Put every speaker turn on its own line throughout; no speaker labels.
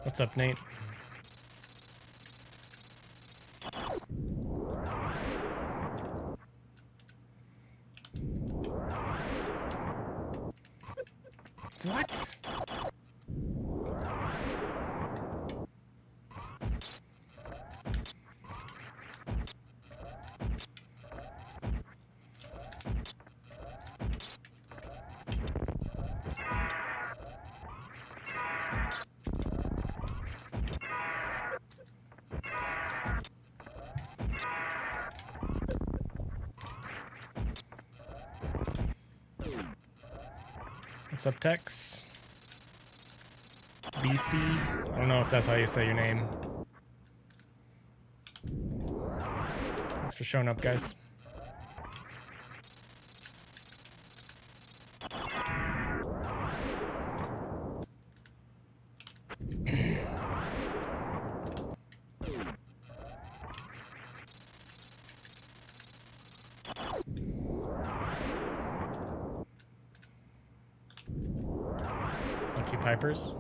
What's up, Nate? What? What's up, Tex? BC? I don't know if that's how you say your name. Thanks for showing up, guys. Thank you, Pipers.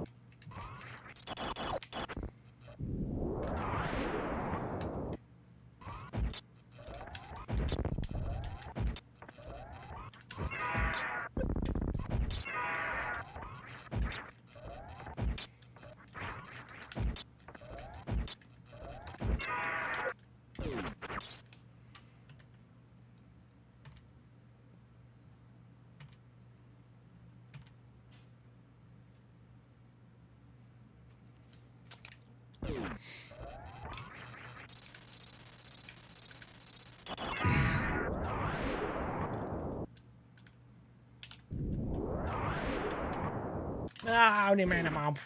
Ah, only man mob.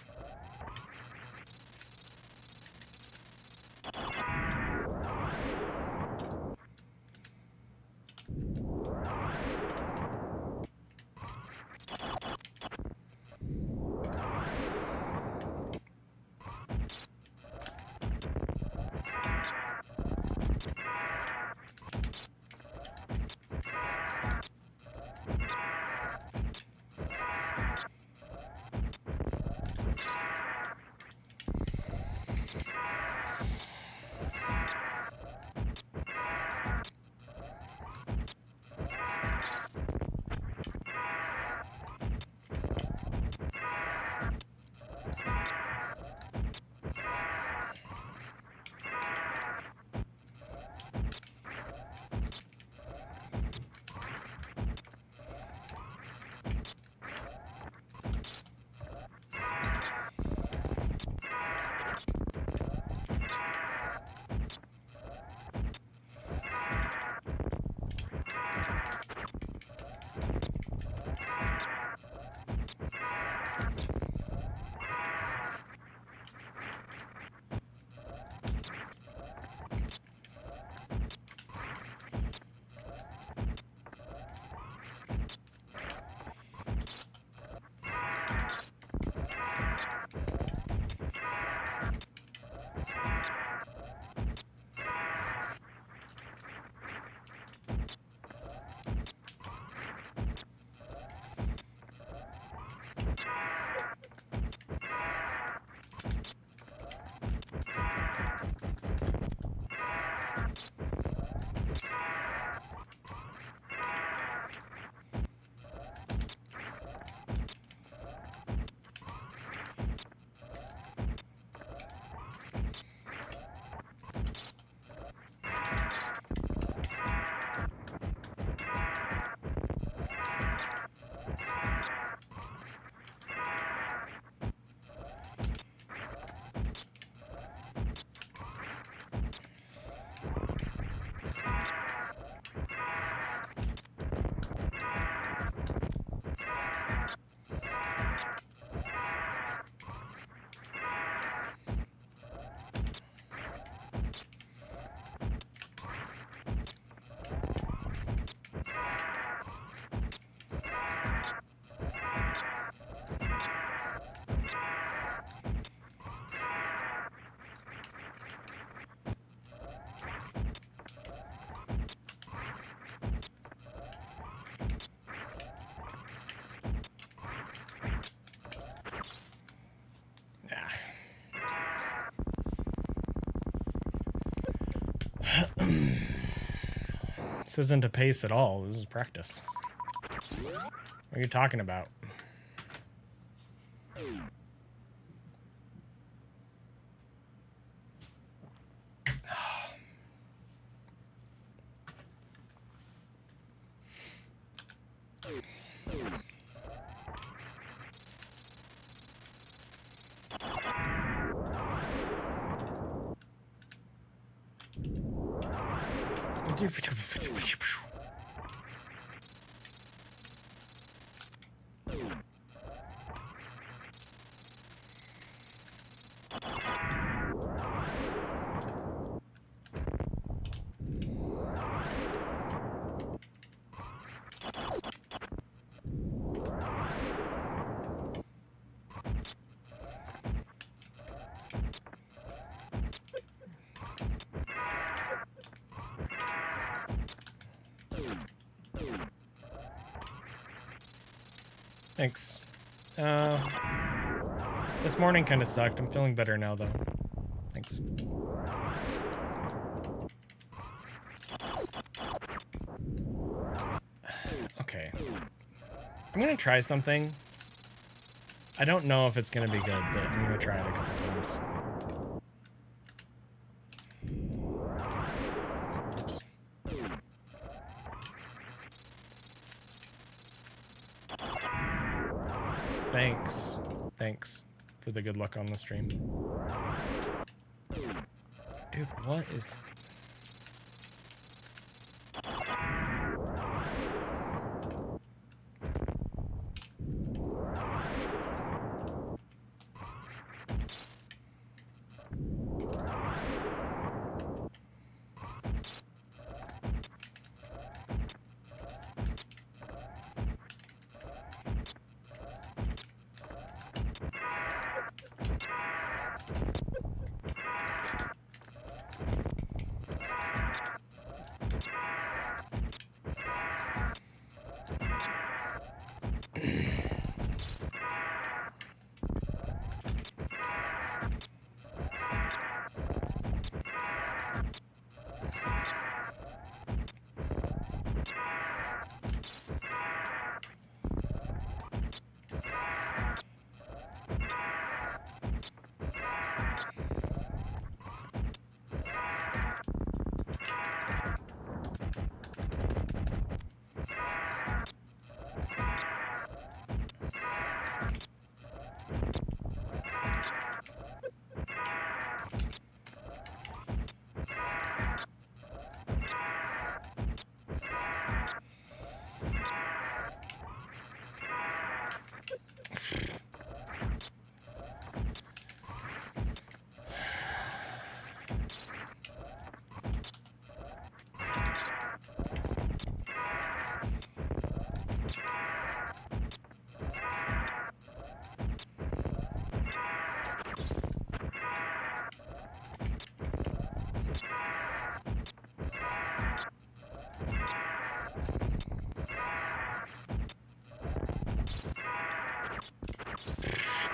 This isn't a pace at all. This is practice. What are you talking about? Thanks. This morning kind of sucked. I'm feeling better now, though. Thanks. Okay. I'm gonna try something. I don't know if it's gonna be good, but I'm gonna try it a couple times. Oops. Thanks. Thanks for the good luck on the stream. Dude, what is...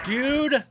Dude!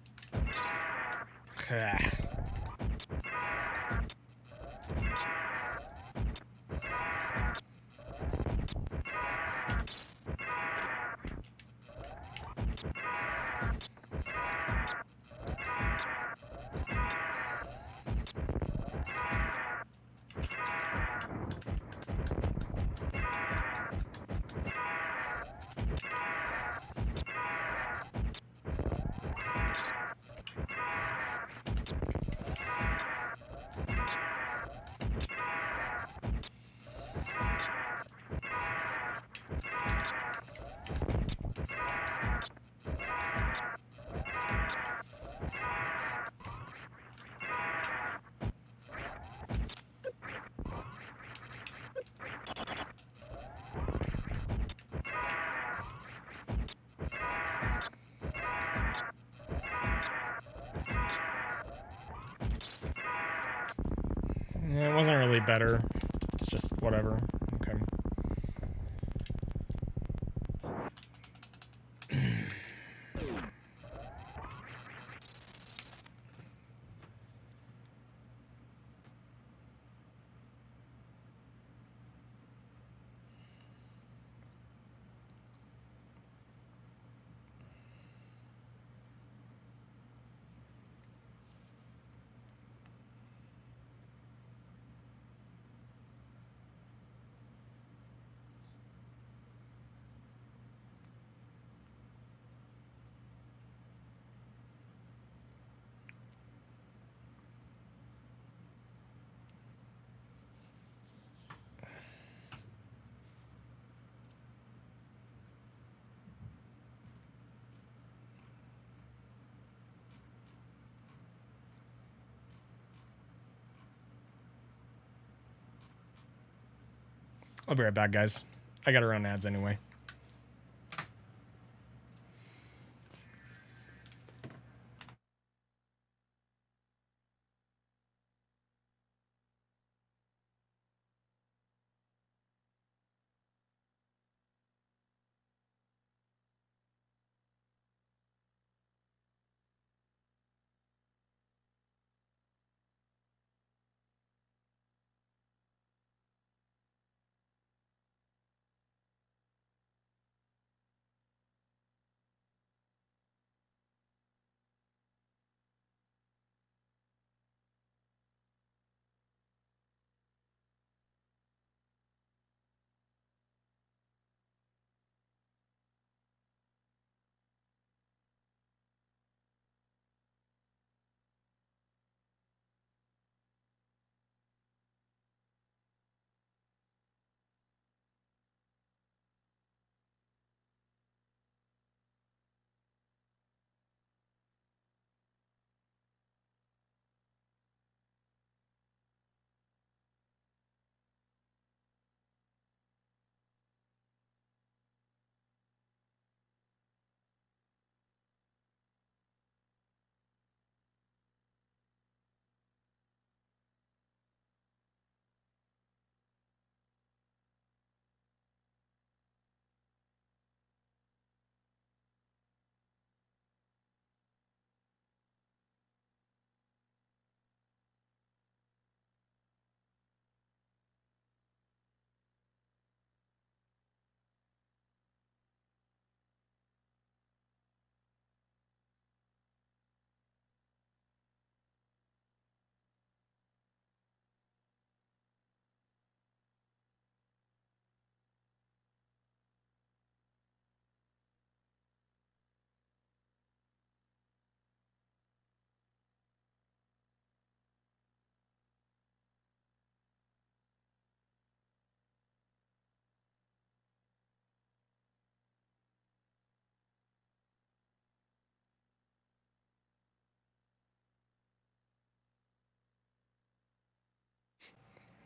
It wasn't really better. It's just whatever. Okay. I'll be right back, guys. I gotta run ads anyway.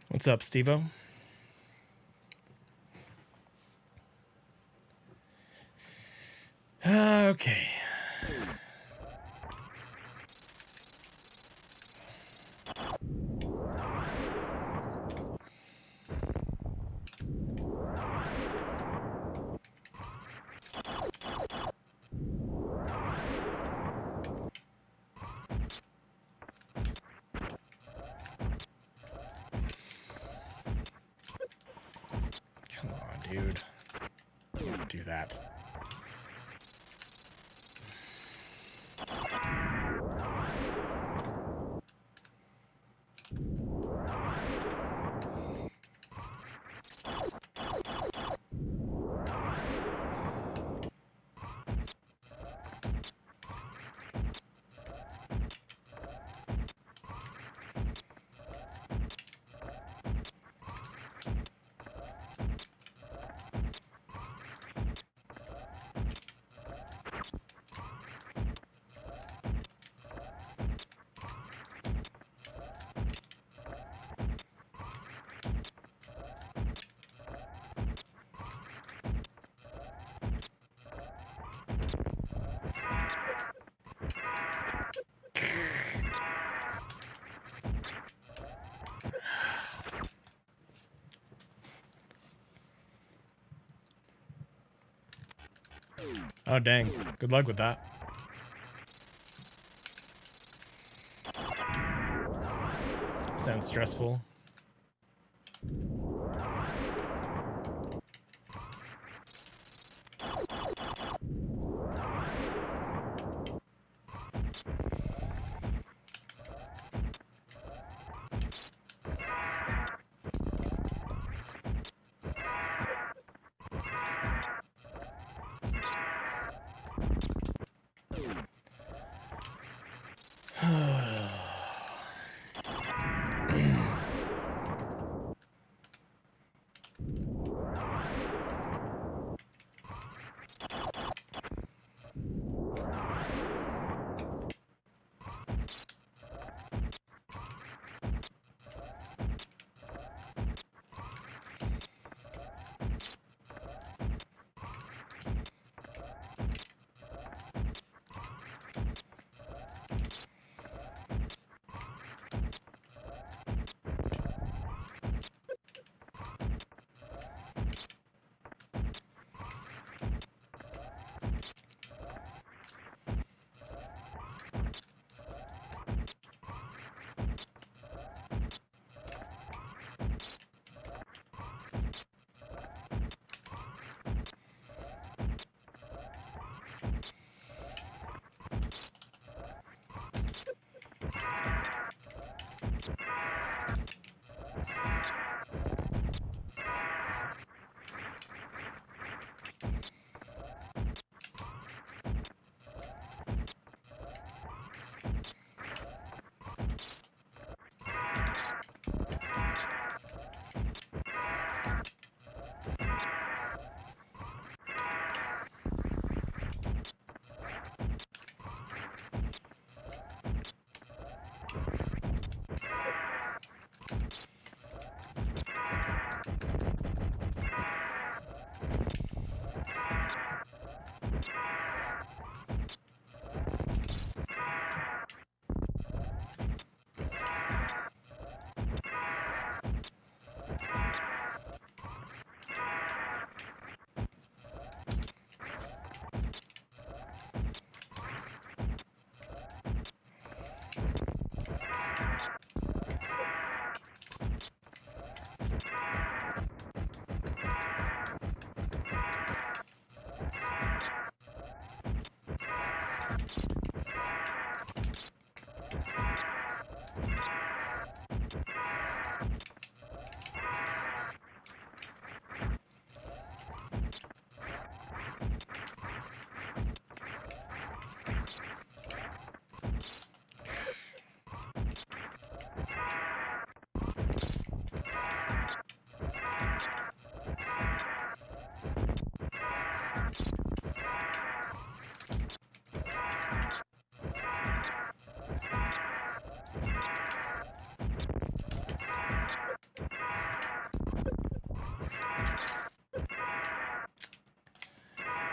What's up, Steve-O? Okay. Come on, dude. Don't do that. Oh, dang. Good luck with that. Sounds stressful.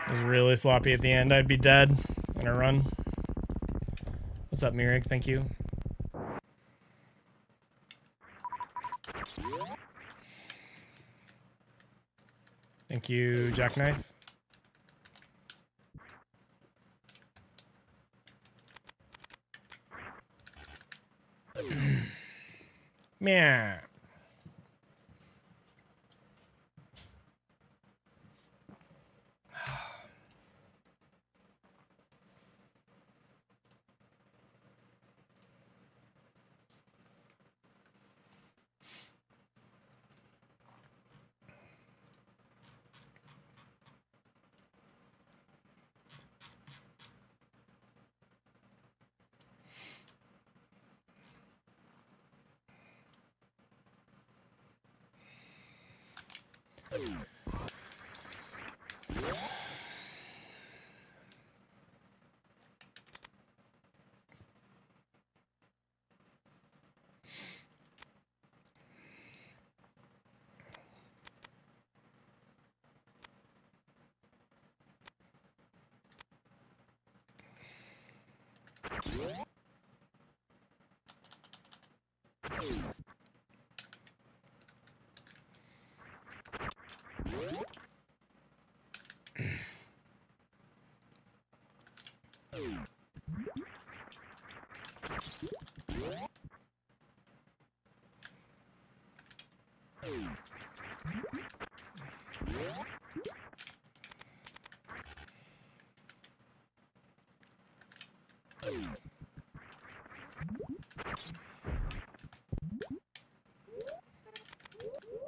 It was really sloppy at the end. I'd be dead in a run. What's up, Mirig? Thank you. Thank you, Jackknife. Meow.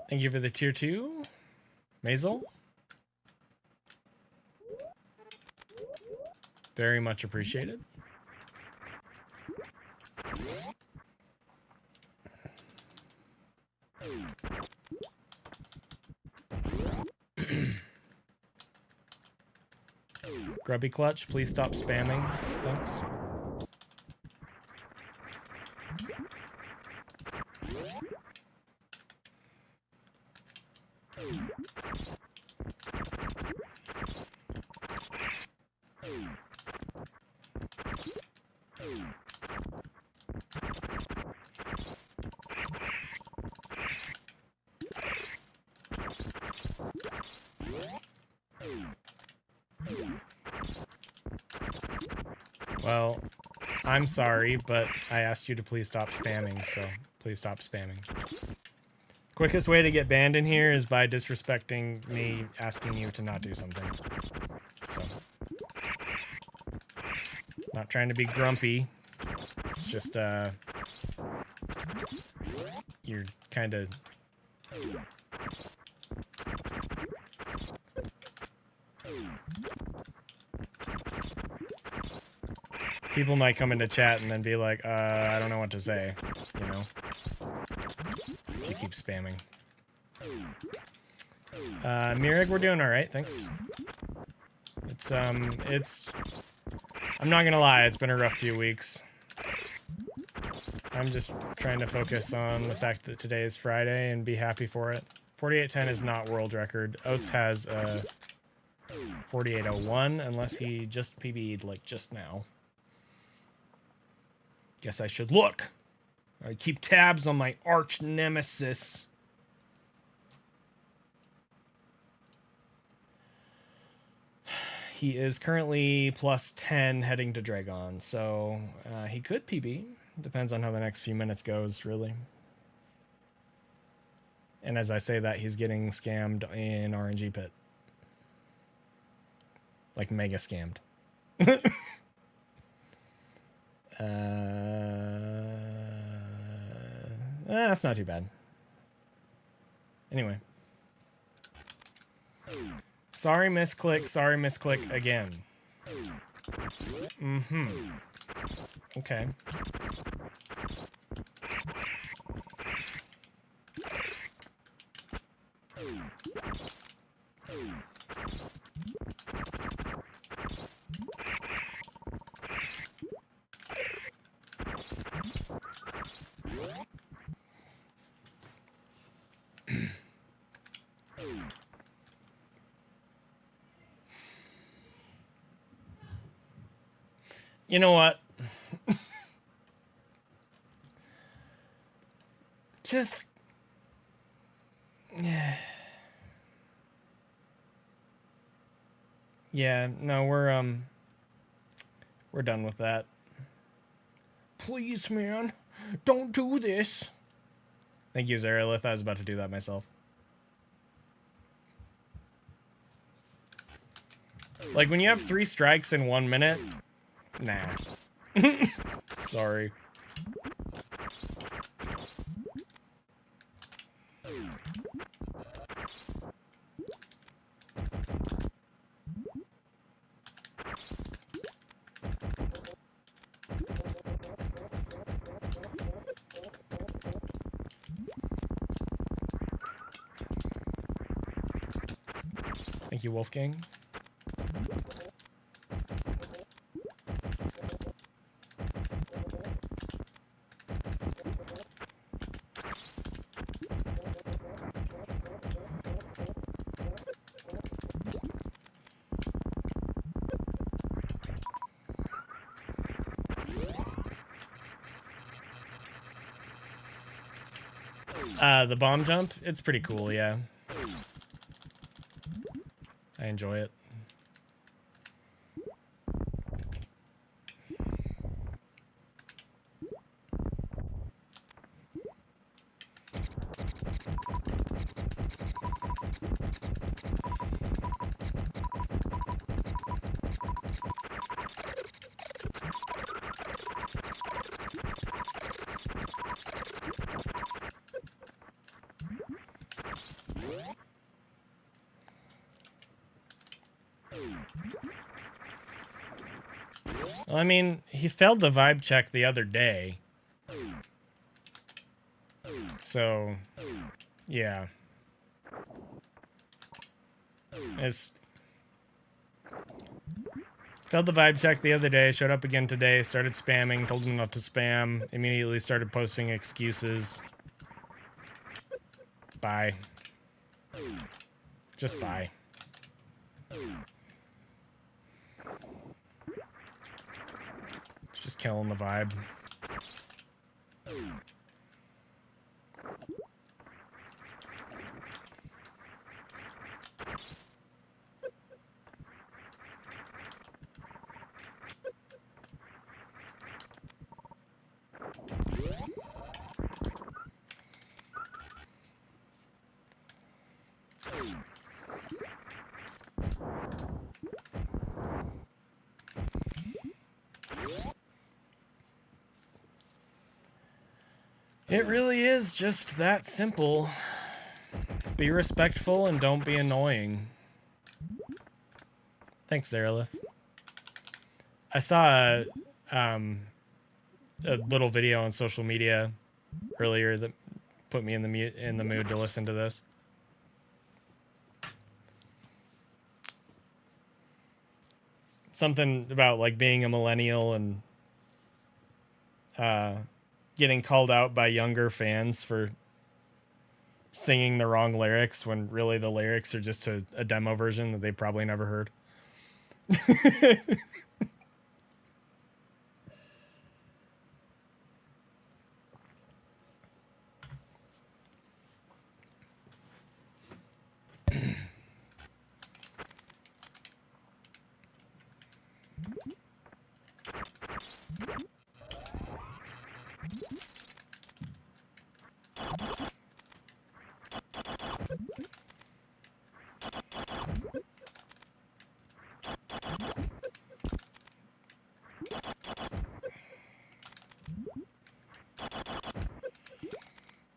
Thank you for the tier 2, Maisel. Very much appreciated. Grubby Clutch, please stop spamming. Thanks. Well, I'm sorry, but I asked you to please stop spamming, so please stop spamming. Quickest way to get banned in here is by disrespecting me, asking you to not do something. So, not trying to be grumpy. It's just, you're kind of... People might come into chat and then be like, I don't know what to say, you know? If you keep spamming. Mirig, we're doing alright, thanks. I'm not gonna lie, it's been a rough few weeks. I'm just trying to focus on the fact that today is Friday and be happy for it. 4810 is not world record. Oates has 4801, unless he just PB'd like just now. Guess I should look. I keep tabs on my arch nemesis. He is currently plus 10 heading to Dragon, so he could PB. Depends on how the next few minutes goes, really. And as I say that, he's getting scammed in RNG Pit. Like, mega scammed. That's not too bad. Anyway. Sorry, misclick. Sorry, misclick again. Mm-hmm. Okay. You know what? Just... Yeah, no, we're done with that. Please, man, don't do this. Thank you, Zarelith. I was about to do that myself. Like, when you have 3 strikes in 1 minute, nah. Sorry. Thank you, Wolfgang. The bomb jump, it's pretty cool, yeah. I enjoy it. Well, I mean, he failed the vibe check the other day. So, yeah. It's... Failed the vibe check the other day, showed up again today, started spamming, told him not to spam, immediately started posting excuses. Bye. Just bye. It's just killing the vibe. It really is just that simple. Be respectful and don't be annoying. Thanks, Zarelith. I saw a little video on social media earlier that put me in the mood to listen to this. Something about like being a millennial and getting called out by younger fans for singing the wrong lyrics when really the lyrics are just a demo version that they probably never heard.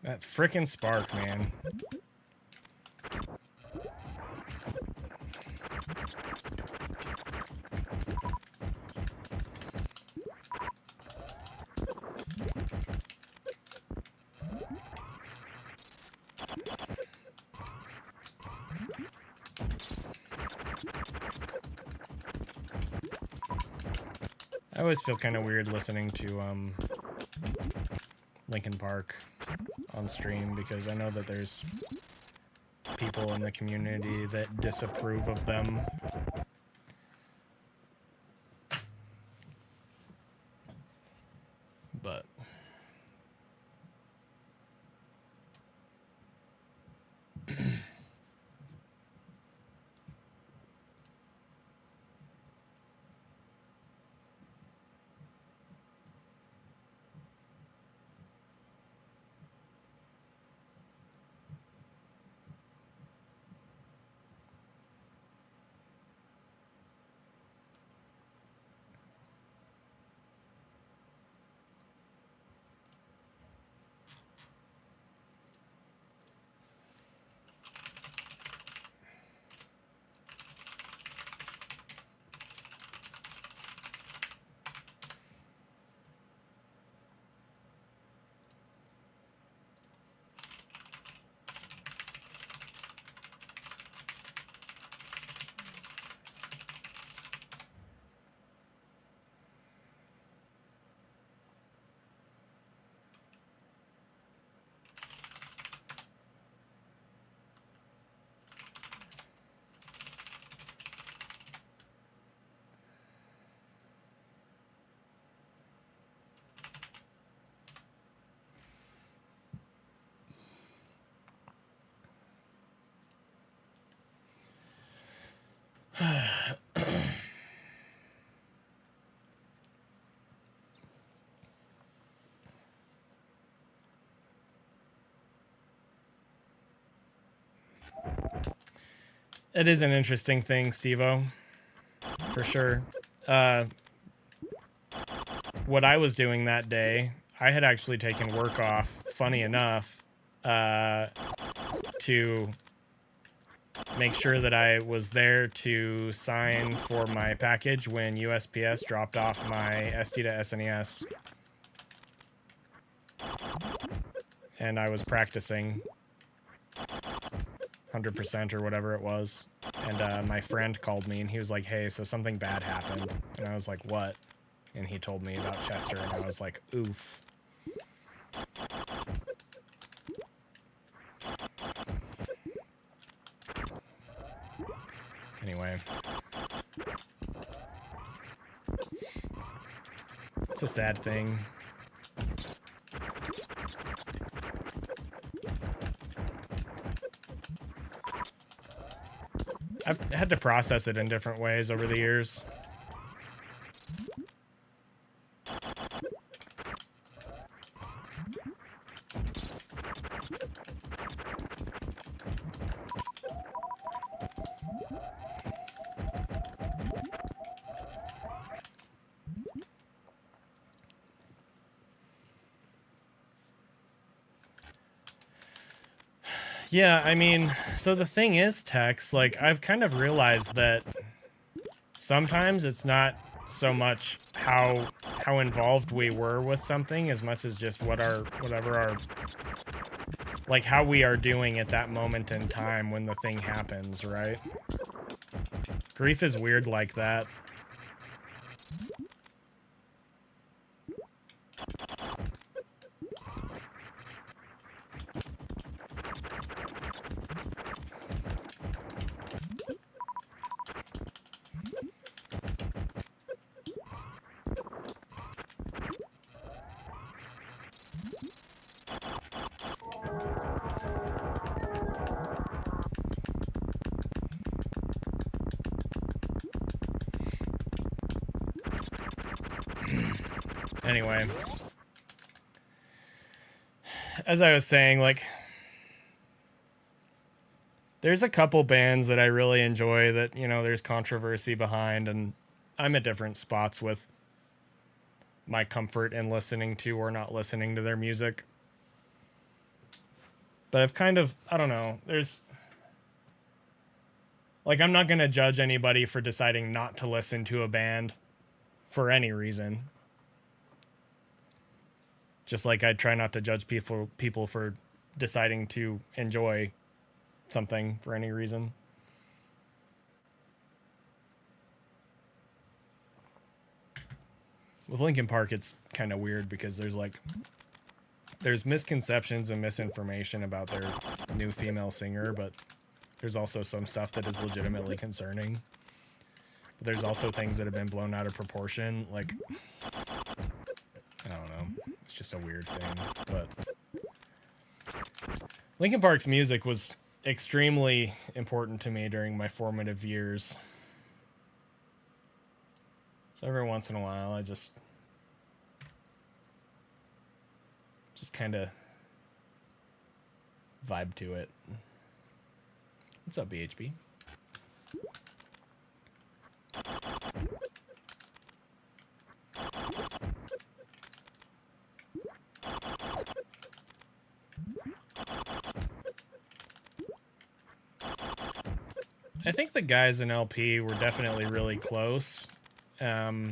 That frickin' spark, man. I always feel kind of weird listening to Linkin Park on stream because I know that there's people in the community that disapprove of them. It is an interesting thing, Steve-O, for sure. What I was doing that day, I had actually taken work off, funny enough, to make sure that I was there to sign for my package when USPS dropped off my SD to SNES. And I was practicing 100% or whatever it was. And my friend called me and he was like, hey, so something bad happened. And I was like, what? And he told me about Chester and I was like, oof. Anyway. It's a sad thing. I've had to process it in different ways over the years. Yeah, I mean, so the thing is, Tex, like, I've kind of realized that sometimes it's not so much how involved we were with something as much as just whatever our, like, how we are doing at that moment in time when the thing happens, right? Grief is weird like that. Anyway, as I was saying, like, there's a couple bands that I really enjoy that, you know, there's controversy behind, and I'm at different spots with my comfort in listening to or not listening to their music. But I've kind of, I don't know, there's, like, I'm not going to judge anybody for deciding not to listen to a band for any reason. Just like I try not to judge people for deciding to enjoy something for any reason. With Linkin Park, it's kind of weird because there's misconceptions and misinformation about their new female singer, but there's also some stuff that is legitimately concerning. But there's also things that have been blown out of proportion, like, I don't know. It's just a weird thing, but Linkin Park's music was extremely important to me during my formative years. So every once in a while, I just kind of vibe to it. What's up, BHB? I think the guys in LP were definitely really close. But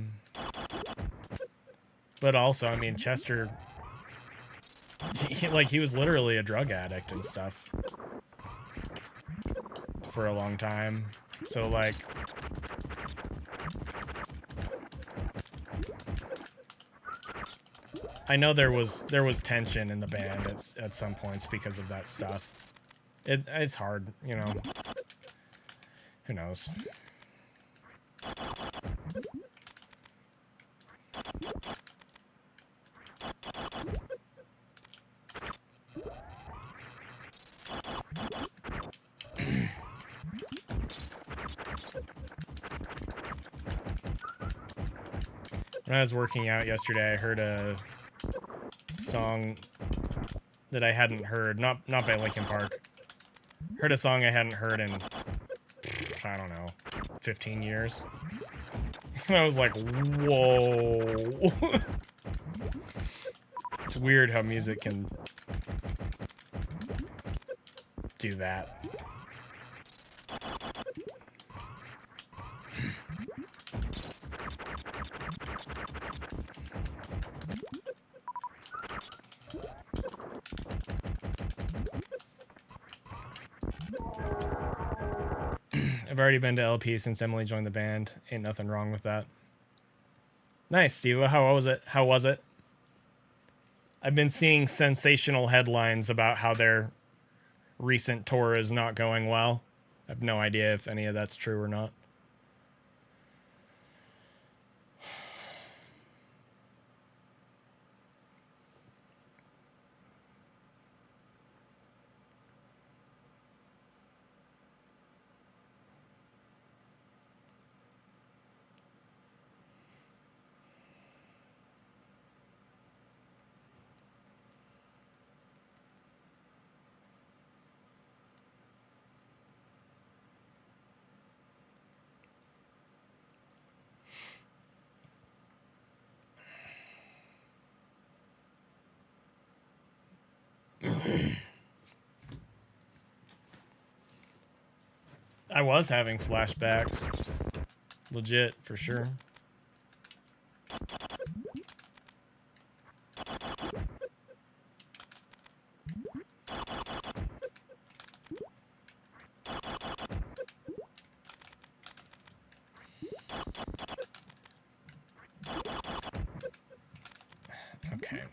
also, I mean, Chester, he was literally a drug addict and stuff for a long time. So, like, I know there was tension in the band at some points because of that stuff. It's hard, you know. Who knows? When I was working out yesterday, I heard a song that I hadn't heard, not by Linkin Park. Heard a song I hadn't heard in I don't know, 15 years. And I was like, whoa. It's weird how music can do that. I've already been to LP since Emily joined the band. Ain't nothing wrong with that. Nice, Steve. How was it? How was it? I've been seeing sensational headlines about how their recent tour is not going well. I have no idea if any of that's true or not. I was having flashbacks. Legit, for sure. Okay.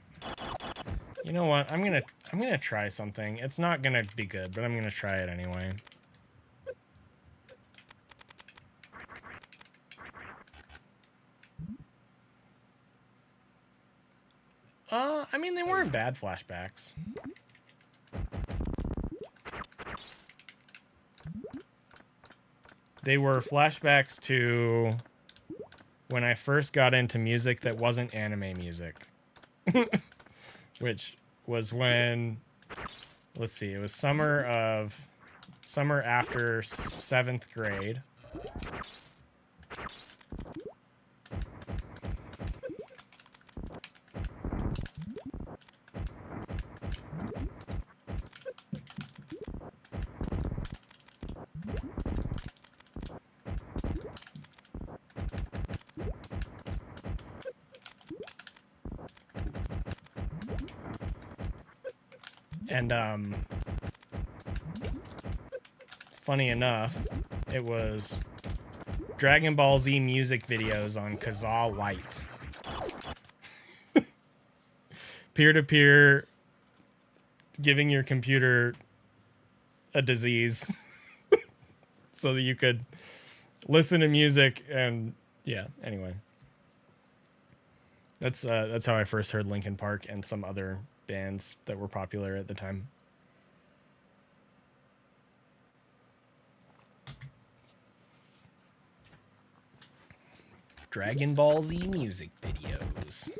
You know what? I'm gonna try something. It's not gonna be good, but I'm gonna try it anyway. I mean, they weren't bad flashbacks. They were flashbacks to when I first got into music that wasn't anime music. Which was when, let's see, it was summer after 7th grade. And funny enough, it was Dragon Ball Z music videos on Kazaa Lite. Peer-to-peer, giving your computer a disease so that you could listen to music. And yeah, anyway, that's how I first heard Linkin Park and some other bands that were popular at the time. Dragon Ball Z music videos.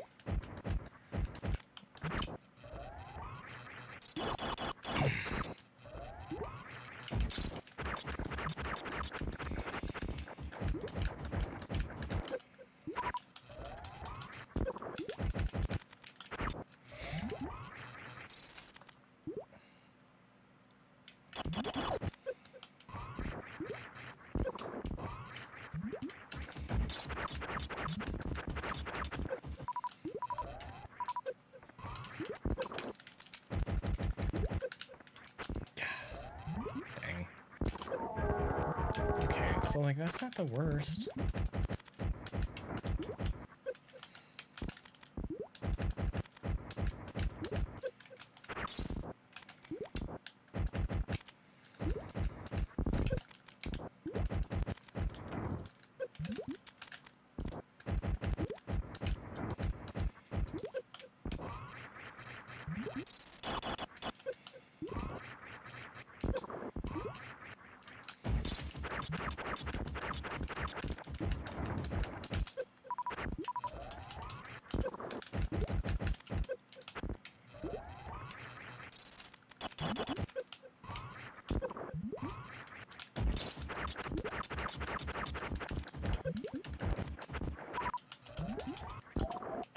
So, like, that's not the worst.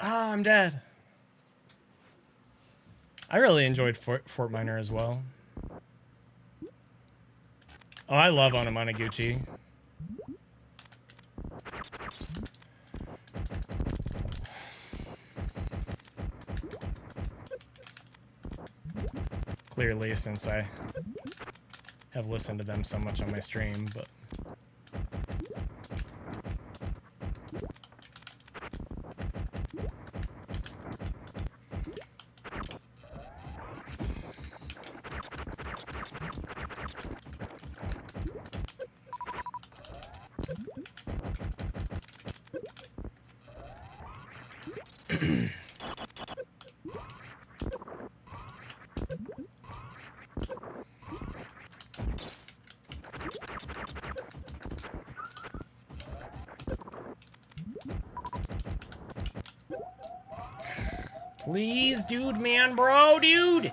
Ah, I'm dead. I really enjoyed Fort Minor as well. Oh, I love Onamaguchi. Clearly, since I have listened to them so much on my stream, but... Please, dude, man, bro, dude!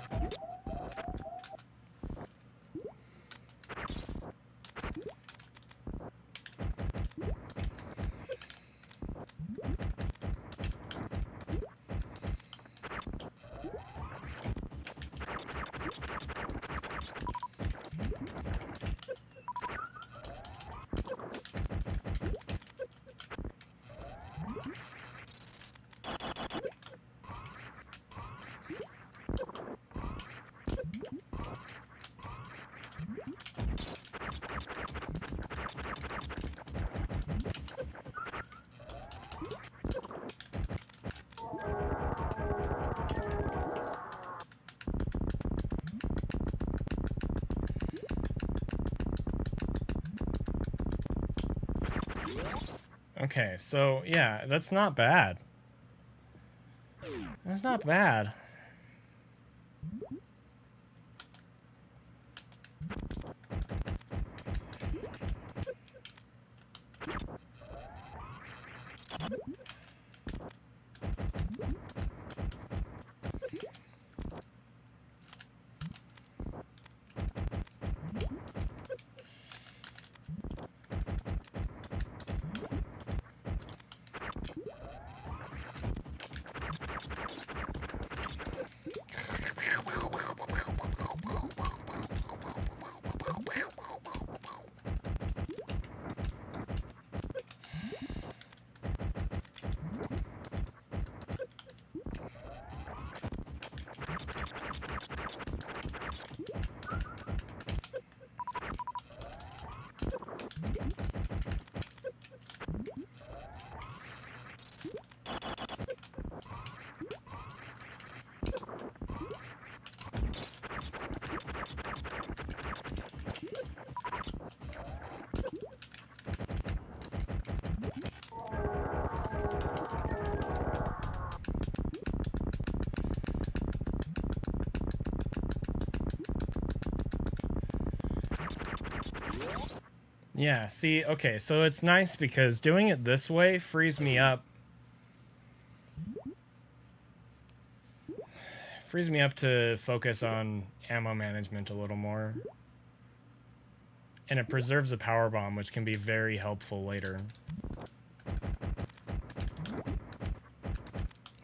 Okay, so, yeah, that's not bad. That's not bad. Yeah, see, okay, so it's nice because doing it this way frees me up. Frees me up to focus on ammo management a little more. And it preserves a power bomb, which can be very helpful later.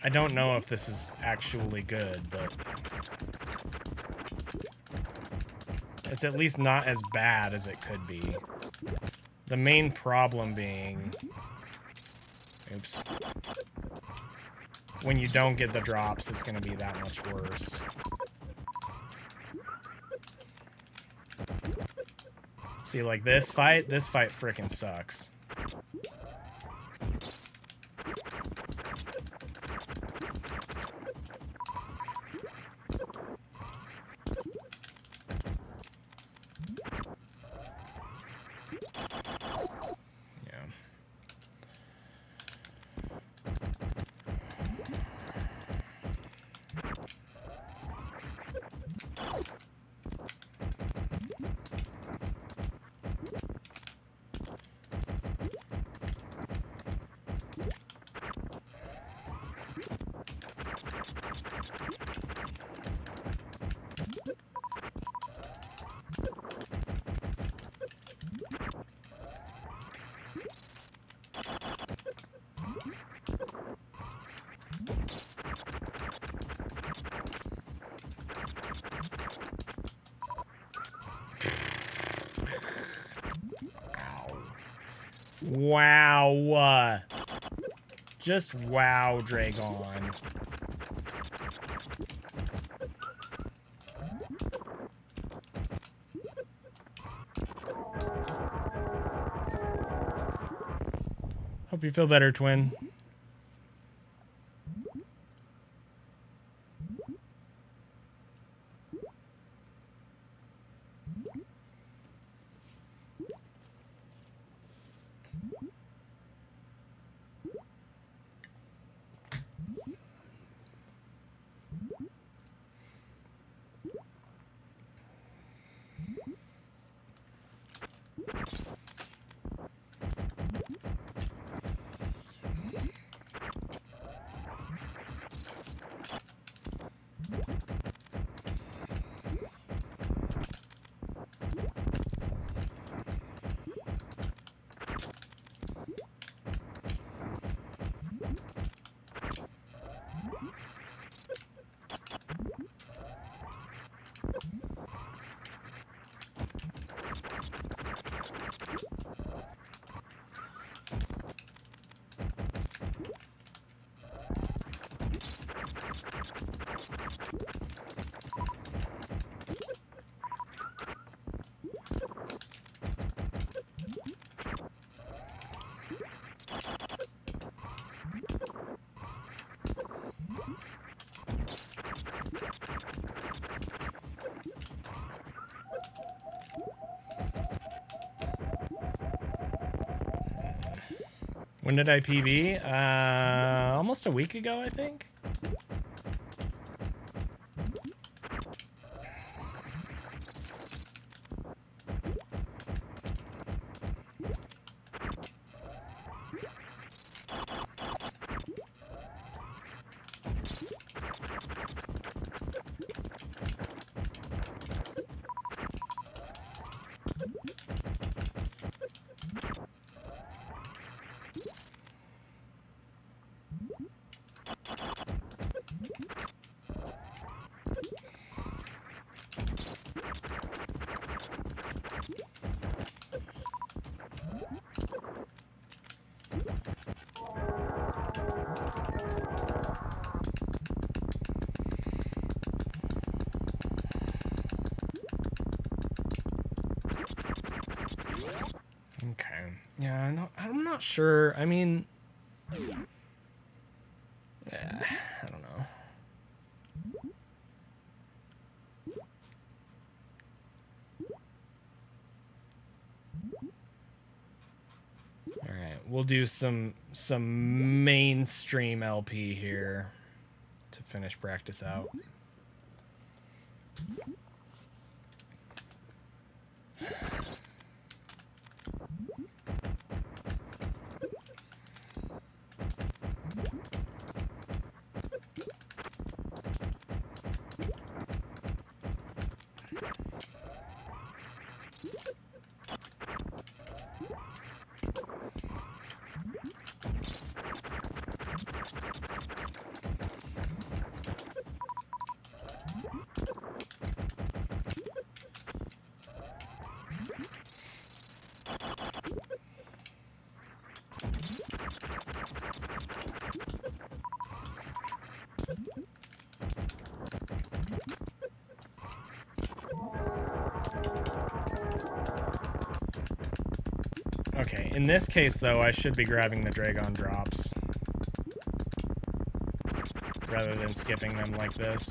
I don't know if this is actually good, but... it's at least not as bad as it could be. The main problem being... oops. When you don't get the drops, it's going to be that much worse. See, like this fight frickin' sucks. Wow. Just wow, Dragon. Hope you feel better, twin. When did I PB? Almost a week ago, I think. Okay. Yeah, no, I'm not sure. I mean, yeah, I don't know. All right, we'll do some mainstream LP here to finish practice out. Okay, in this case, though, I should be grabbing the Dragon drops rather than skipping them like this.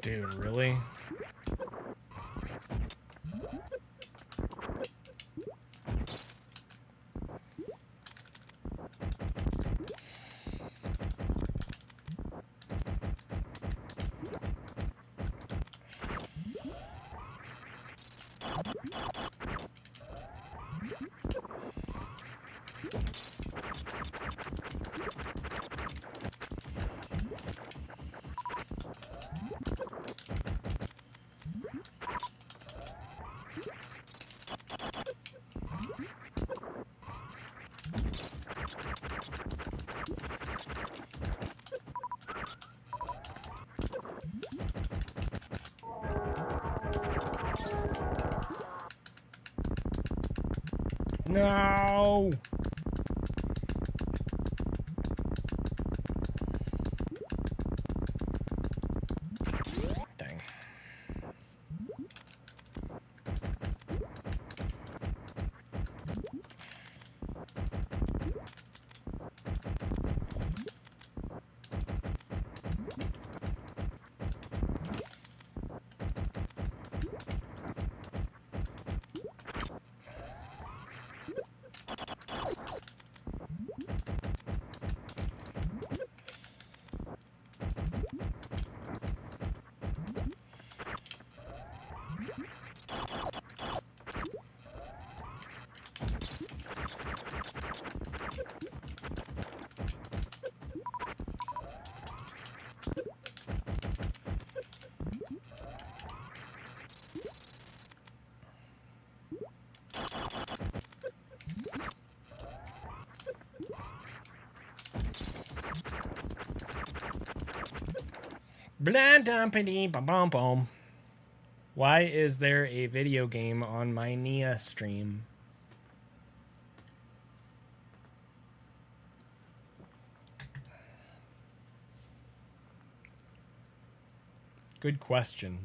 Dude, really? No! Dang. Blah dumpity bum bum bum. Why is there a video game on my Nia stream? Good question.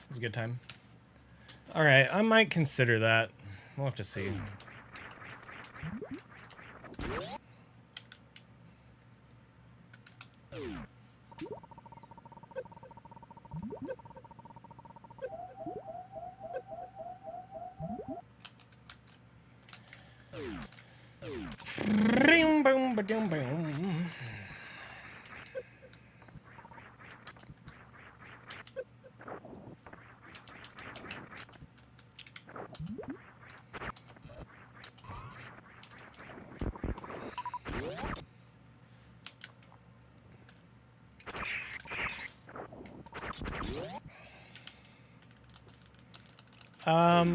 It's a good time. All right, I might consider that. We'll have to see. Boom, boom, ba-doom, boom.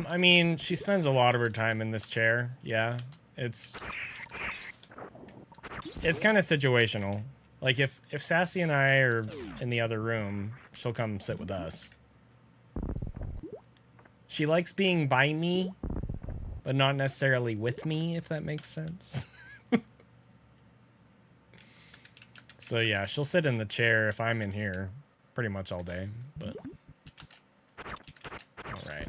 I mean, she spends a lot of her time in this chair. Yeah, it's It's kind of situational. Like if Sassy and I are in the other room, she'll come sit with us. She likes being by me, but not necessarily with me, if that makes sense. So yeah, she'll sit in the chair if I'm in here pretty much all day, but all right.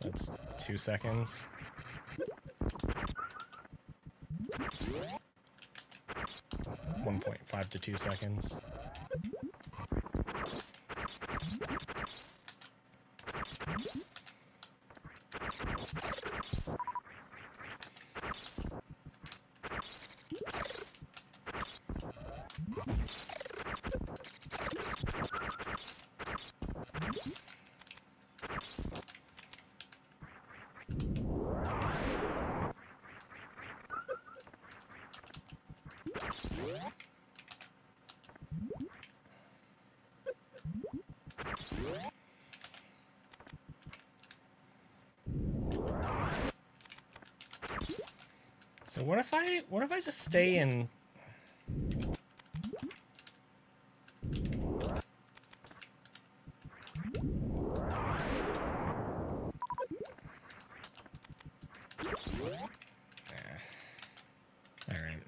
That's 2 seconds. .5 to 2 seconds. So what if I just stay in? All right.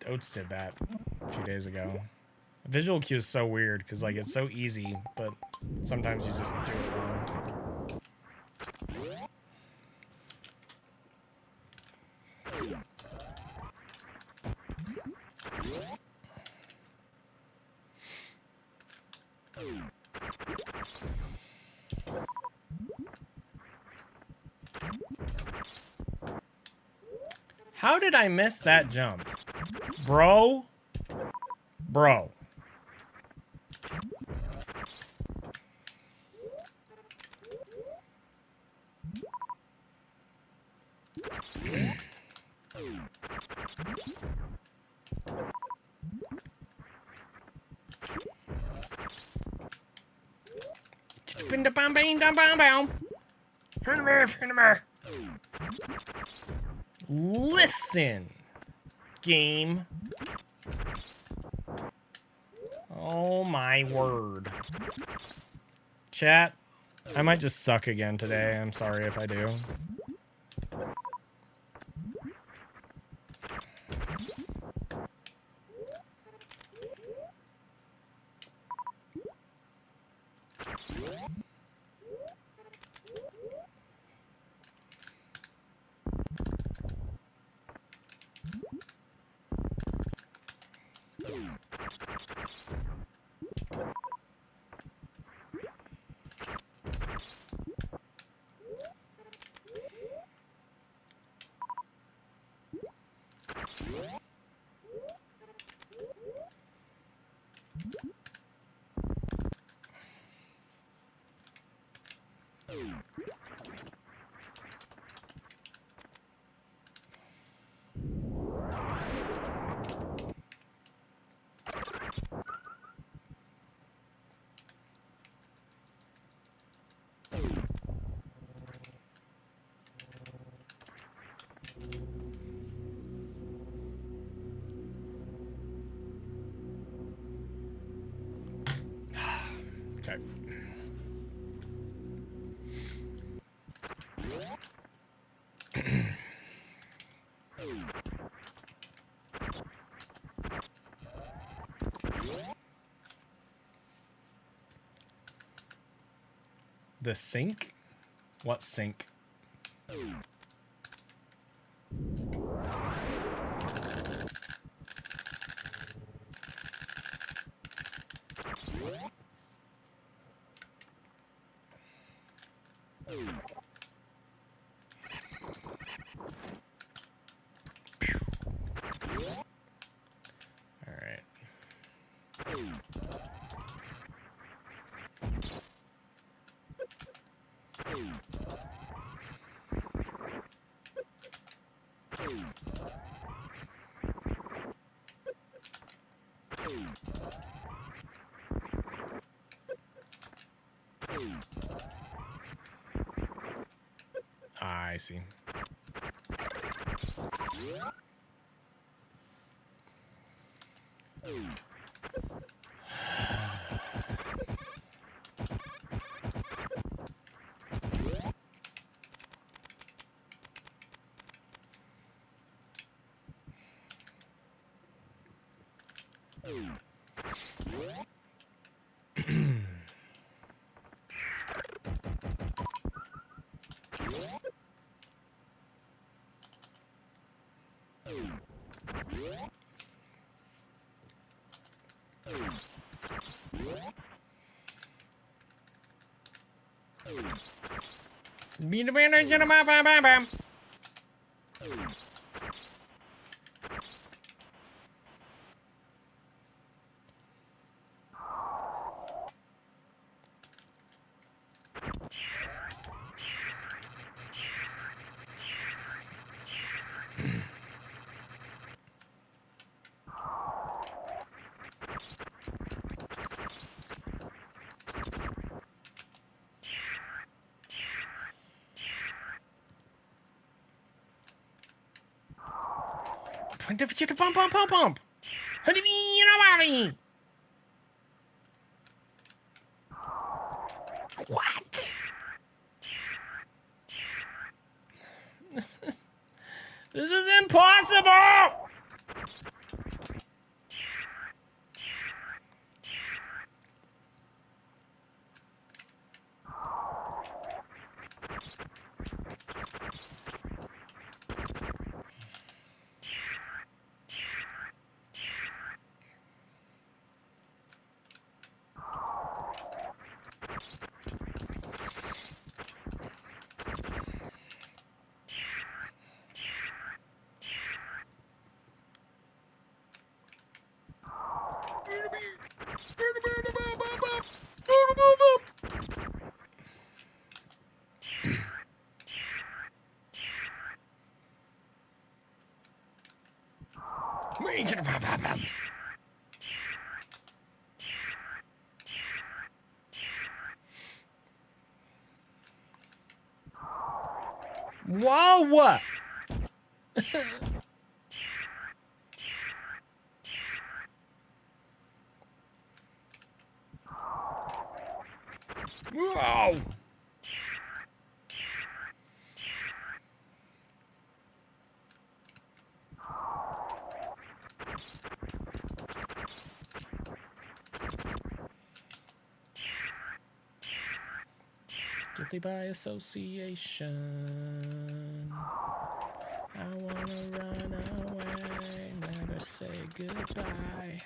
Oats did that a few days ago. Visual cue is so weird because like it's so easy, but sometimes you just do it wrong. How did I miss that jump? Bro? Bro. Listen, game. Oh my word. Chat, I might just suck again today. I'm sorry if I do. Okay. The sink? What sink? Alright. I see. Point of to pump, pump, pump, pump. Honey, you know what? This is impossible! Whoa! Whoa! Guilty by association. I wanna run away, never say goodbye.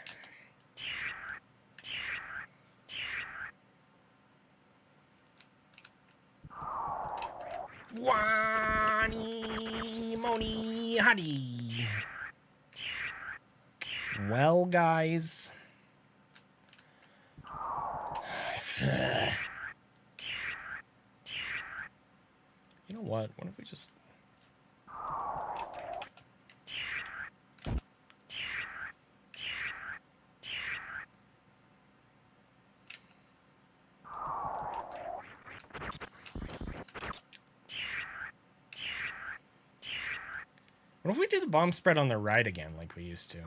Wani Moni Hadi. Well, guys. You know what? What if we just... What if we do the bomb spread on the right again like we used to?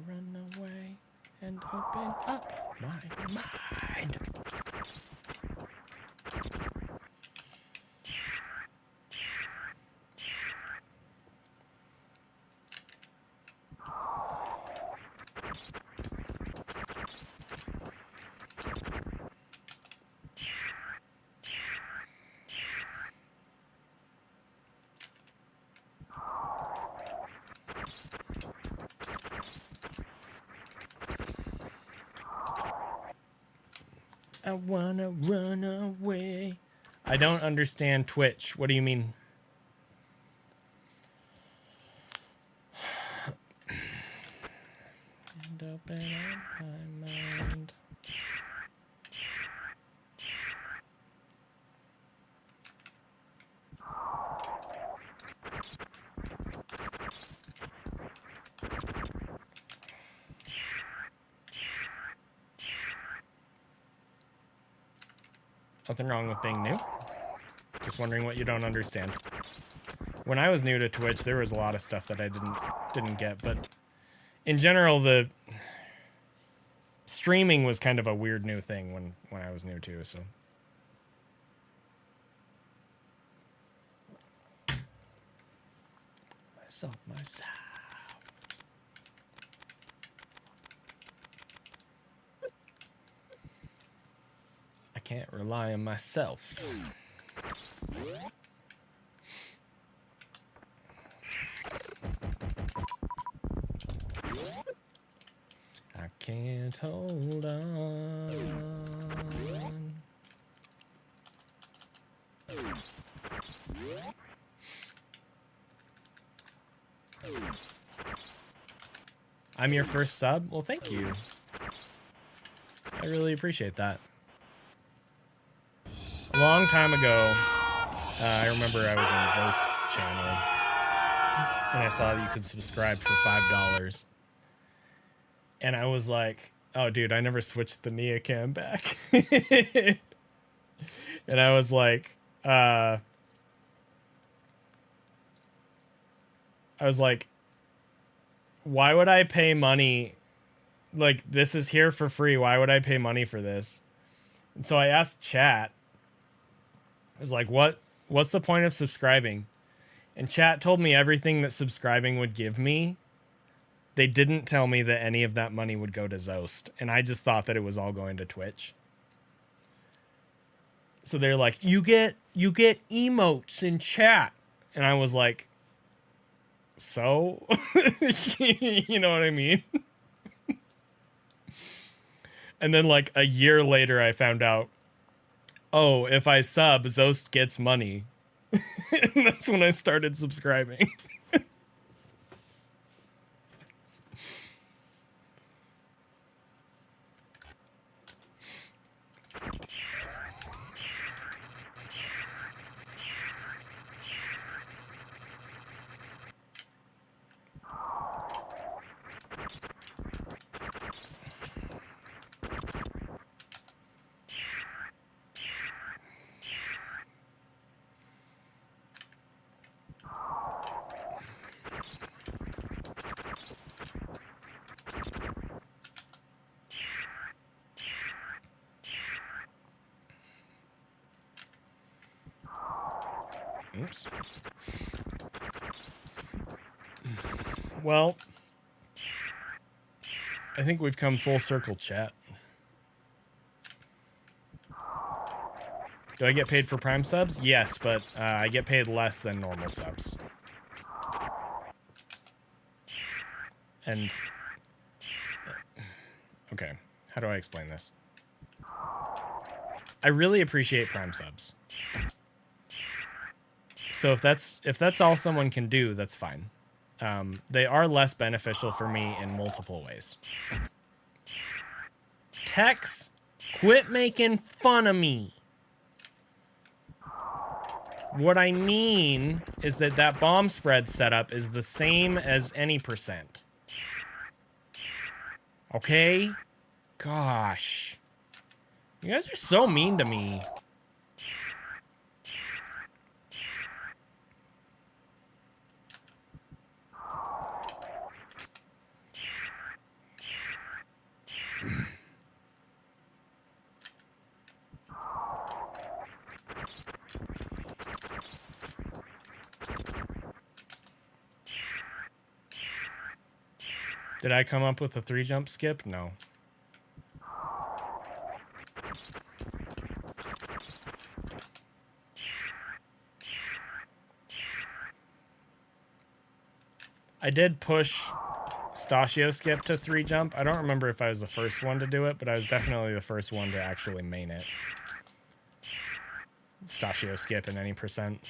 run away and open up my mind. I wanna run away. I don't understand Twitch. What do you mean? And open up my mind. Nothing wrong with being new. Just wondering what you don't understand. When I was new to Twitch, there was a lot of stuff that I didn't get, but in general, the streaming was kind of a weird new thing when I was new too, so. Myself. I can't rely on myself. I can't hold on. I'm your first sub? Well, thank you. I really appreciate that. A long time ago, I remember I was on Zost's channel, and I saw that you could subscribe for $5. And I was like, oh, dude, I never switched the Nia cam back. And I was like, why would I pay money? Like, this is here for free. Why would I pay money for this? And so I asked chat. I was like, what's the point of subscribing? And chat told me everything that subscribing would give me. They didn't tell me that any of that money would go to Zost. And I just thought that it was all going to Twitch. So they're like, you get emotes in chat. And I was like, so? You know what I mean? And then like a year later, I found out, oh, if I sub, Zost gets money. And that's when I started subscribing. Oops. Well, I think we've come full circle, chat. Do I get paid for Prime subs? Yes, but I get paid less than normal subs. And... okay, how do I explain this? I really appreciate Prime subs. So if that's all someone can do, that's fine. They are less beneficial for me in multiple ways. Tex, quit making fun of me. What I mean is that bomb spread setup is the same as any percent. Okay? Gosh. You guys are so mean to me. Did I come up with a 3-jump skip? No. I did push Stachio skip to 3-jump. I don't remember if I was the first one to do it, but I was definitely the first one to actually main it. Stachio skip in any percent.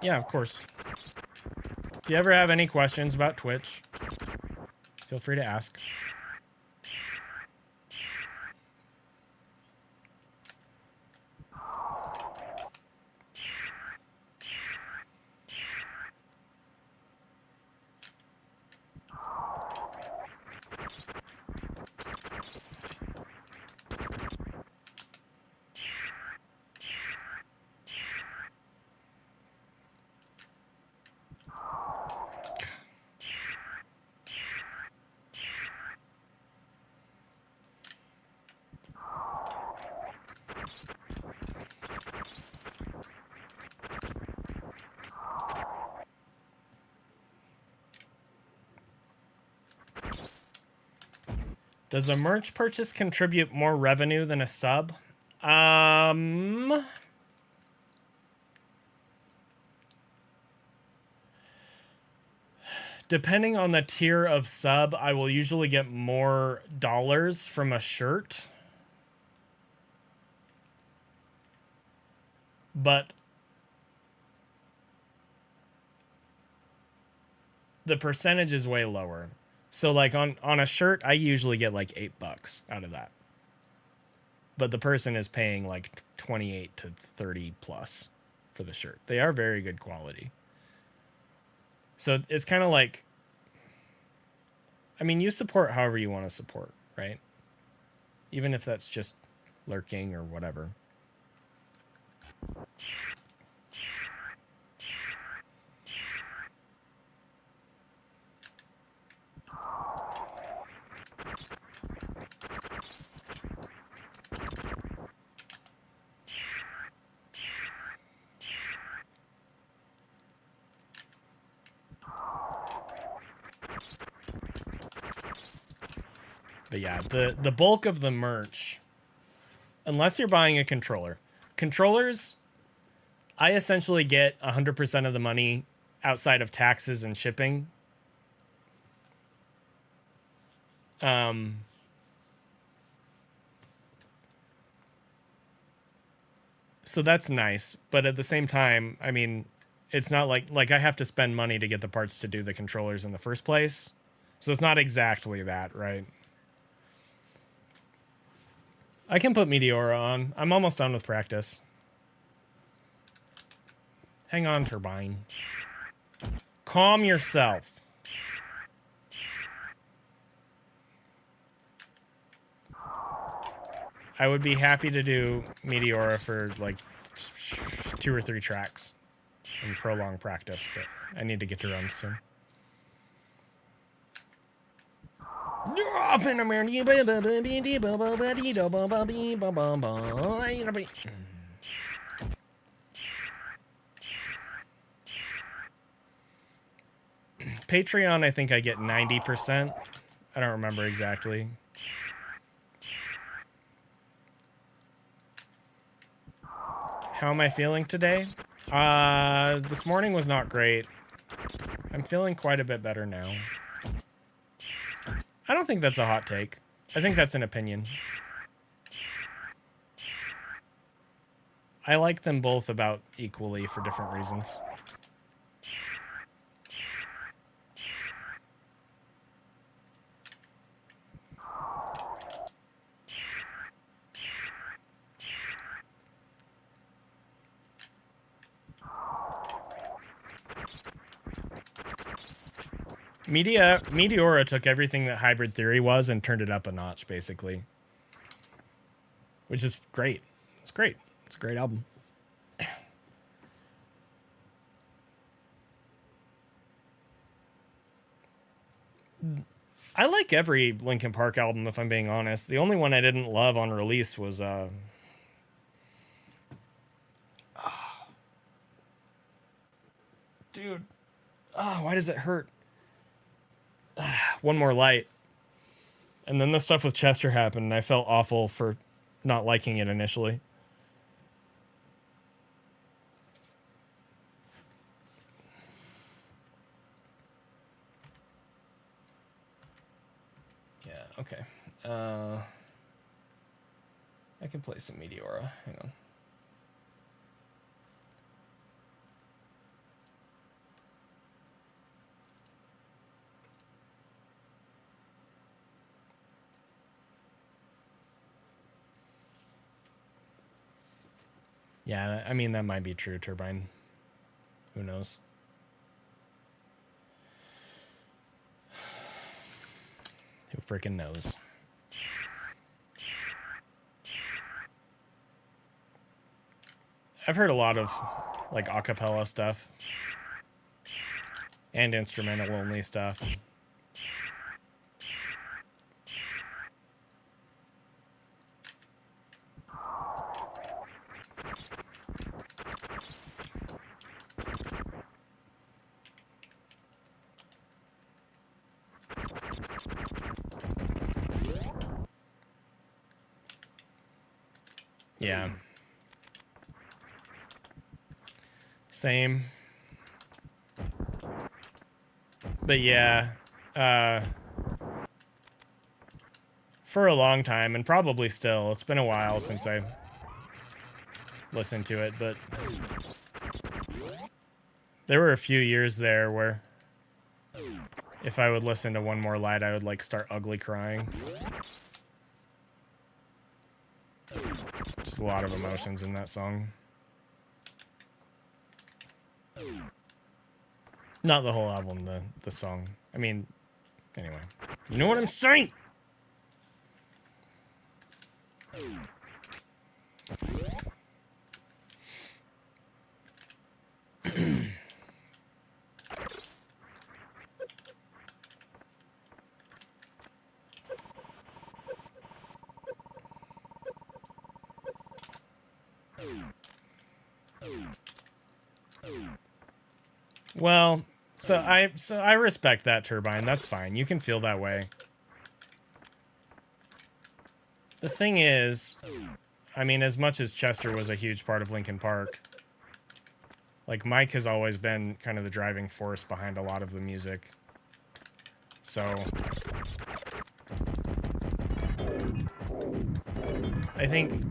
Yeah, of course. If you ever have any questions about Twitch, feel free to ask. Does a merch purchase contribute more revenue than a sub? Depending on the tier of sub, I will usually get more dollars from a shirt. But the percentage is way lower. So like on a shirt, I usually get like $8 out of that. But the person is paying like 28 to 30 plus for the shirt. They are very good quality. So it's kind of like, I mean, you support however you want to support, right? Even if that's just lurking or whatever. But yeah, the bulk of the merch, unless you're buying a controller. Controllers, I essentially get 100% of the money outside of taxes and shipping. So that's nice, but at the same time, I mean, it's not like I have to spend money to get the parts to do the controllers in the first place. So it's not exactly that, right? I can put Meteora on. I'm almost done with practice. Hang on, Turbine. Calm yourself. I would be happy to do Meteora for like 2 or 3 tracks in prolonged practice, but I need to get to runs soon. Patreon, I think I get 90%. I don't remember exactly. How am I feeling today? This morning was not great. I'm feeling quite a bit better now. I don't think that's a hot take. I think that's an opinion. I like them both about equally for different reasons. Meteora took everything that Hybrid Theory was and turned it up a notch, basically. Which is great. It's great. It's a great album. I like every Linkin Park album, if I'm being honest. The only one I didn't love on release was dude, why does it hurt? One More Light. And then the stuff with Chester happened, and I felt awful for not liking it initially. Yeah, okay. I can play some Meteora. Hang on. Yeah, I mean, that might be true, Turbine. Who knows? Who freaking knows? I've heard a lot of, like, a cappella stuff. And instrumental-only stuff. Yeah. Same. But yeah, for a long time, and probably still, it's been a while since I listened to it, but there were a few years there where if I would listen to One More Light, I would like start ugly crying. Just a lot of emotions in that song. Not the whole album, the song. I mean, anyway. You know what I'm saying? Well, so I respect that, Turbine. That's fine. You can feel that way. The thing is, I mean, as much as Chester was a huge part of Linkin Park, like, Mike has always been kind of the driving force behind a lot of the music. So I think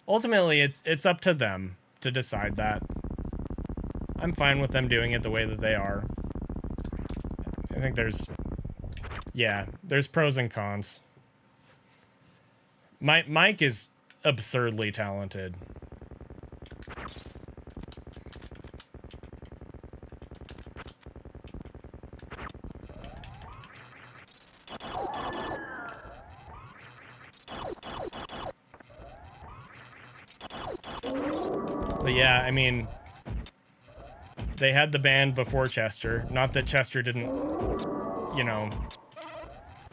ultimately it's up to them to decide that. I'm fine with them doing it the way that they are. I think there's pros and cons. Mike is absurdly talented. But yeah, I mean, they had the band before Chester. Not that Chester didn't, you know,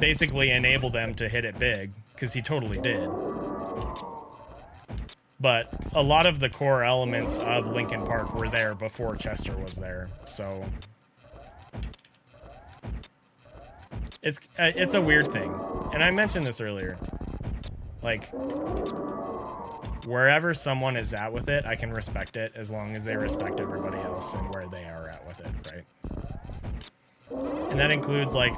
basically enable them to hit it big, because he totally did. But a lot of the core elements of Linkin Park were there before Chester was there, so it's a weird thing. And I mentioned this earlier. Like, wherever someone is at with it, I can respect it as long as they respect everybody else and where they are at with it, right? And that includes, like,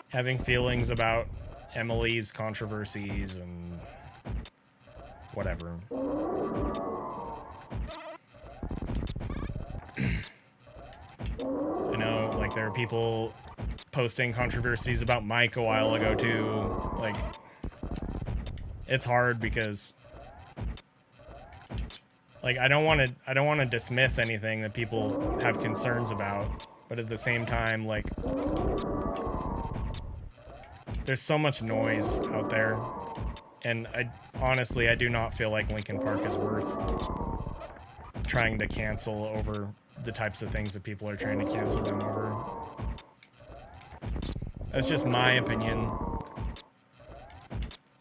having feelings about Emily's controversies and whatever. I know, like, there are people posting controversies about Mike a while ago, too. Like, it's hard because, like, I don't want to dismiss anything that people have concerns about, but at the same time, like, there's so much noise out there, and honestly, I do not feel like Linkin Park is worth trying to cancel over the types of things that people are trying to cancel them over. That's just my opinion.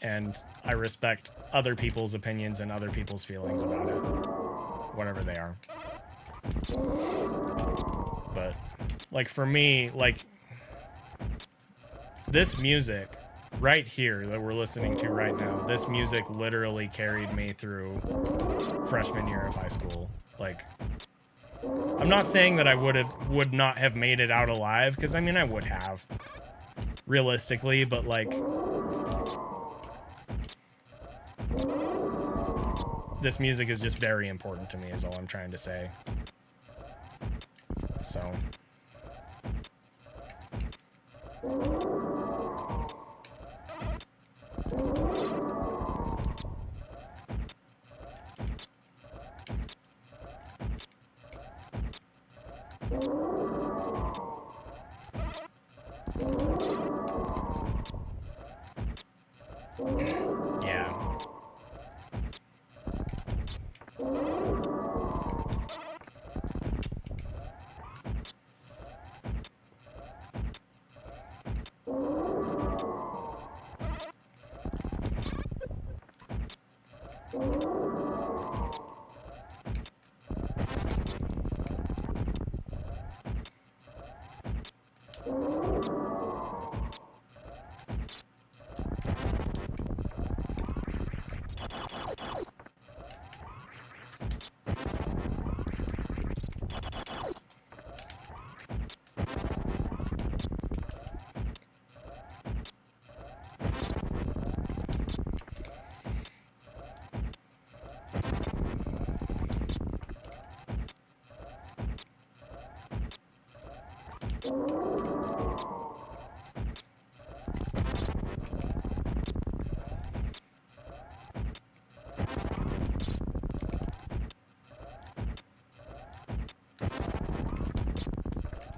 And I respect other people's opinions and other people's feelings about it. Whatever they are. But, like, for me, like, this music right here that we're listening to right now, this music literally carried me through freshman year of high school. Like, I'm not saying that I would not have made it out alive, because, I mean, I would have. Realistically, but, like, this music is just very important to me, is all I'm trying to say. So. Yeah.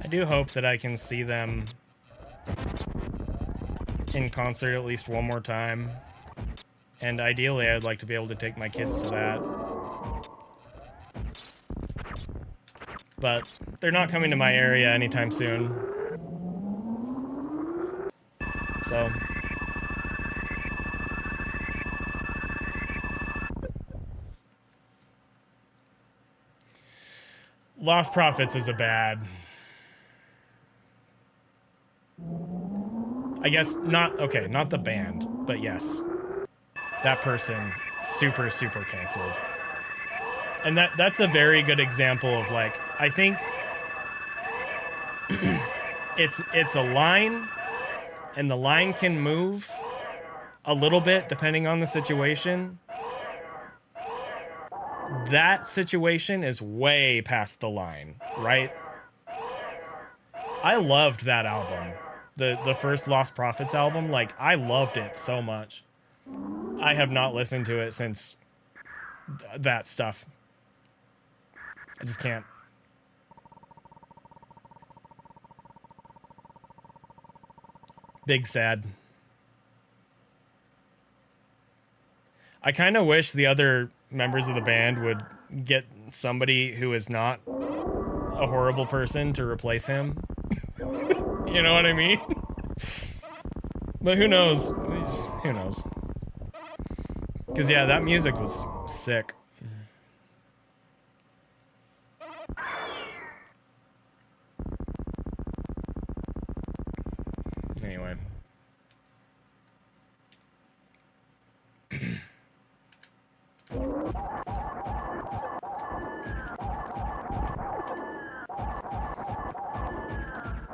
I do hope that I can see them in concert at least one more time. And ideally, I'd like to be able to take my kids to that. But they're not coming to my area anytime soon. So. Lost Profits is a bad. I guess not, okay, not the band, but yes. That person, super canceled. And that's a very good example of, like, I think it's a line, and the line can move a little bit depending on the situation. That situation is way past the line, right? I loved that album. The first Lost Profits album, like, I loved it so much. I have not listened to it since that stuff. I just can't. Big sad. I kind of wish the other members of the band would get somebody who is not a horrible person to replace him. You know what I mean? But who knows? Who knows? Because, yeah, that music was sick. Anyway.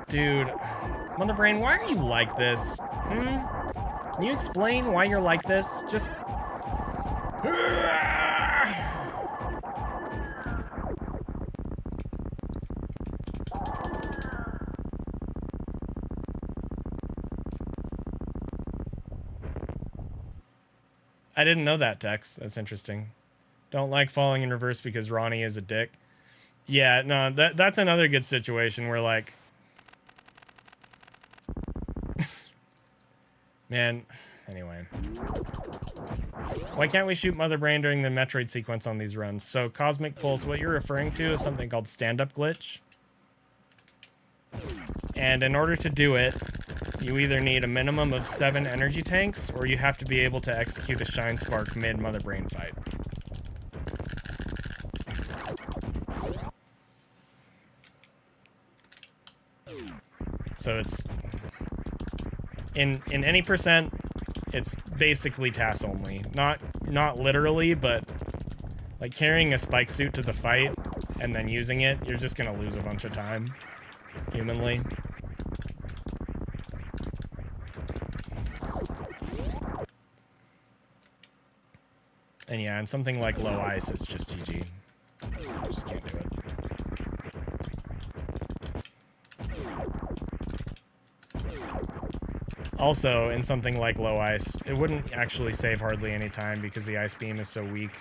Dude, Motherbrain, why are you like this? Can you explain why you're like this? Just... I didn't know that, Tex. That's interesting. Don't like falling in reverse because Ronnie is a dick. Yeah, no, that's another good situation where, like... Man, anyway. Why can't we shoot Motherbrain during the Metroid sequence on these runs? So, Cosmic Pulse, what you're referring to is something called stand-up glitch. And in order to do it, you either need a minimum of 7 energy tanks, or you have to be able to execute a Shine Spark mid-Mother Brain fight. So it's... In any percent, it's basically TAS only. Not literally, but... Like, carrying a spike suit to the fight, and then using it, you're just gonna lose a bunch of time. Humanly. And yeah, and something like low ice, it's just GG. Just can't do it. Also, in something like low ice, it wouldn't actually save hardly any time because the ice beam is so weak.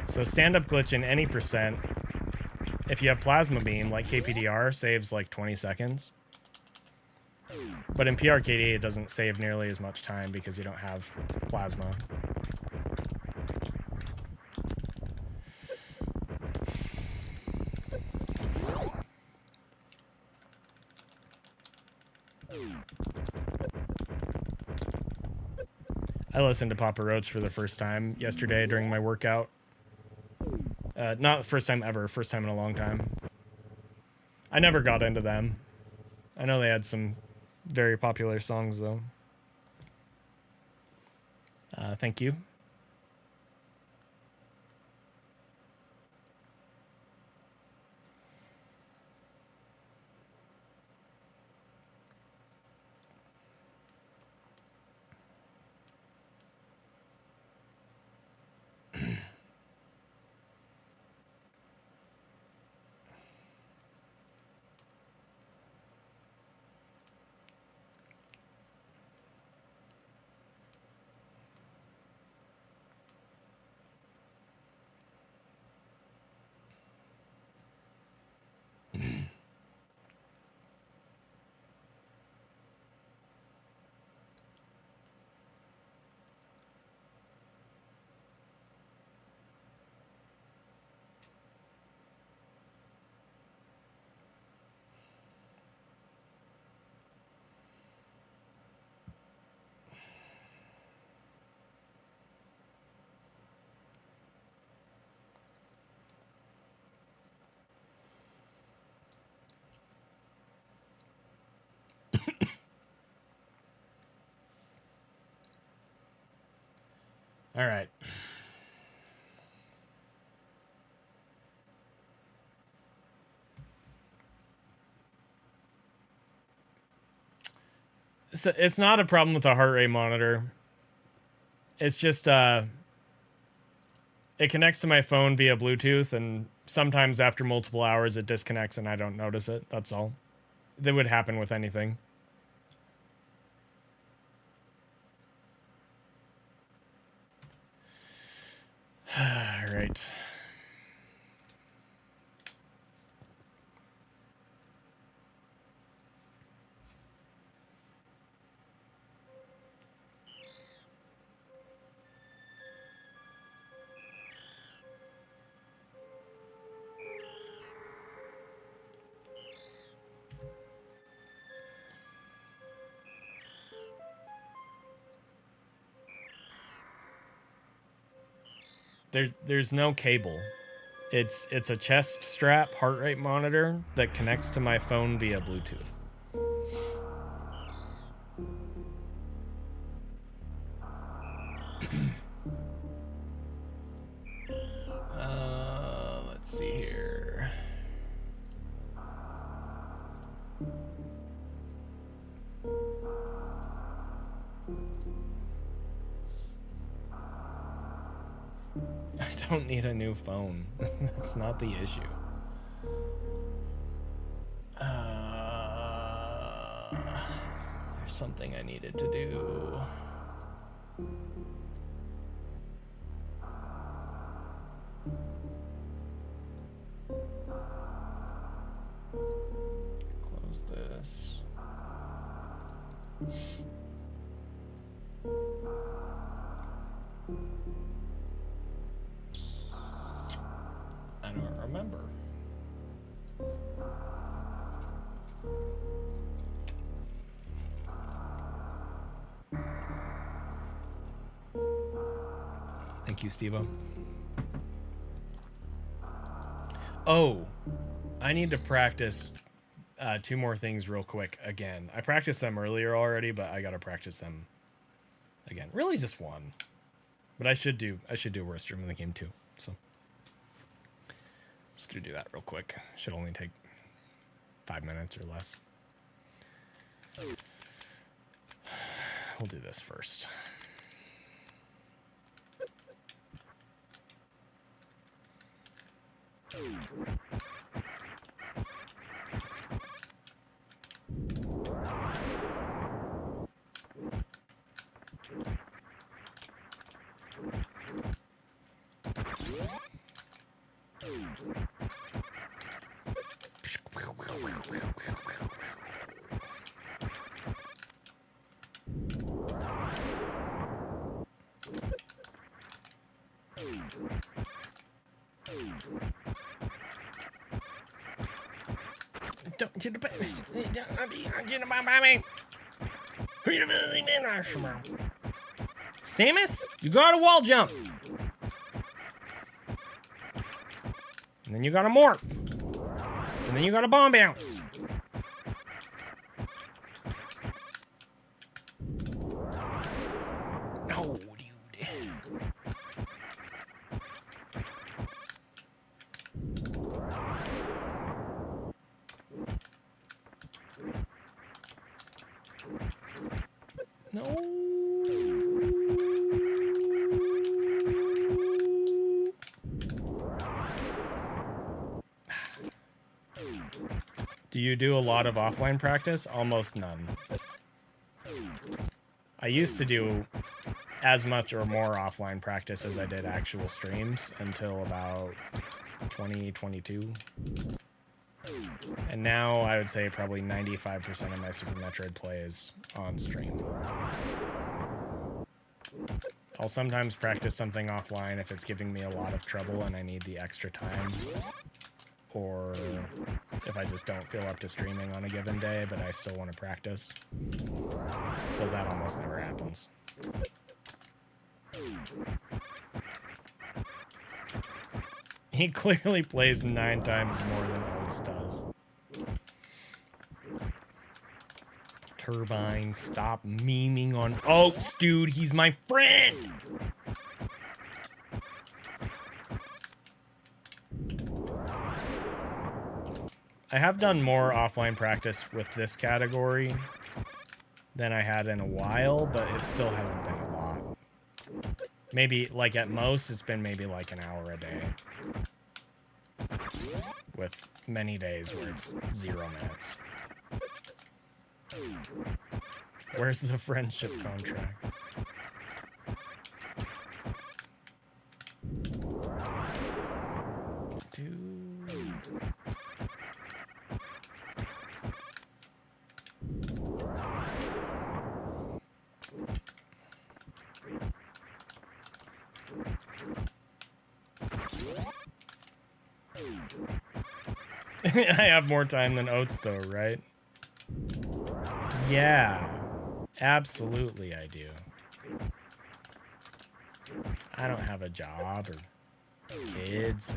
So stand-up glitch in any percent, if you have plasma beam, like KPDR, saves like 20 seconds. But in PRKD, it doesn't save nearly as much time because you don't have plasma. I listened to Papa Roach for the first time yesterday during my workout. Not the first time ever, first time in a long time. I never got into them. I know they had some very popular songs, though. Thank you. All right. So it's not a problem with the heart rate monitor. It's just it connects to my phone via Bluetooth, and sometimes after multiple hours it disconnects and I don't notice it. That's all. That would happen with anything. All right. There's no cable. It's a chest strap heart rate monitor that connects to my phone via Bluetooth. Let's see here. I don't need a new phone. That's not the issue. There's something I needed to do. Close this. I don't remember. Thank you, Steve-O. Oh, I need to practice 2 more things real quick again. I practiced them earlier already, but I gotta practice them again. Really just one. But I should do a worst stream in the game too. So I'm just gonna do that real quick. Should only take 5 minutes or less. We'll do this first. Samus, you got a wall jump. And then you got a morph. And then you got a bomb bounce. No, dude. No. Do you do a lot of offline practice? Almost none. I used to do as much or more offline practice as I did actual streams until about 2022. And now I would say probably 95% of my Super Metroid play is on stream. I'll sometimes practice something offline if it's giving me a lot of trouble and I need the extra time. Or if I just don't feel up to streaming on a given day, but I still want to practice. But that almost never happens. He clearly plays 9 times more than Oates does. Turbine, stop memeing on Oates, dude. He's my friend. I have done more offline practice with this category than I had in a while, but it still hasn't been a lot. Maybe, like, at most, it's been maybe like an hour a day. With many days where it's 0 minutes. Where's the friendship contract? Dude. I have more time than Oates, though, right? Yeah, absolutely I do. I don't have a job or kids.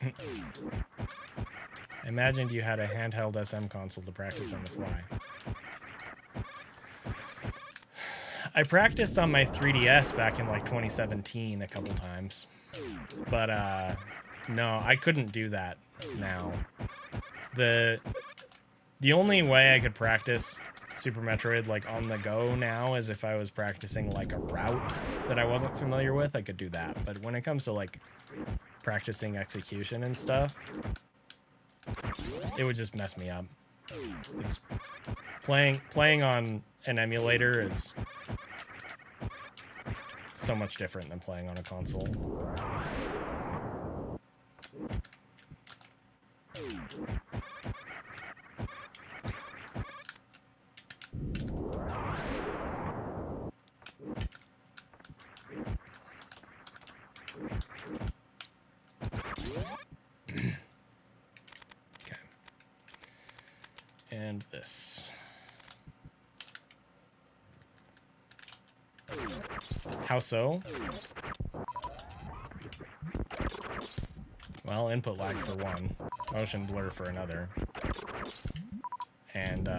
I imagined you had a handheld SM console to practice on the fly. I practiced on my 3DS back in like 2017 a couple times. But no, I couldn't do that now. The only way I could practice Super Metroid like on the go now is if I was practicing like a route that I wasn't familiar with. I could do that. But when it comes to like practicing execution and stuff, it would just mess me up. It's playing on an emulator is so much different than playing on a console. Okay. And this. How so? Well, input lag for one, motion blur for another, and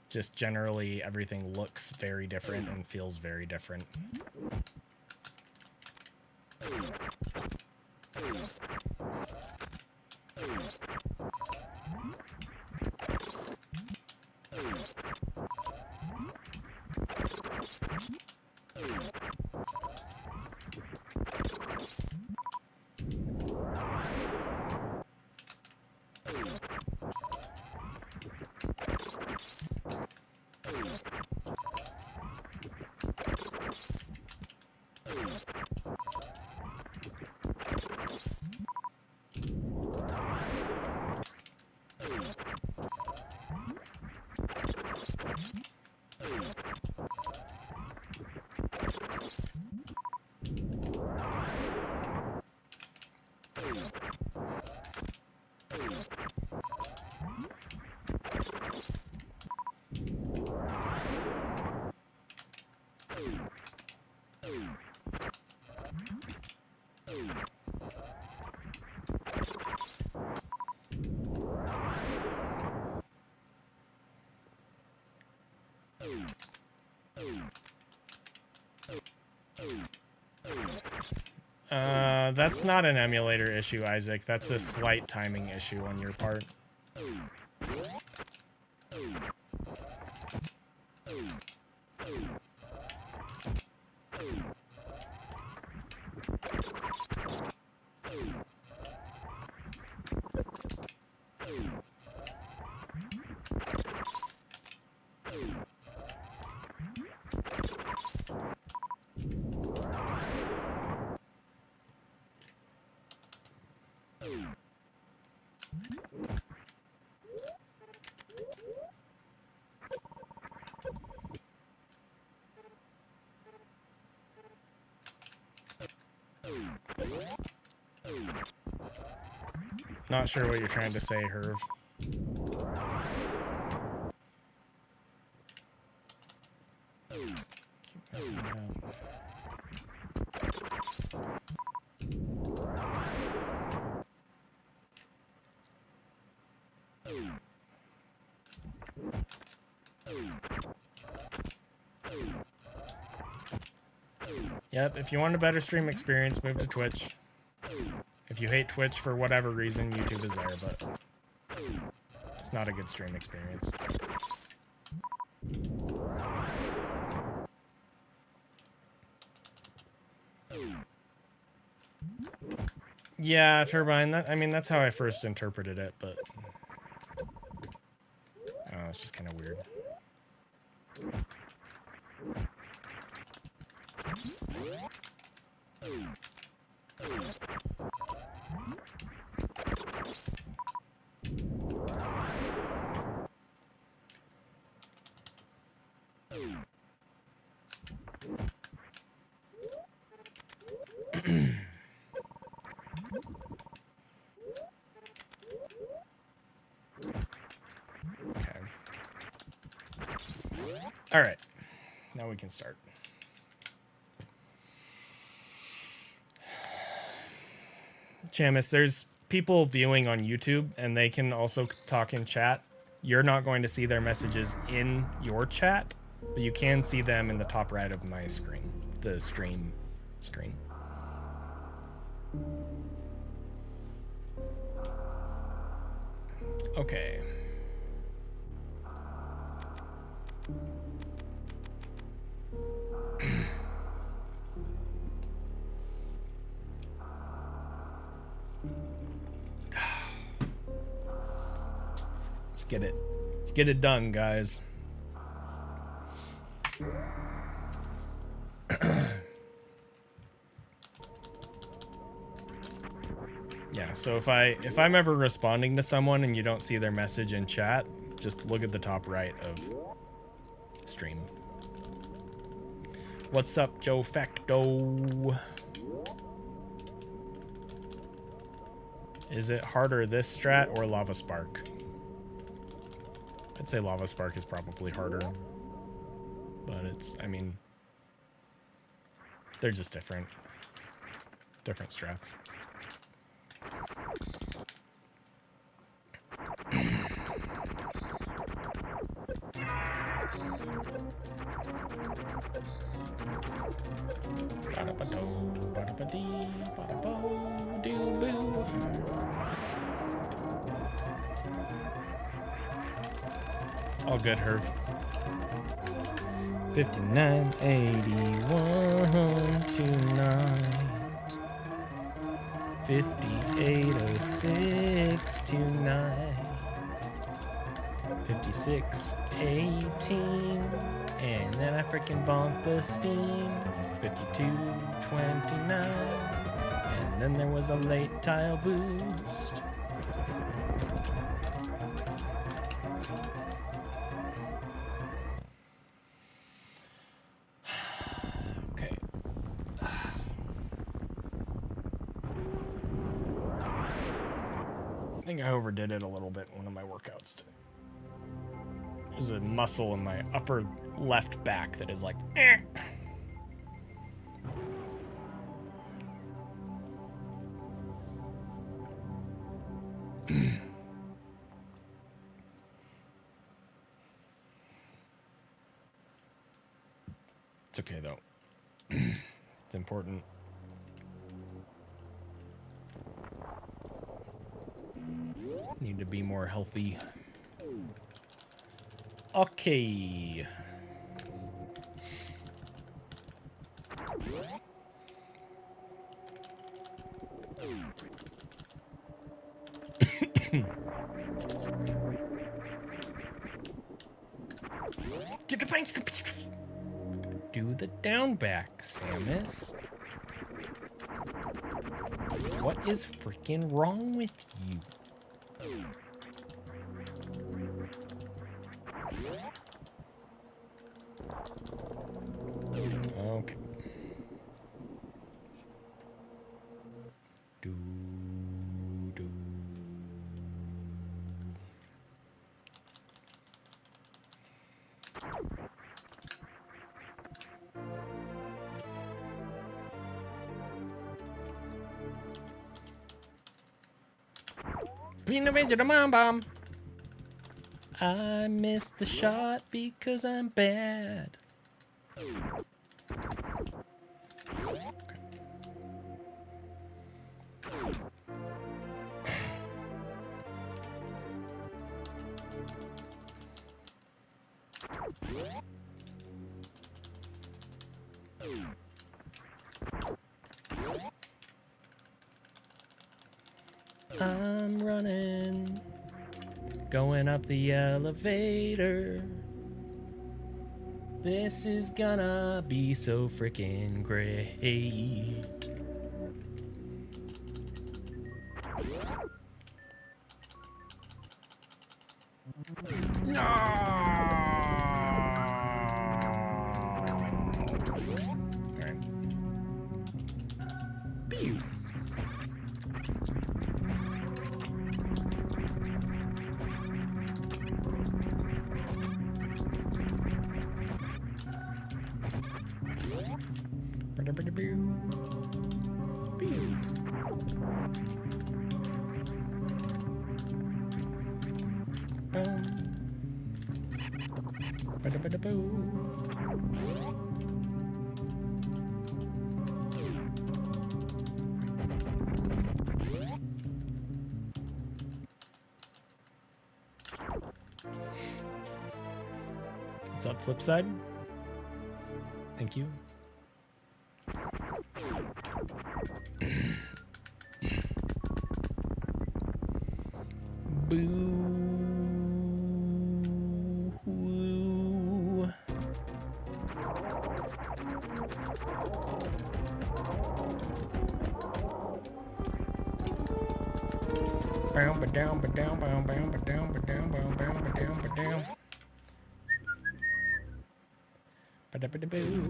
just generally everything looks very different and feels very different. That's not an emulator issue, Isaac. That's a slight timing issue on your part. Not sure what you're trying to say, Herv. Keep messing it up. Yep, if you want a better stream experience, move to Twitch. If you hate Twitch for whatever reason, YouTube is there, but it's not a good stream experience. Yeah, Turbine, I mean, that's how I first interpreted it, but oh, it's just kind of weird. All right, now we can start. Chamis, there's people viewing on YouTube, and they can also talk in chat. You're not going to see their messages in your chat, but you can see them in the top right of my screen, the stream screen. Okay. Let's get it done, guys. Yeah, so if I'm ever responding to someone and you don't see their message in chat, just look at the top right of the stream. What's up, Joe Facto? Is it harder this strat or Lava Spark? I'd say Lava Spark is probably harder, but it's, I mean, They're just different. Different strats. All good, Herb. 5981 tonight. 5806 tonight. 5618. And then I freaking bonked the steam. 5229. And then there was a late tile boost. I think I overdid it a little bit in one of my workouts today. There's a muscle in my upper left back that is like, eh. It's okay though. It's important. Need to be more healthy. Okay. Get the planks. Do the down back, Samus. What is freaking wrong with you? Okay. Do. Being a Avenger, mom bomb. I missed the shot because I'm bad. I'm running, going up the elevator. This is gonna be so freaking great. No! Alright. Pew. What's up, Flipside? Thank you. Boo. Bow ba down ba down bow bow ba down ba down bow bow ba down ba down. Ba da ba da boo.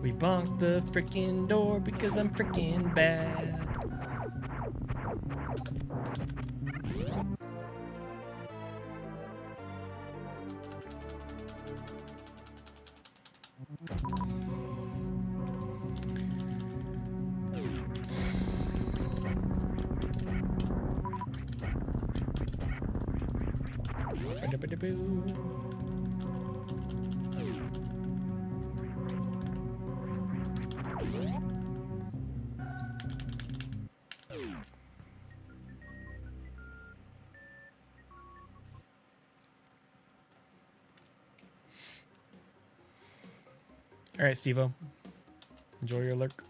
We bonked the frickin' door because I'm frickin' bad. All right, Steve-O. Enjoy your lurk.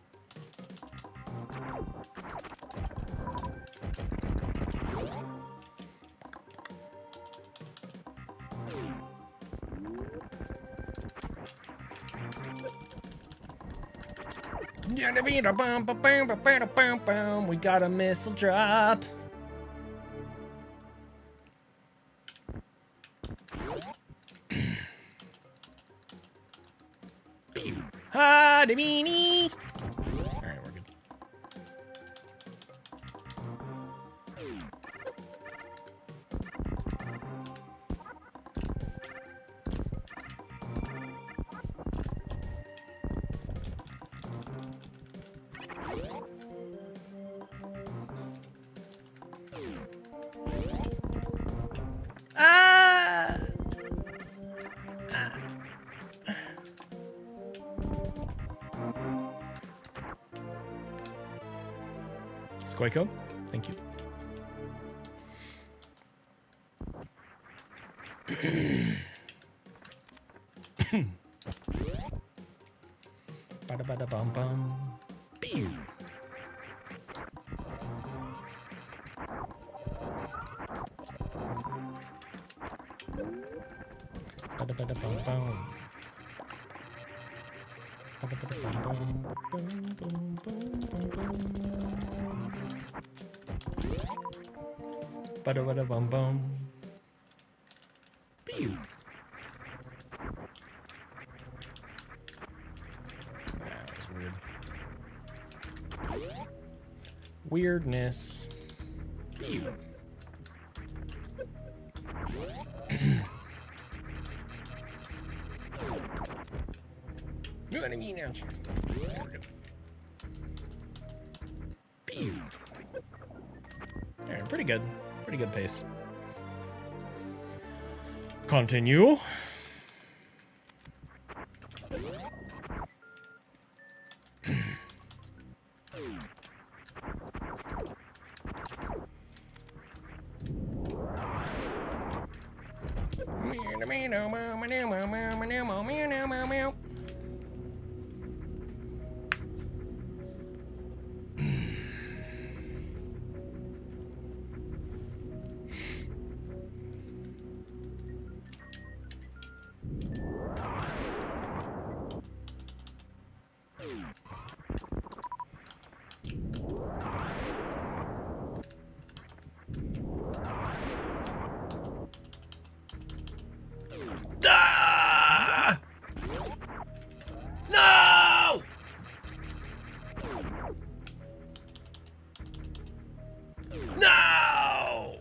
We got a missile drop. Ha, da beanie. All right, we're good. Squiko, thank you. Bada bada bum bum. Pew. Bada bada bum bum. Bada bada bum bum. Bum bum bum bum bum. Bada bada bum bum. Pew. That was weird. Weirdness. Pew. You know what I mean? Ouch. There we go. Pew. Alright, pretty good. Pretty good pace. Continue. Ah! No! No!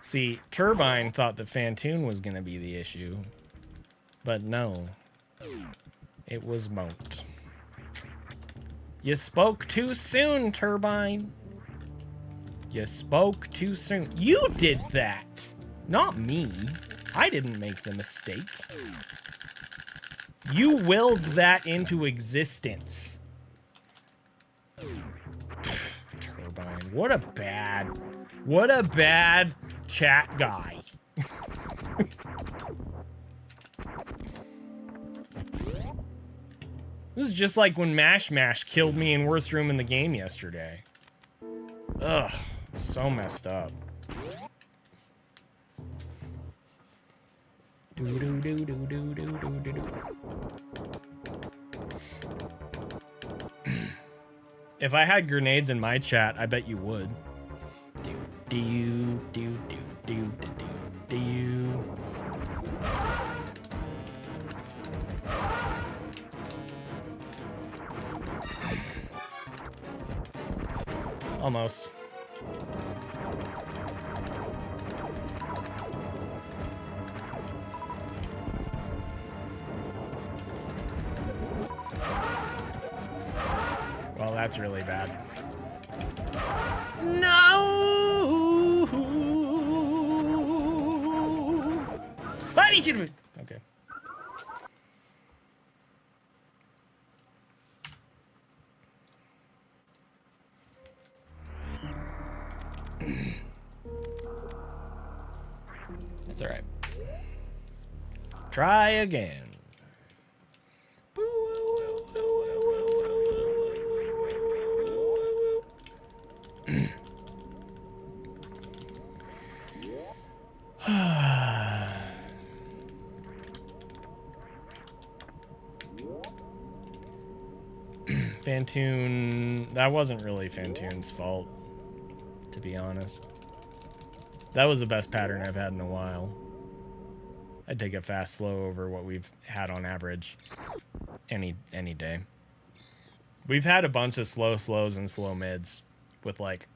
See, Turbine thought that Fantoon was going to be the issue, but no, it was Moat. You spoke too soon, Turbine. You spoke too soon. You did that, not me. I didn't make the mistake. You willed that into existence. Turbine, what a bad chat guy. This is just like when Mash Mash killed me in worst room in the game yesterday. Ugh, so messed up. Do do do do do do do do do. If I had grenades in my chat, I bet you would. Do. Almost. Well, that's really bad. No! Okay. That's all right. Try again. Fantoon, that wasn't really Fantoon's fault, to be honest. That was the best pattern I've had in a while. I'd take a fast slow over what we've had on average any day. We've had a bunch of slow slows and slow mids with like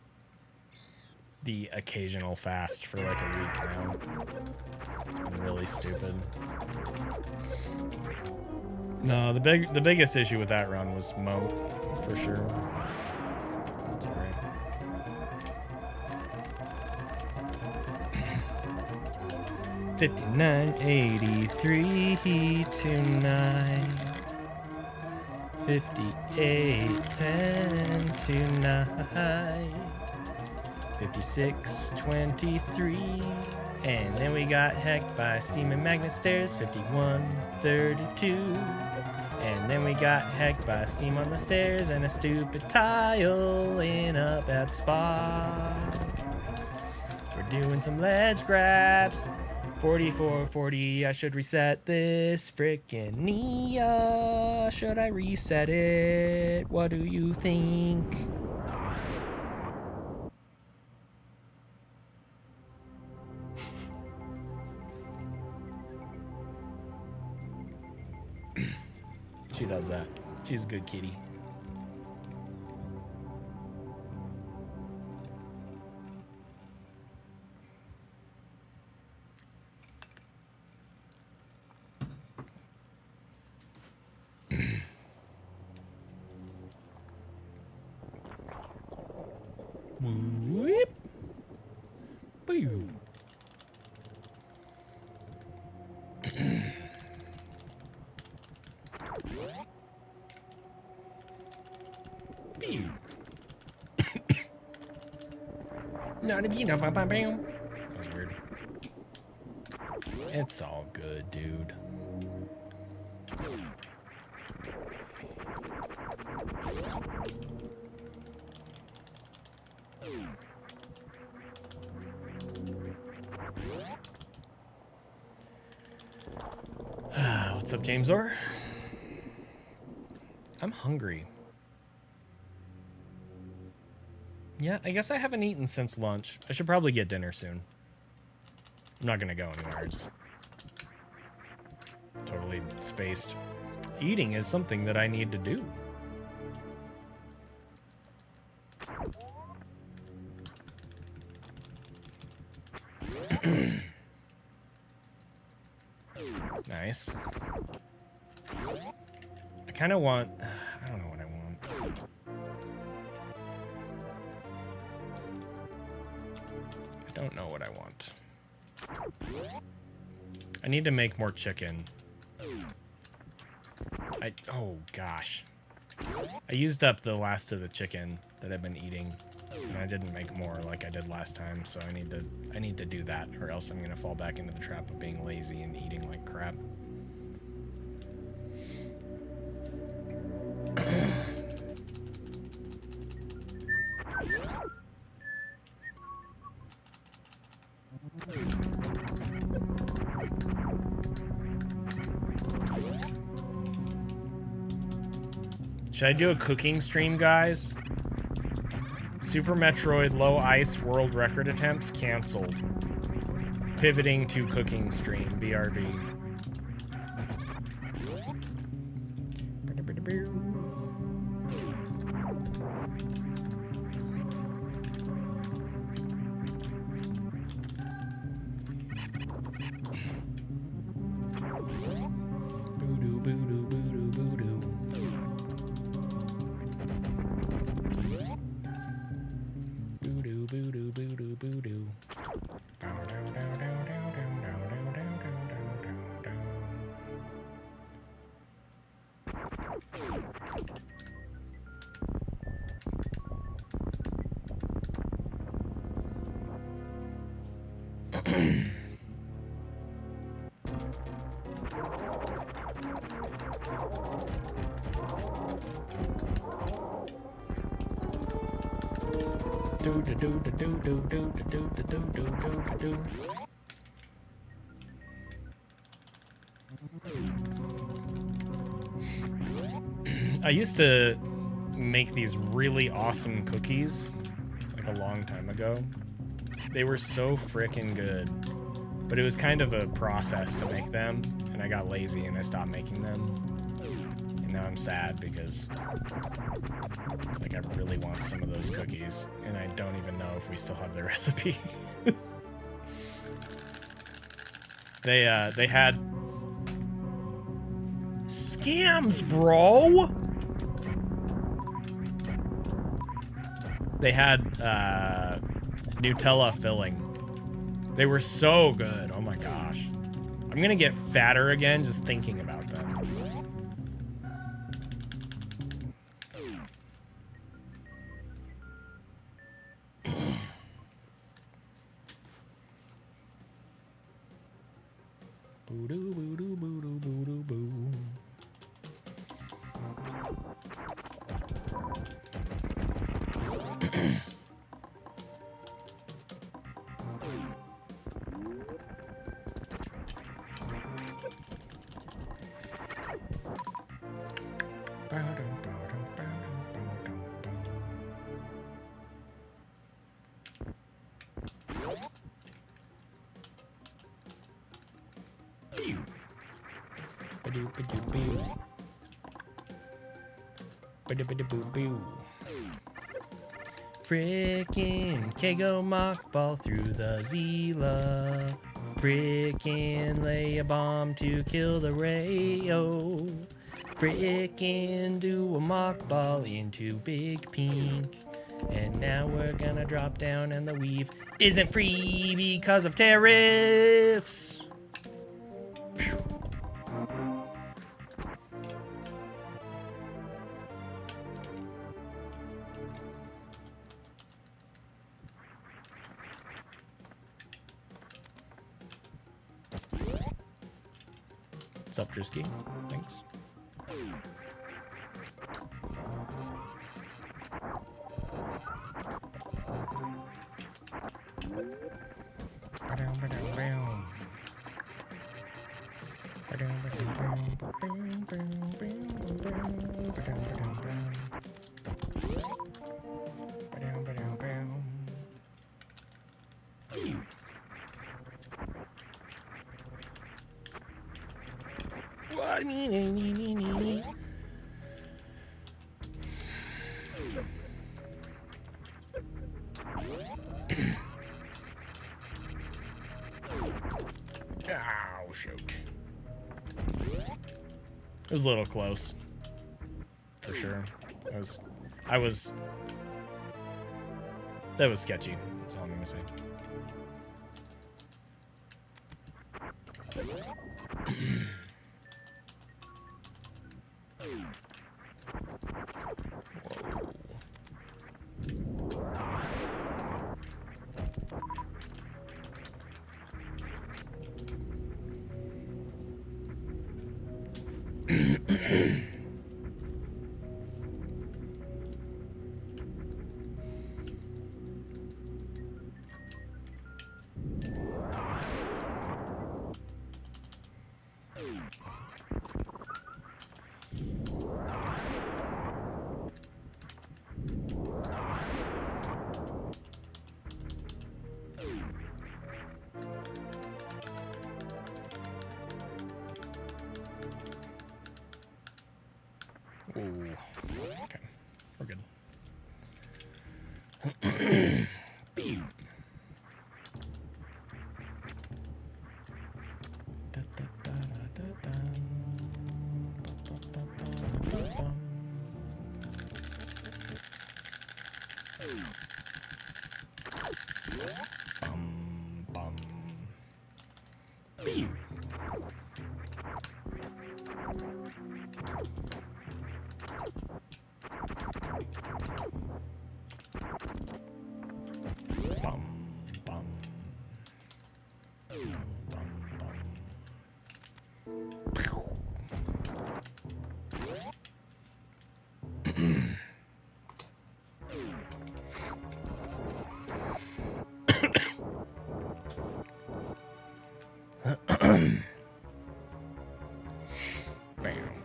the occasional fast for like a week now. It's been really stupid. No, the biggest issue with that run was Moat, for sure. That's alright. $59.83 tonight. 58.10 tonight. 56.23. And then we got hacked by Steam and Magnet Stairs. 51.32. And then we got hacked by Steam on the stairs and a stupid tile in a bad spot. We're doing some ledge grabs. 44.40. I should reset this frickin' Nia. Should I reset it? What do you think? She does that. She's a good kitty. Whoop. Boo. Not again. That was weird. It's all good, dude. What's up, James Orr? I'm hungry. Yeah, I guess I haven't eaten since lunch. I should probably get dinner soon. I'm not gonna go anywhere, just totally spaced. Eating is something that I need to do. Nice. I kind of want... I don't know what I want. I don't know what I want. I need to make more chicken. Oh gosh. I used up the last of the chicken that I've been eating, and I didn't make more like I did last time, so I need to do that, or else I'm gonna fall back into the trap of being lazy and eating like crap. Should I do a cooking stream, guys? Super Metroid low ice world record attempts canceled. Pivoting to cooking stream, BRB. I used to make these really awesome cookies like a long time ago. They were so frickin' good, but it was kind of a process to make them, and I got lazy and I stopped making them. And now I'm sad because like I really want some of those cookies, and I don't even know if we still have the recipe. They had scams, bro. They had Nutella filling. They were so good. Oh my gosh. I'm gonna get fatter again just thinking about them. Boo-doo, boo-doo, boo-doo, boo-doo, boo. Frickin' Kego mock ball through the Zila. Frickin' lay a bomb to kill the Rayo. Frickin' do a mock ball into Big Pink. And now we're gonna drop down and the weave isn't free because of tariffs. Phew. What's up, Drewski? Thanks. Oh, shoot. It was a little close. For sure. That was sketchy. That's all I'm gonna say. Ooh. Okay. We're good. Pew. Bum, bum. Pew. Bum, bum. Bum, bum. Pew.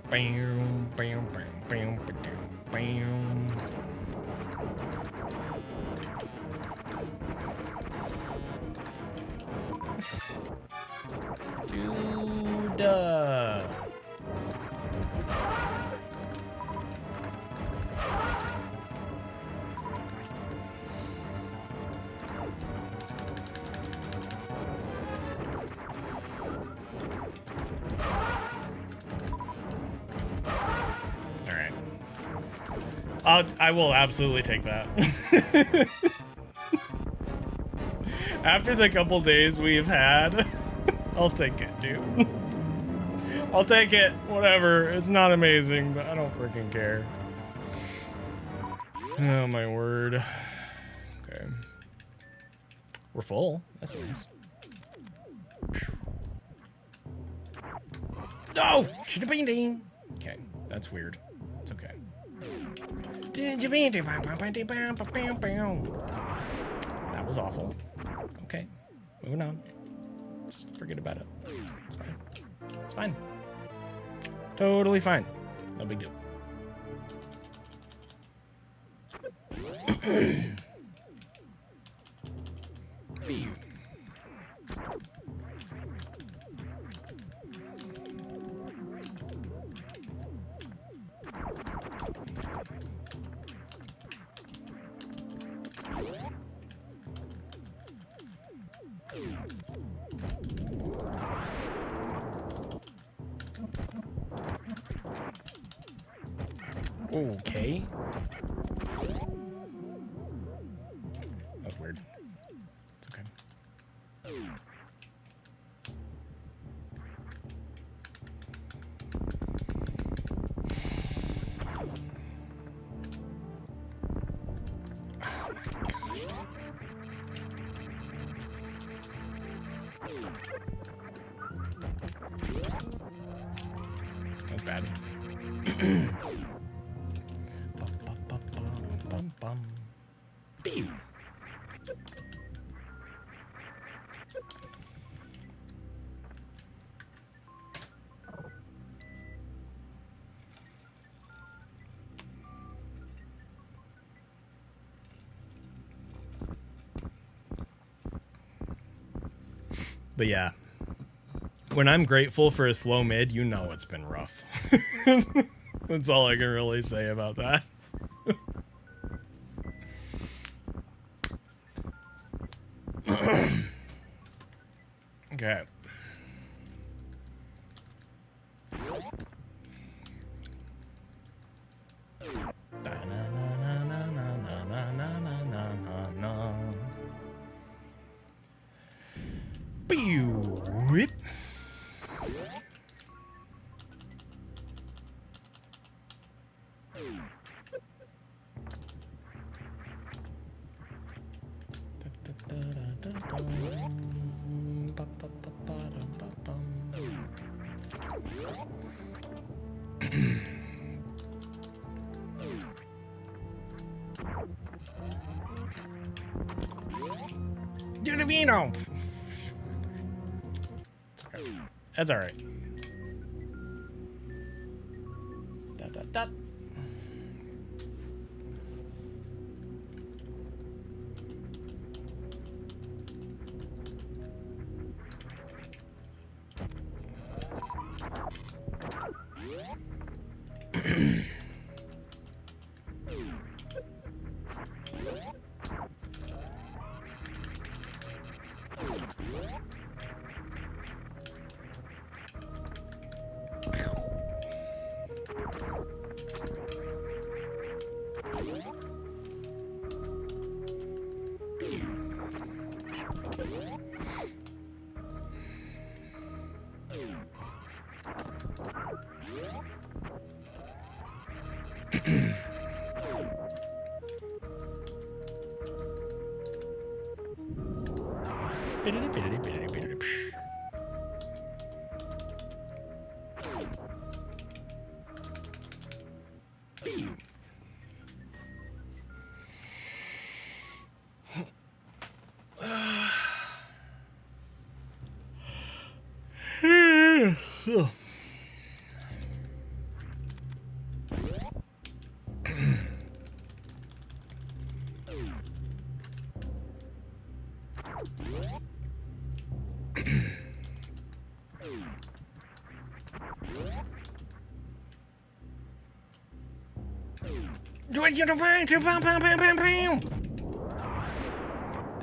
Bam, bam, bam, bam, bam, bam. Dude. I will absolutely take that. After the couple days we've had, I'll take it, dude. I'll take it. Whatever. It's not amazing, but I don't freaking care. Oh, my word. Okay. We're full. That's nice. No! Should have been ding. Okay. That's weird. It's okay. That was awful. Okay, moving on. Just forget about it. It's fine. It's fine. Totally fine. No big deal. Pew. Okay. That's weird. It's okay. That's bad. Bum. Pew. But yeah, when I'm grateful for a slow mid, you know it's been rough. That's all I can really say about that. Okay. Whip. Do the vino. It's okay. That's all right. Da, da, da.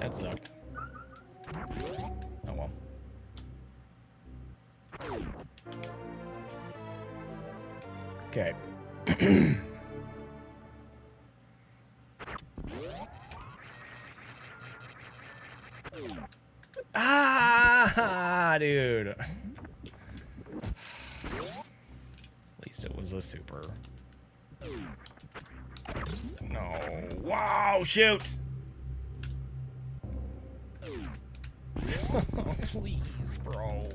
That sucked. Oh well. Okay. Ah, dude. At least it was a super. No. Wow, shoot. Oh, please, bro.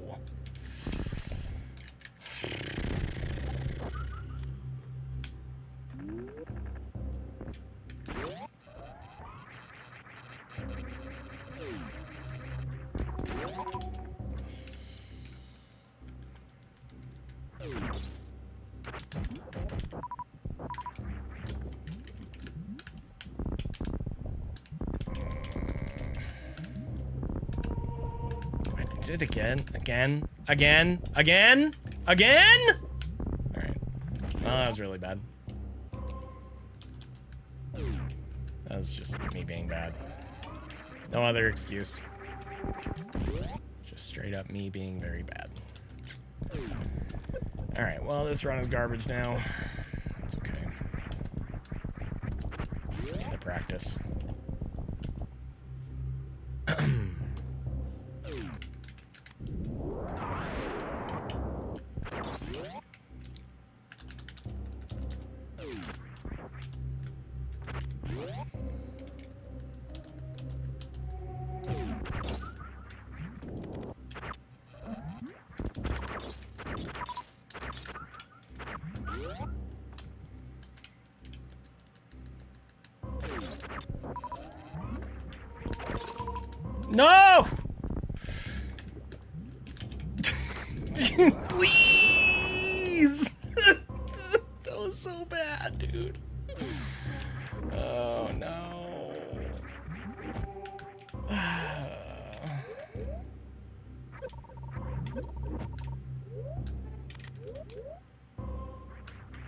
It again. Alright. Oh, that was really bad. That was just me being bad. No other excuse. Just straight up me being very bad. Alright, well, this run is garbage now. That's okay. Need to practice. No! Please! That was so bad, dude. Oh, no.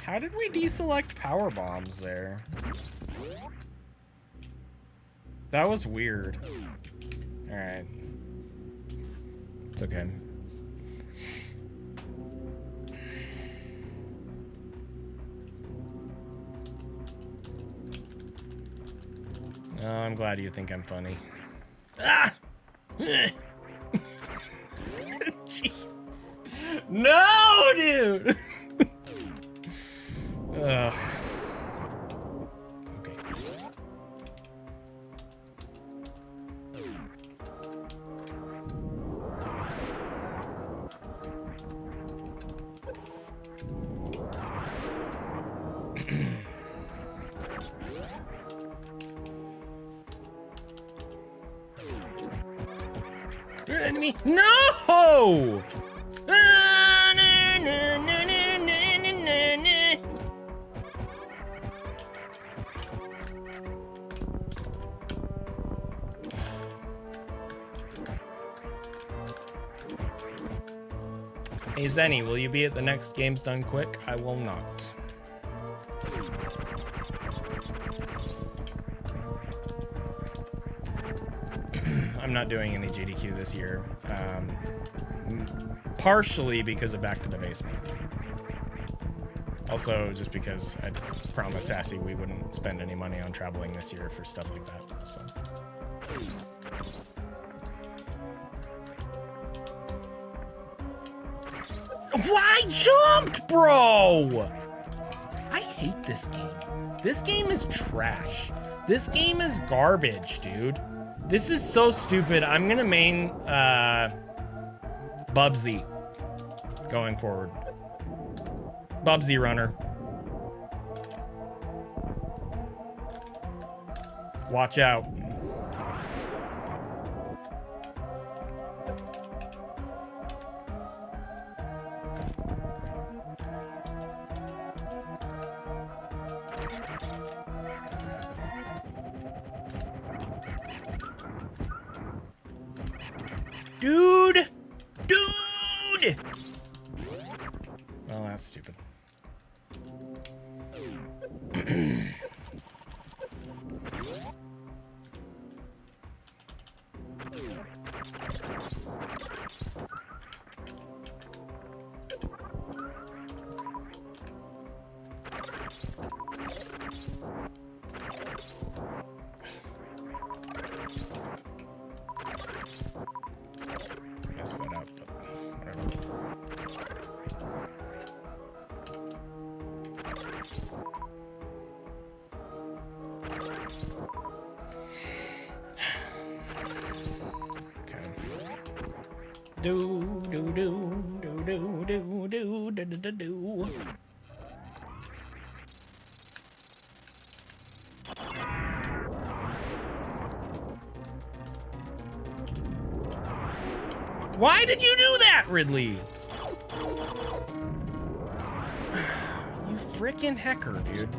How did we deselect power bombs there? That was weird. Alright. It's okay. Oh, I'm glad you think I'm funny. Ah! Jeez. No, dude! Ugh. Enemy. No! Hey Zenny, will you be at the next Games Done Quick? I will not. I'm not doing any GDQ this year. Partially because of Back to the Basement. Also, just because I promised Sassy we wouldn't spend any money on traveling this year for stuff like that. So. Why jumped, bro? I hate this game. This game is trash. This game is garbage, dude. This is so stupid. I'm gonna main Bubsy going forward. Bubsy runner. Watch out. Dude! Dude! Well, that's stupid. Messed that up, but whatever. Okay. Do do do do do do do do do do. Why did you do that, Ridley? You frickin' hacker, dude.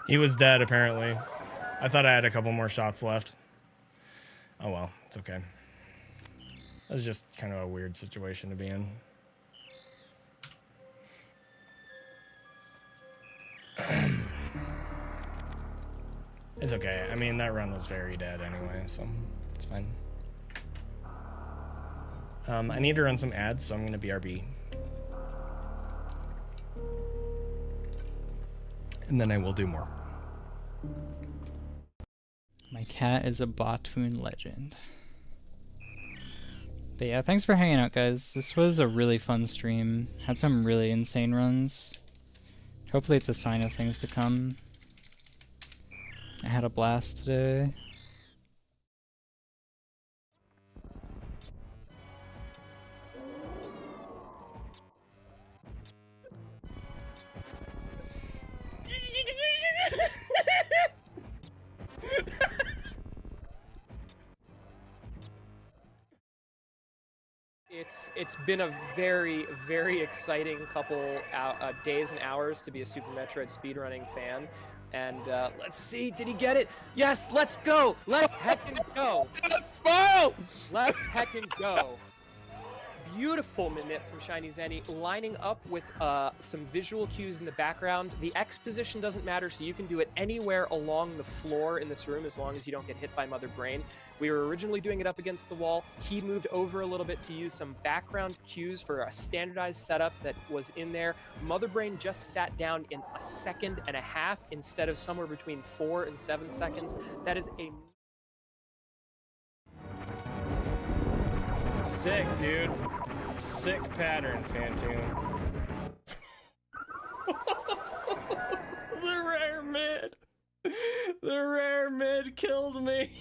He was dead, apparently. I thought I had a couple more shots left. Oh well, it's okay. That was just kind of a weird situation to be in. It's okay. I mean, that run was very dead anyway, so it's fine. I need to run some ads, so I'm going to BRB. and then I will do more.
My cat is a Batoon legend. But yeah, thanks for hanging out, guys. This was a really fun stream. Had some really insane runs. Hopefully it's a sign of things to come. I had a blast today.
It's been a very, very exciting couple days and hours to be a Super Metroid speedrunning fan. And let's see, did he get it? Yes, let's go! Let's heckin' go! Let's go! Let's heckin' go! Beautiful Minute from Shiny Zenny, lining up with some visual cues in the background. The X position doesn't matter, so you can do it anywhere along the floor in this room as long as you don't get hit by Mother Brain. We were originally doing it up against the wall. He moved over a little bit to use some background cues for a standardized setup that was in there. Mother Brain just sat down in 1.5 seconds instead of somewhere between 4 and 7 seconds. That is a...
Sick, dude. Sick pattern, Phantoon. The rare mid. The rare mid killed me.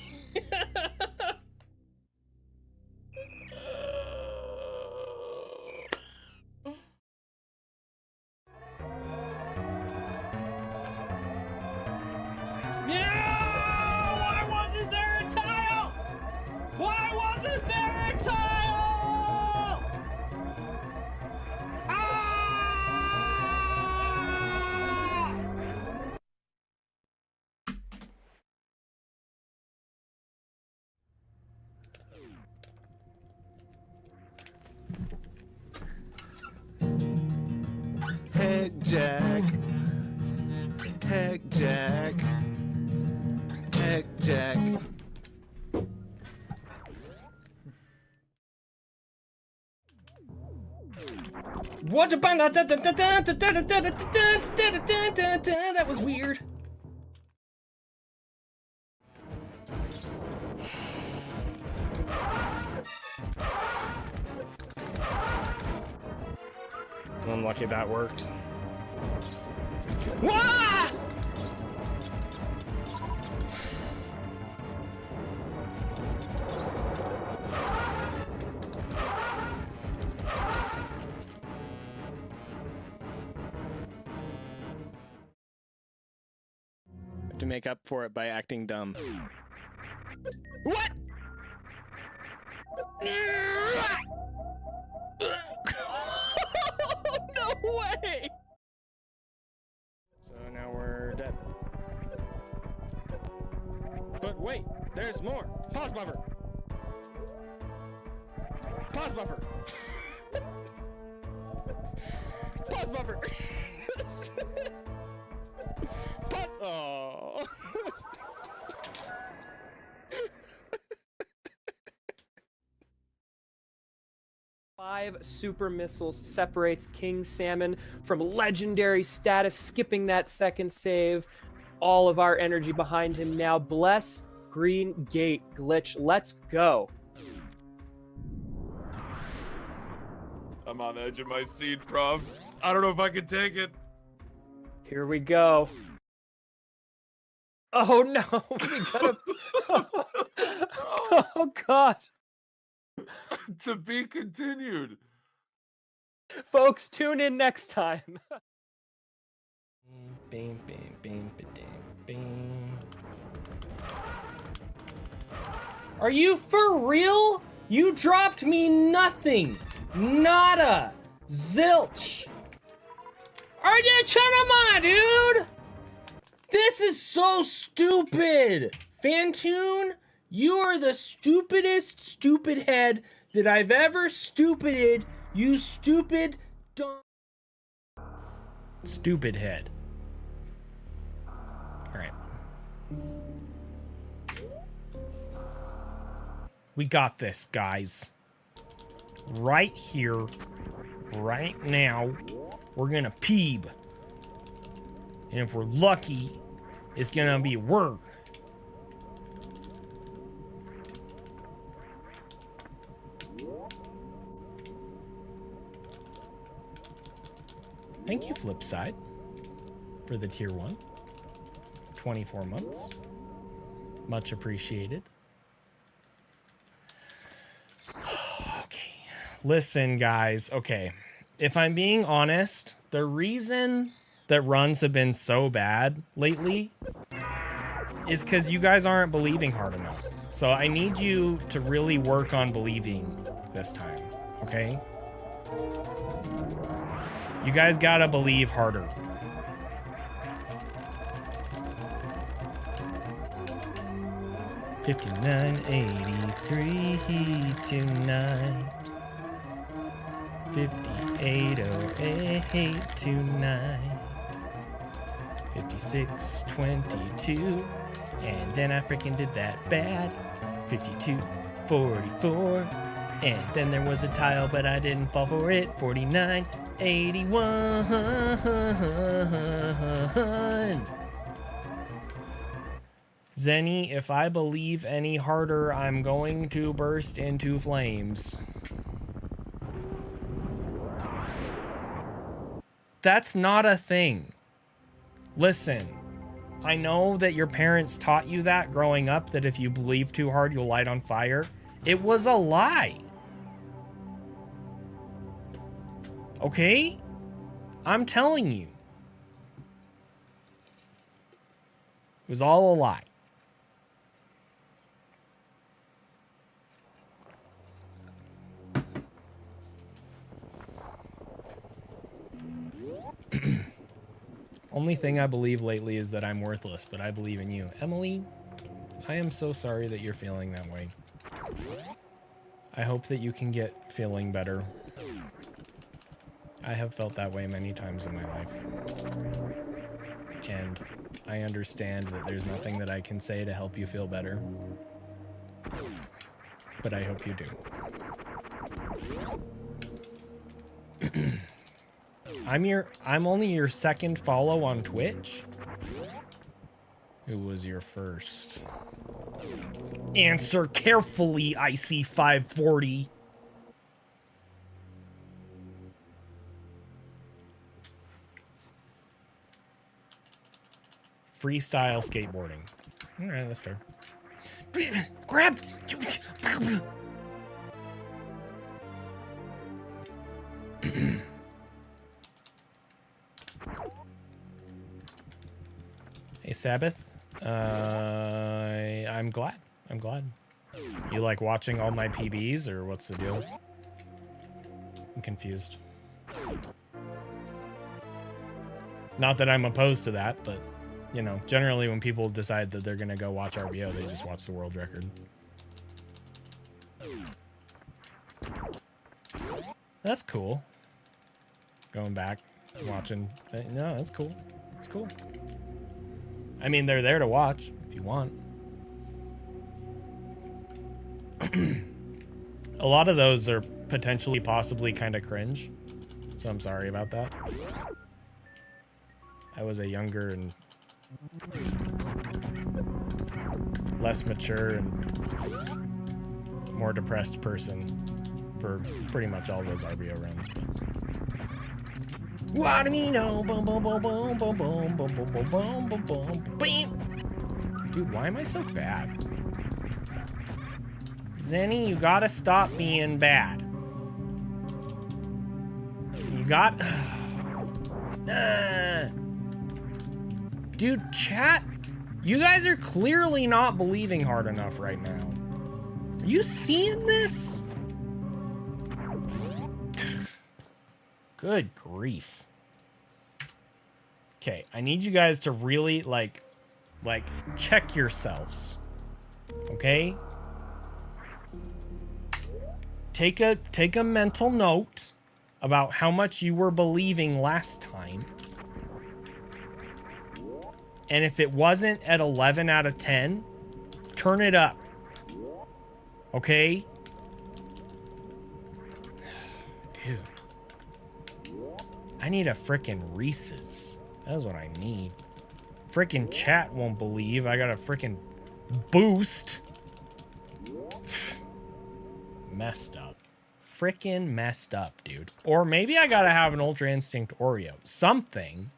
Yeah! Why wasn't there a tile? Why wasn't there a tile?
Heck Jack. Heck Jack. Heck Jack.
What a bang! That was weird. I'm lucky that worked. Wah! To make up for it by acting dumb. What? No way! So now we're dead. But wait, there's more. Pause buffer. Pause buffer. Pause buffer. Pause. Oh.
Five super missiles separates King Salmon from legendary status, skipping that second save. All of our energy behind him now. Bless Green Gate glitch. Let's go.
I'm on the edge of my seat, Prof. I don't know if I can take it.
Here we go. Oh no, we gotta... Oh god.
To be continued.
Folks, tune in next time.
Bing, bing, bing, bing, bing. Are you for real? You dropped me nothing. Nada. Zilch. Are you trying to dude? This is so stupid. Phantoon, you are the stupidest stupid head that I've ever stupided. You stupid dumb. Stupid head. Alright. We got this, guys. Right here, right now, we're gonna peeb. And if we're lucky, it's gonna be work. Thank you, Flipside, for the tier 1. 24 months. Much appreciated. Okay. Listen, guys. Okay. If I'm being honest, the reason that runs have been so bad lately is because you guys aren't believing hard enough. So I need you to really work on believing this time. Okay? You guys gotta believe harder. $59.83 tonight. $58.08 tonight. $56.22. And then I freaking did that bad. $52.44. And then there was a tile, but I didn't fall for it. $49.81. Zenny, if I believe any harder, I'm going to burst into flames. That's not a thing. Listen, I know that your parents taught you that growing up, that if you believe too hard, you'll light on fire. It was a lie. Okay? I'm telling you. It was all a lie. Only thing I believe lately is that I'm worthless, but I believe in you. Emily, I am so sorry that you're feeling that way. I hope that you can get feeling better. I have felt that way many times in my life. And I understand that there's nothing that I can say to help you feel better. But I hope you do. I'm only your second follow on Twitch. Who was your first? Answer carefully, IC540. Freestyle skateboarding. All right, that's fair. Grab. Hey, Sabbath. I'm glad. I'm glad. You like watching all my PBs, or what's the deal? I'm confused. Not that I'm opposed to that, but, you know, generally when people decide that they're gonna go watch RBO, they just watch the world record. That's cool. Going back, watching. No, that's cool. It's cool. I mean, they're there to watch if you want. A lot of those are potentially, possibly kind of cringe. So I'm sorry about that. I was a younger and less mature and more depressed person for pretty much all those RBO runs. But what do you know? Boom, boom, boom, boom, boom, boom, boom, boom, boom, boom, boom, boom, boom. Dude, why am I so bad? Zenny, you gotta stop being bad. You got... Dude, chat, you guys are clearly not believing hard enough right now. Are you seeing this? Good grief. Okay, I need you guys to really, like, check yourselves. Okay? Take a mental note about how much you were believing last time. And if it wasn't at 11 out of 10, turn it up. Okay? Dude. I need a frickin' Reese's. That's what I need. freaking chat won't believe. I got a freaking boost. Messed up. Freaking messed up, dude. Or maybe I gotta have an Ultra Instinct Oreo. Something.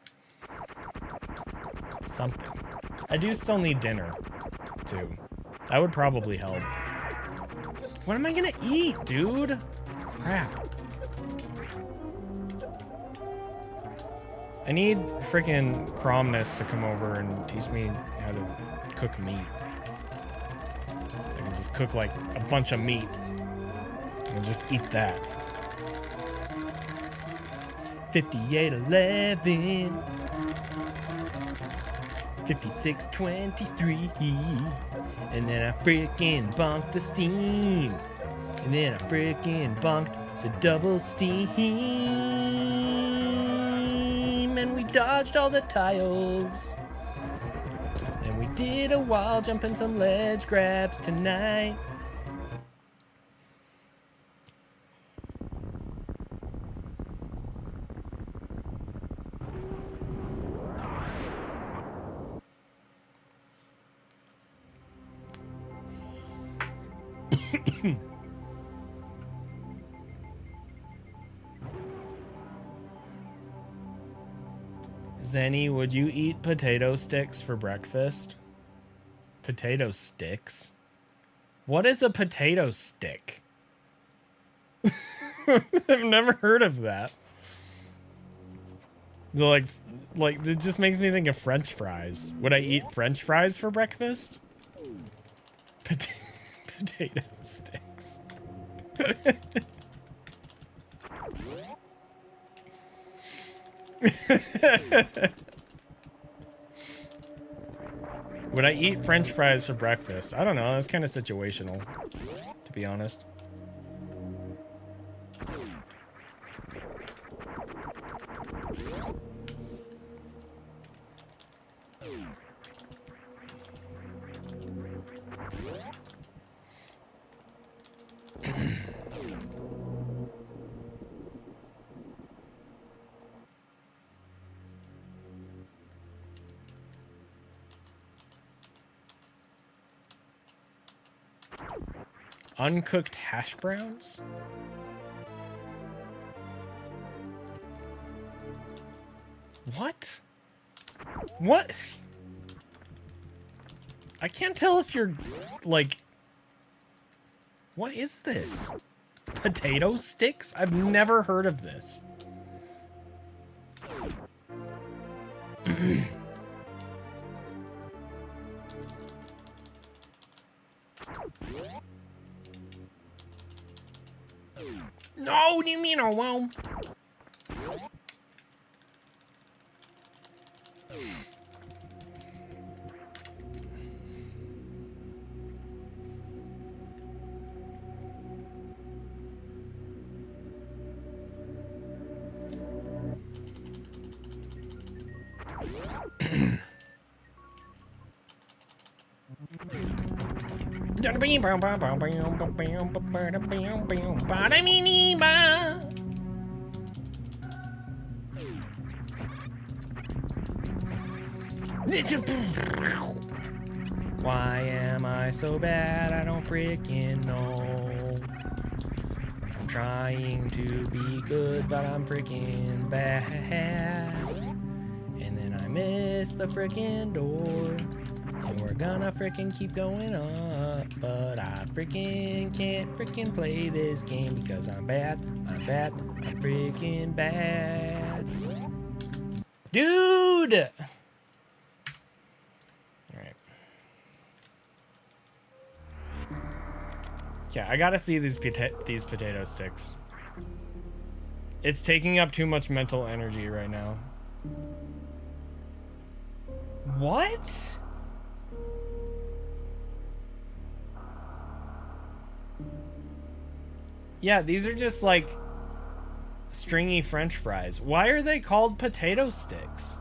Something. I do still need dinner, too. That would probably help. What am I gonna eat, dude? Crap. I need freaking Cromness to come over and teach me how to cook meat. I can just cook like a bunch of meat and just eat that. 5811, 5623, and then I freaking bonked the steam, and then I freaking bonked the double steam, and we dodged all the tiles, and we did a wall jump and some ledge grabs tonight. Zenny, would you eat potato sticks for breakfast? Potato sticks? What is a potato stick? I've never heard of that. Like it just makes me think of French fries. Would I eat French fries for breakfast? Potato sticks. Would I eat French fries for breakfast? I don't know. That's kind of situational, to be honest. Uncooked hash browns? What? What? I can't tell if you're, like... What is this? Potato sticks? I've never heard of this. No, do you mean I won't? Why am I so bad? I don't freaking know. I'm trying to be good, but I'm freaking bad. And then I miss the freaking door. And we're gonna freaking keep going up. But I freaking can't freaking play this game because I'm bad. I'm bad. I'm freaking bad. Dude! Alright. Okay, I gotta see these potato sticks. It's taking up too much mental energy right now. What? Yeah, these are just like stringy French fries. Why are they called potato sticks?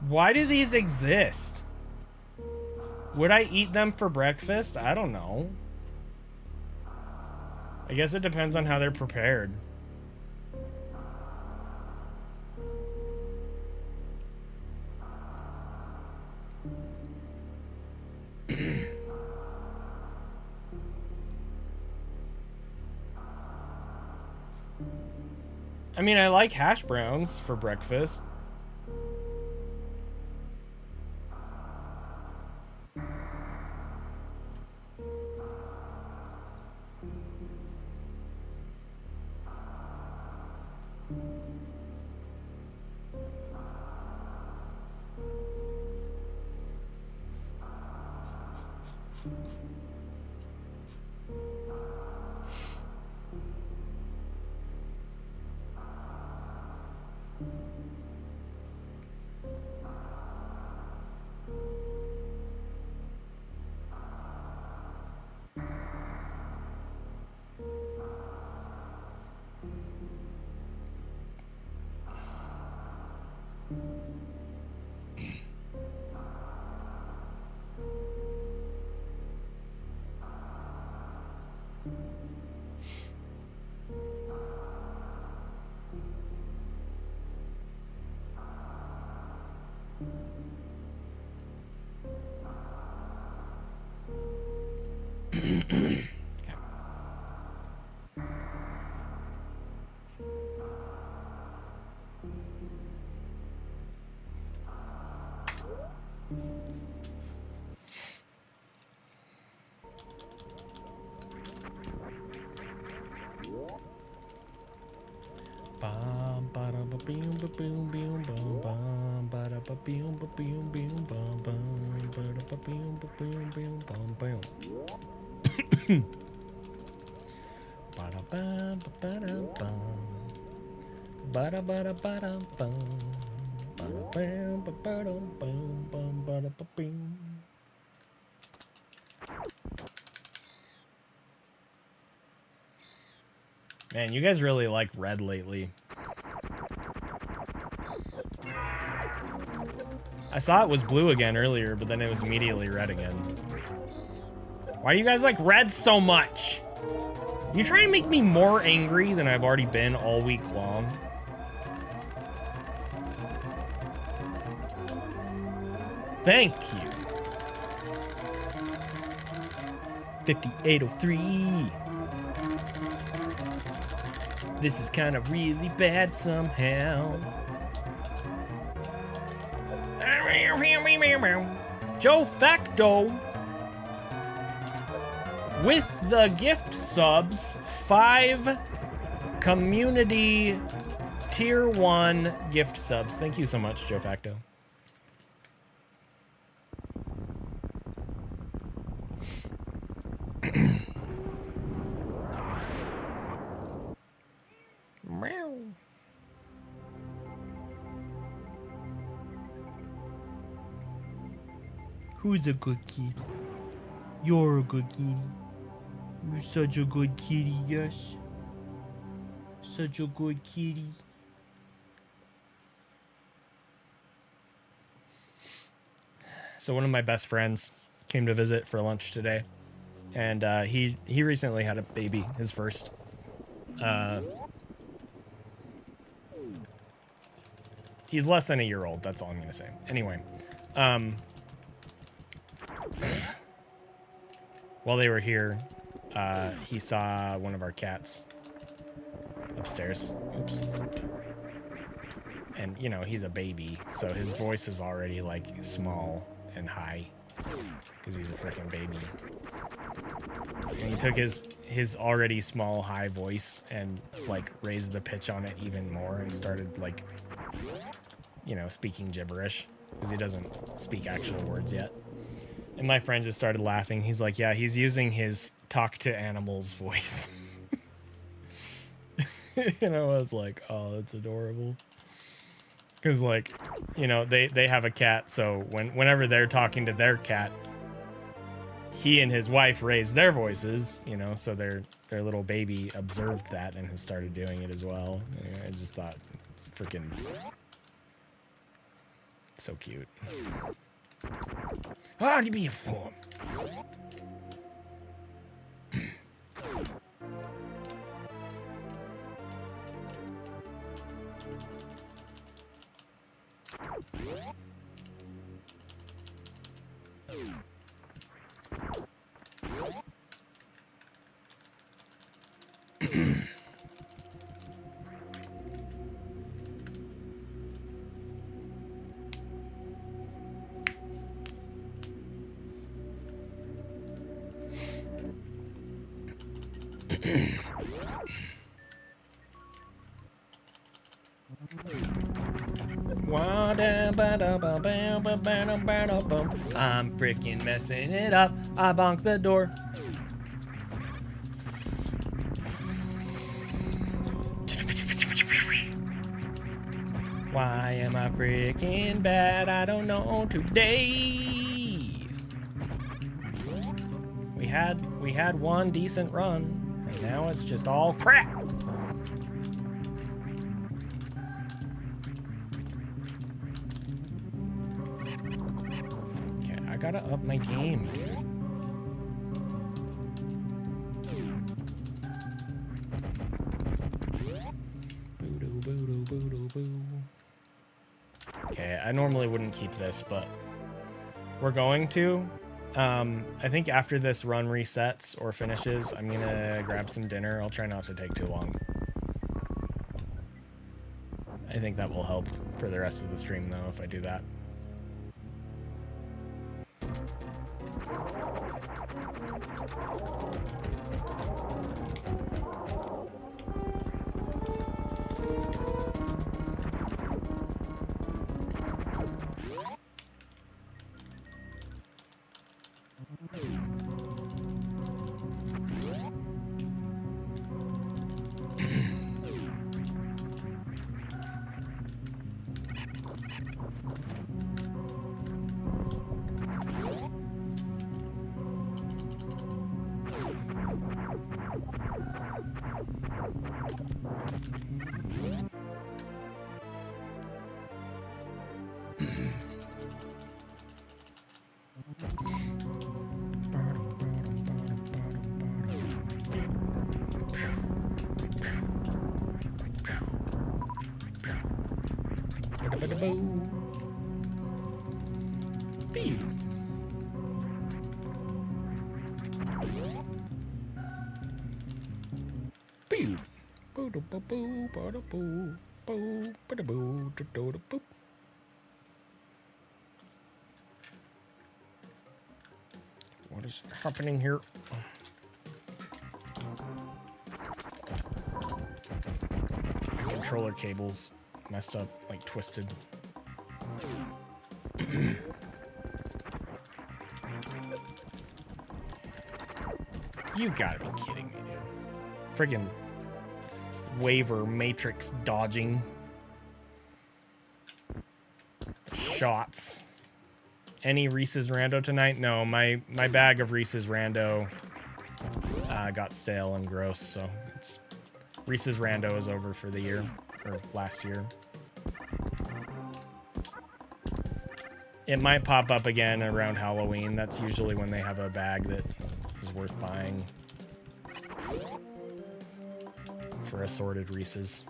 Why do these exist? Would I eat them for breakfast? I don't know. I guess it depends on how they're prepared. I mean, I like hash browns for breakfast. Bum ba da ba boom ba boom boom bum bum ba da ba boom ba boom boom bum bum ba da ba boom ba boom boom bum bum ba da ba ba da bum ba da bum ba da bum ba ba da bum bum ba da ba boom. Man, you guys really like red lately. I saw it was blue again earlier, but then it was immediately red again. Why do you guys like red so much? You trying to make me more angry than I've already been all week long? Thank you. 5803. This is kind of really bad somehow. Joe Facto with the gift subs, 5 community tier 1 gift subs. Thank you so much, Joe Facto. Who's a good kitty? You're a good kitty. You're such a good kitty, yes. Such a good kitty. So one of my best friends came to visit for lunch today, and he recently had a baby, his first. He's less than a year old. That's all I'm gonna say. Anyway, while they were here, he saw one of our cats upstairs. Oops. And, you know, he's a baby, so his voice is already, like, small and high, because he's a freaking baby. And he took his already small, high voice and, like, raised the pitch on it even more and started, like, you know, speaking gibberish, because he doesn't speak actual words yet. And my friend just started laughing. He's like, yeah, he's using his talk to animals voice. And I was like, oh, that's adorable. Because, like, you know, they have a cat, so whenever they're talking to their cat, he and his wife raise their voices, you know, so their little baby observed that and has started doing it as well. And I just thought, it's freaking so cute. Ah, give me a form. I'm freaking messing it up. I bonk the door. Why am I freaking bad? I don't know today. We had one decent run, and now it's just all crap. Okay, I gotta up my game, dude. Okay, I normally wouldn't keep this, but we're going to. I think after this run resets or finishes, I'm gonna grab some dinner. I'll try not to take too long. I think that will help for the rest of the stream, though, if I do that. What is happening here? My controller cable's messed up, like twisted. You gotta be kidding me, dude. Friggin' waiver matrix dodging. Shots. Any Reese's Rando tonight? No, my bag of Reese's Rando got stale and gross, so it's Reese's Rando is over for the year, or last year. It might pop up again around Halloween. That's usually when they have a bag that is worth buying for assorted Reese's.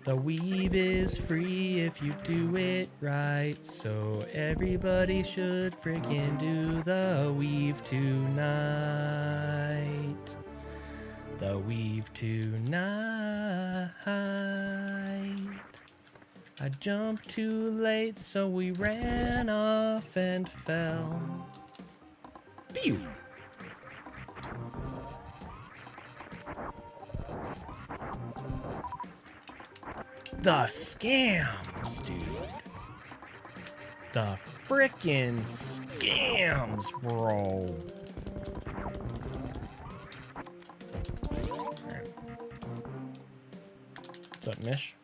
The weave is free if you do it right, so everybody should freaking do the weave tonight. The weave tonight. I jumped too late, so we ran off and fell. Pew! The scams, dude. The frickin' scams, bro. Right. What's up, Mish?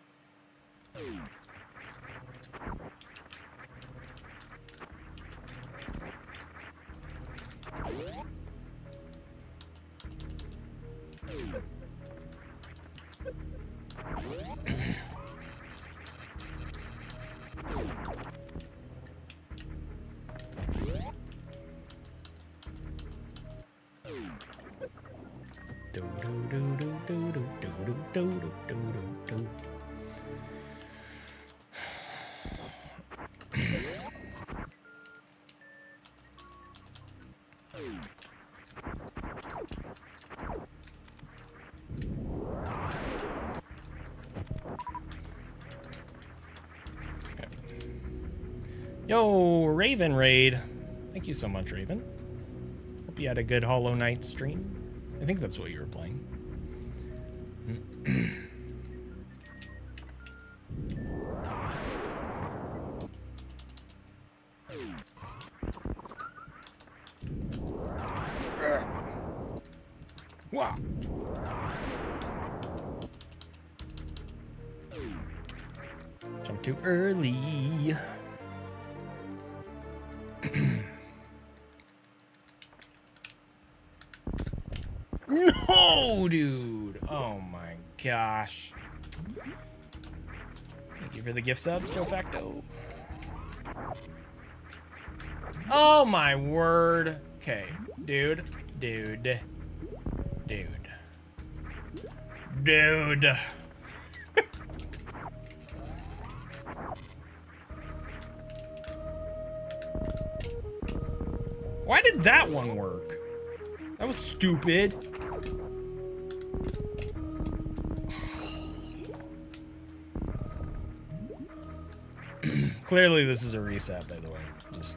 Yo, Raven Raid. Thank you so much, Raven. Hope you had a good Hollow Knight stream. I think that's what you were playing. Wow. Jump too early. No, dude. Oh my gosh. Thank you for the gift subs, Joe Facto. Oh my word. Okay, dude. Dude. Why did that one work? That was stupid. Clearly this is a reset, by the way. Just...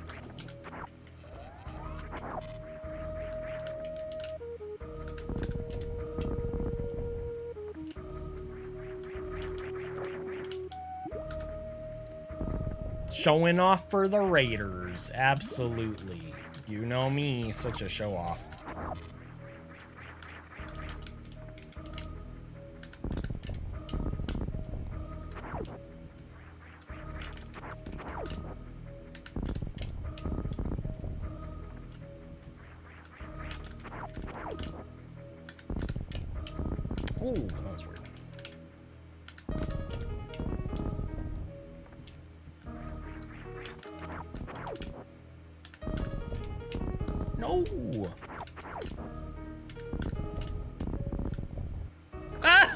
showing off for the Raiders. Absolutely. You know me, such a show off. Ooh, that was weird. No! Ah!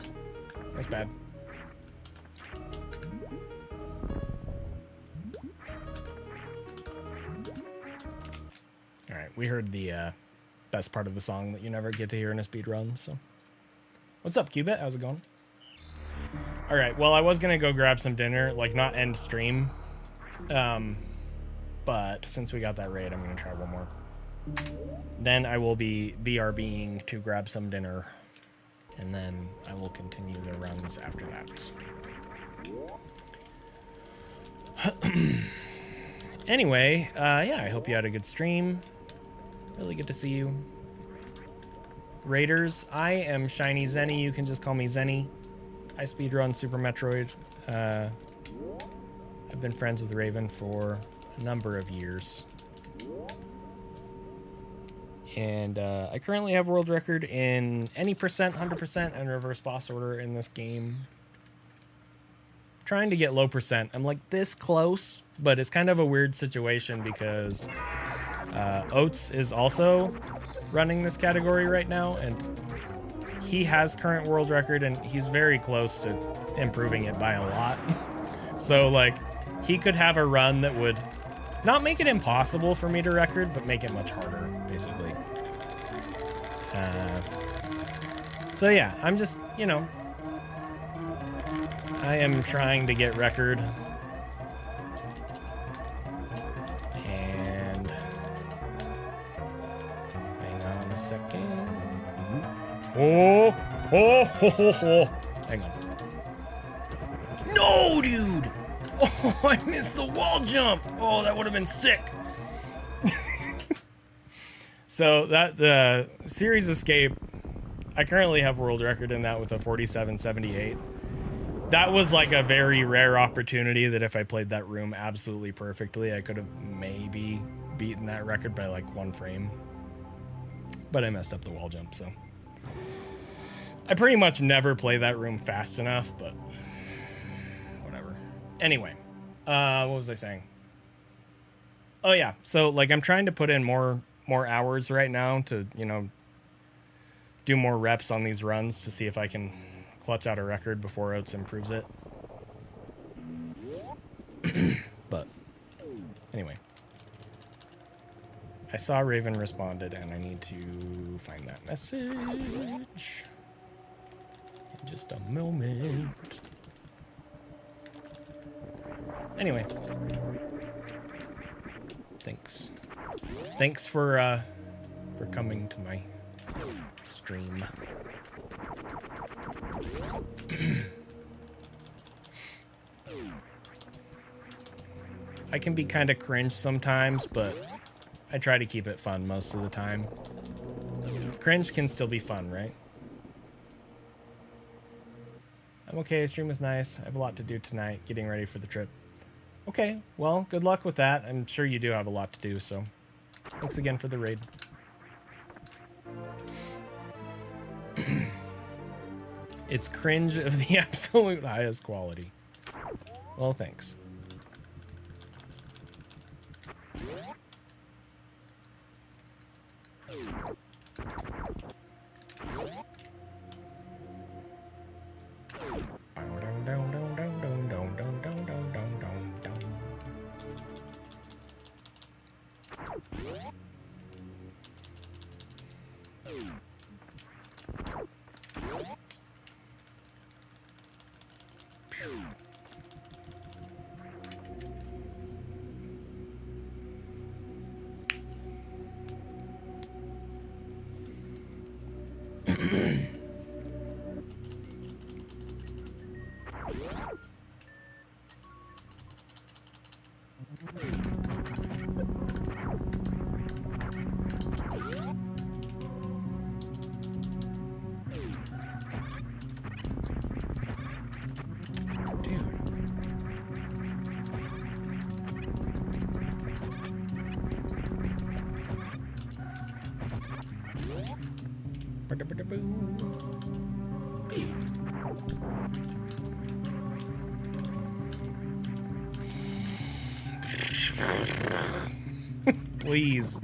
That's bad. Alright, we heard the best part of the song that you never get to hear in a speedrun, so... What's up, Cubit? How's it going? Alright, well, I was gonna go grab some dinner, like, not end stream. But since we got that raid, I'm gonna try one more. Then I will be BRBing to grab some dinner. And then I will continue the runs after that. Anyway, yeah, I hope you had a good stream. Really good to see you. Raiders, I am Shiny Zenny. You can just call me Zenny. I speedrun Super Metroid. I've been friends with Raven for a number of years. And I currently have world record in any percent, 100%, and reverse boss order in this game. Trying to get low percent. I'm like this close, but it's kind of a weird situation because Oates is also running this category right now, and he has current world record, and he's very close to improving it by a lot. So, like, he could have a run that would not make it impossible for me to record, but make it much harder, basically. So yeah, I'm just, you know, I am trying to get record. And hang on a second. Oh, hang on. No, dude! Oh, I missed the wall jump. Oh, that would have been sick. So that the series escape, I currently have world record in that with a 47.78. That was like a very rare opportunity that if I played that room absolutely perfectly, I could have maybe beaten that record by like 1 frame. But I messed up the wall jump, so. I pretty much never play that room fast enough, but whatever. Anyway, what was I saying? Oh yeah, so like I'm trying to put in more hours right now to, you know, do more reps on these runs to see if I can clutch out a record before Oates improves it. But anyway, I saw Raven responded, and I need to find that message. In just a moment. Anyway. Thanks. Thanks for coming to my stream. I can be kind of cringe sometimes, but I try to keep it fun most of the time. Cringe can still be fun, right? I'm okay, stream was nice. I have a lot to do tonight, getting ready for the trip. Okay, well, good luck with that. I'm sure you do have a lot to do, so thanks again for the raid. It's cringe of the absolute highest quality. Well, thanks. Please.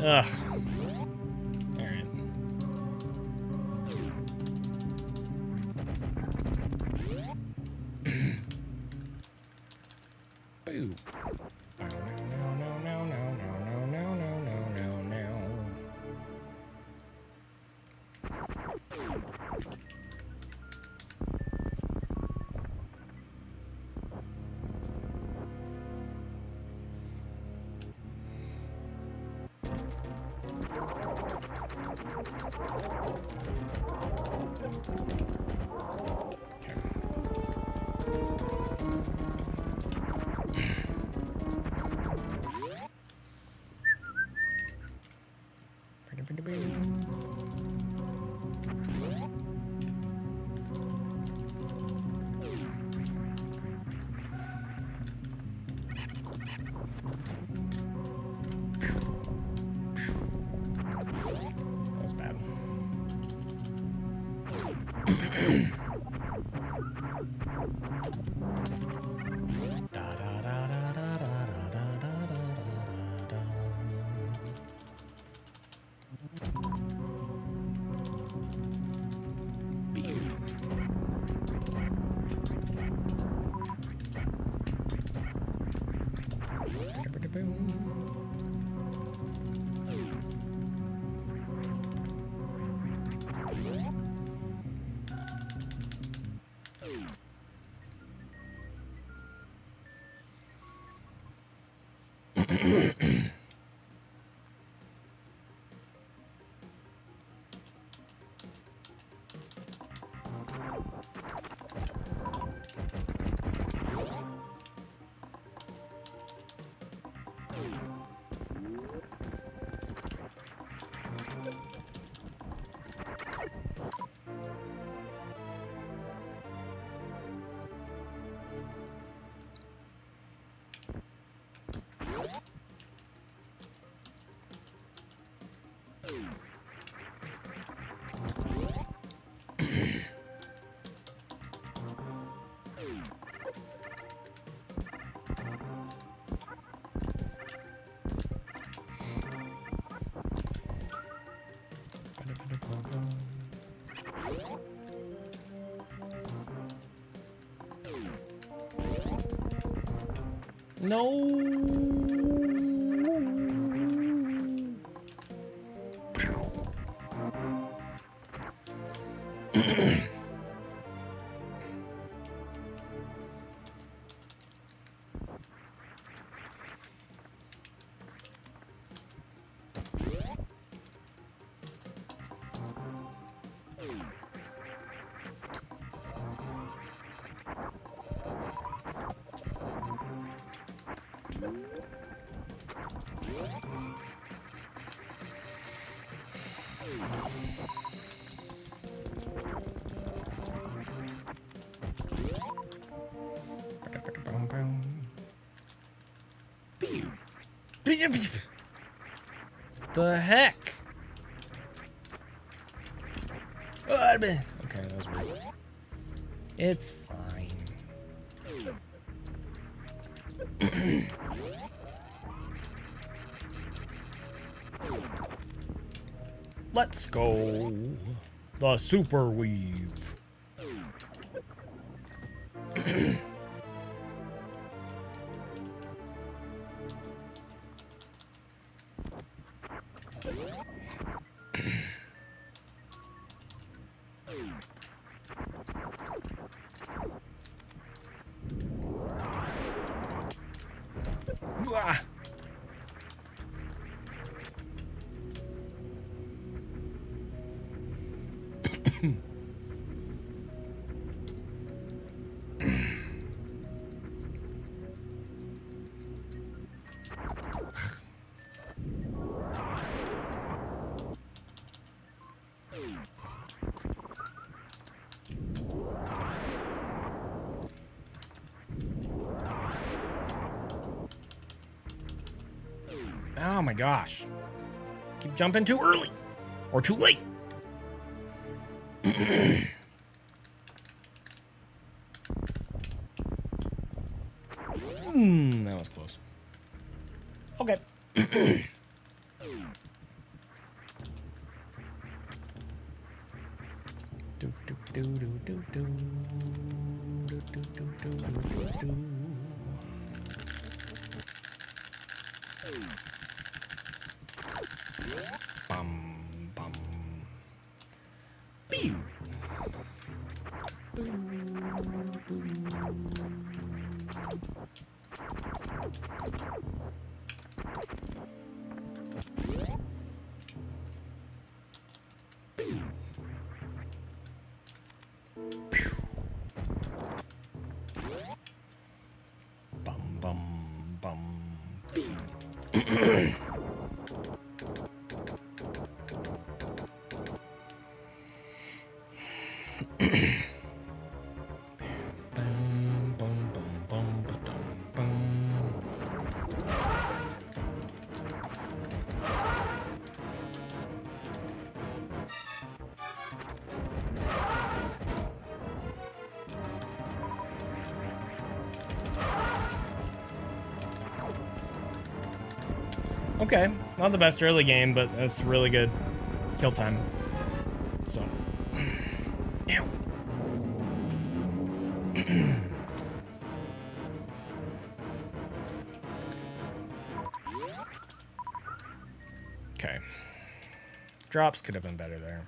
Ugh. Alright. Boo. No. The heck? Okay, that was weird. It's fine. Let's go. The super weave. Ah. Oh my gosh. Keep jumping too early. Or too late. That was close. Okay. Do, do, do, do, do, do. Do, do, do, do, do, do. Bum, bum. Pew. Boo, boo. Bum, bum, bum. Pew. Bum, bum, bum, bum, ba-dum, bum. Okay, not the best early game, but that's really good kill time. So, ew. Okay, drops could have been better there.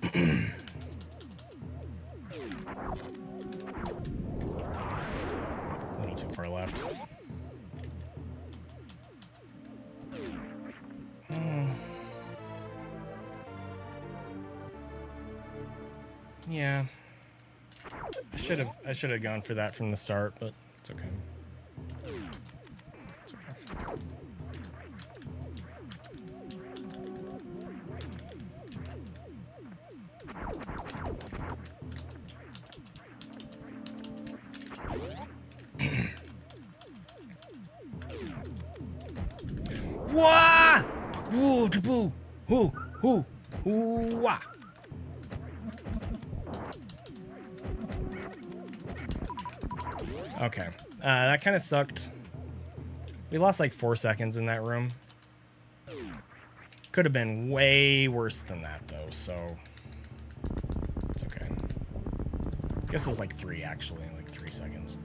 A little too far left. Yeah. I should have gone for that from the start, but it's okay. It's okay. Wah! Ooh, taboo. Ooh. Wah. Okay. That kind of sucked. We lost like 4 seconds in that room. Could have been way worse than that, though, so it's okay. I guess it's like 3, actually, like 3 seconds.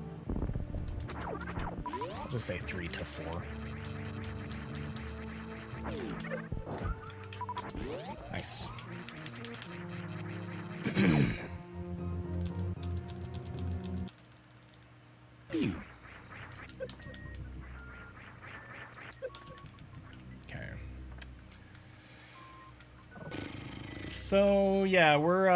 I'll just say 3 to 4. Nice. Pew. Okay. So yeah, we're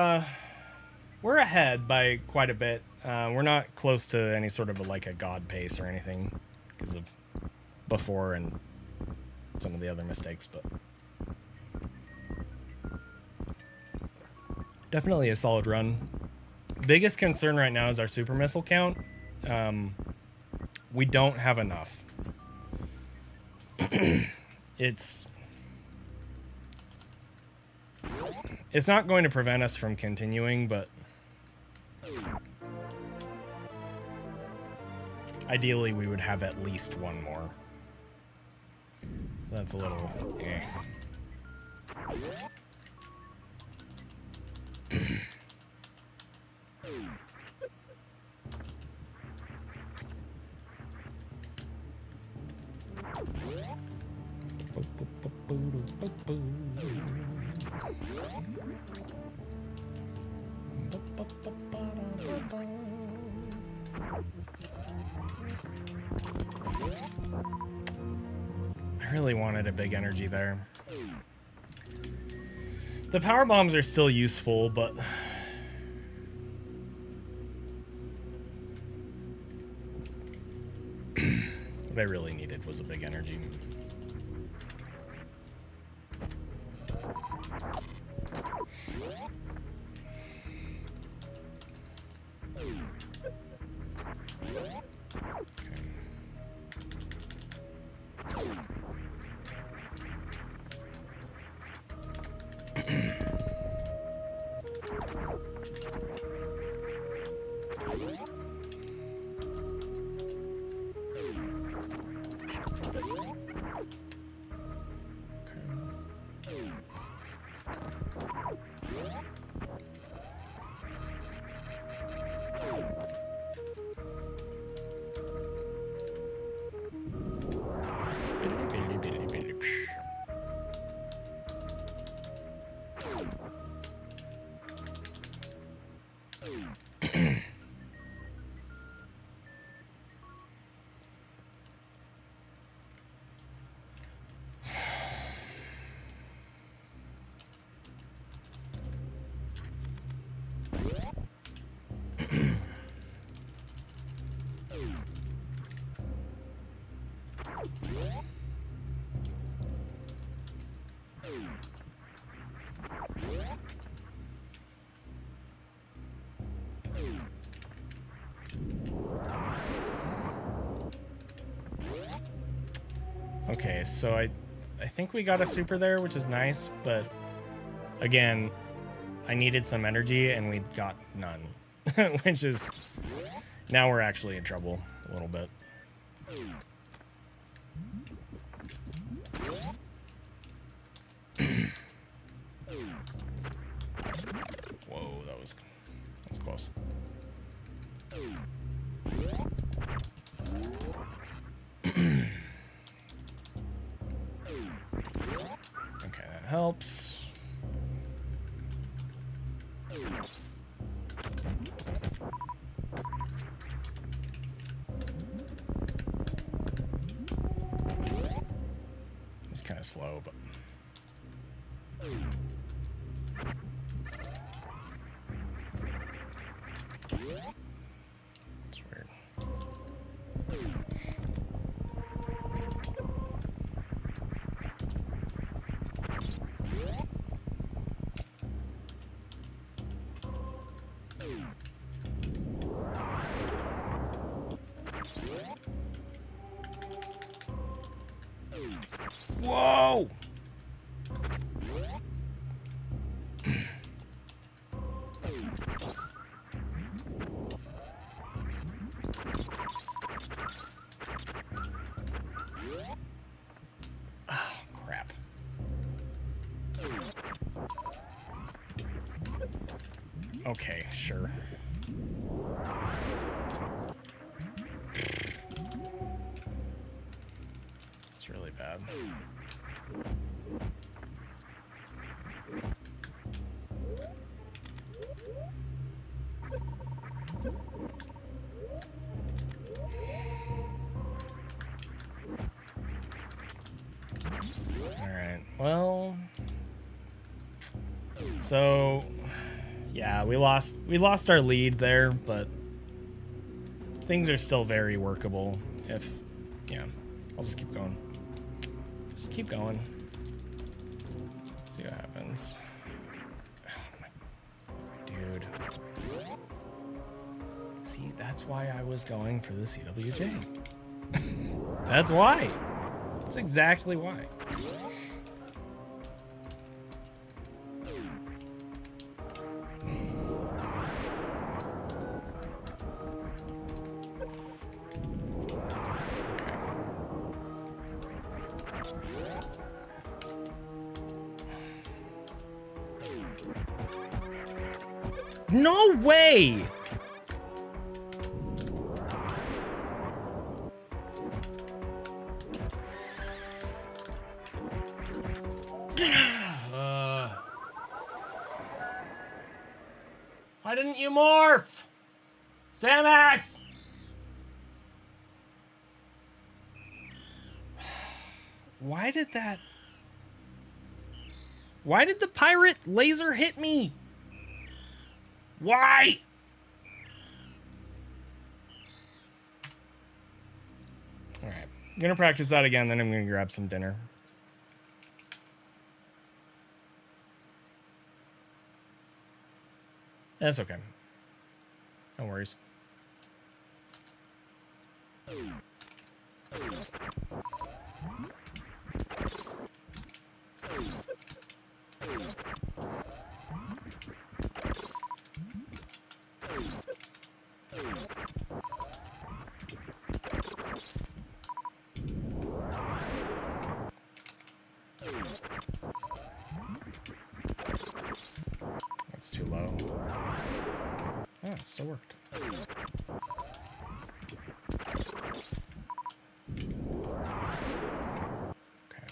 ahead by quite a bit. We're not close to any sort of like a god pace or anything because of before and some of the other mistakes, but definitely a solid run. Biggest concern right now is our super missile count. We don't have enough. It's not going to prevent us from continuing, but ideally we would have at least one more. So that's a little eh. I really wanted a big energy there. The power bombs are still useful, but what I really needed was a big energy. Okay, so I think we got a super there, which is nice, but again, I needed some energy and we got none, which is, now we're actually in trouble a little bit. Whoa, that was close. Okay, that helps. It's kind of slow, but it's weird. Whoa! Oh, crap. Okay, sure. It's really bad. Alright, well, so yeah, we lost our lead there, but things are still very workable if, yeah, I'll just keep going. Just keep going. See what happens. Oh my... Dude. See, that's why I was going for the CWJ. That's why. That's exactly why. No way! Why didn't you morph? Samus! Why did that... Why did the pirate laser hit me? Why? Alright. I'm gonna practice that again, then I'm gonna grab some dinner. That's okay. No worries. That's too low. Oh, it still worked. Okay.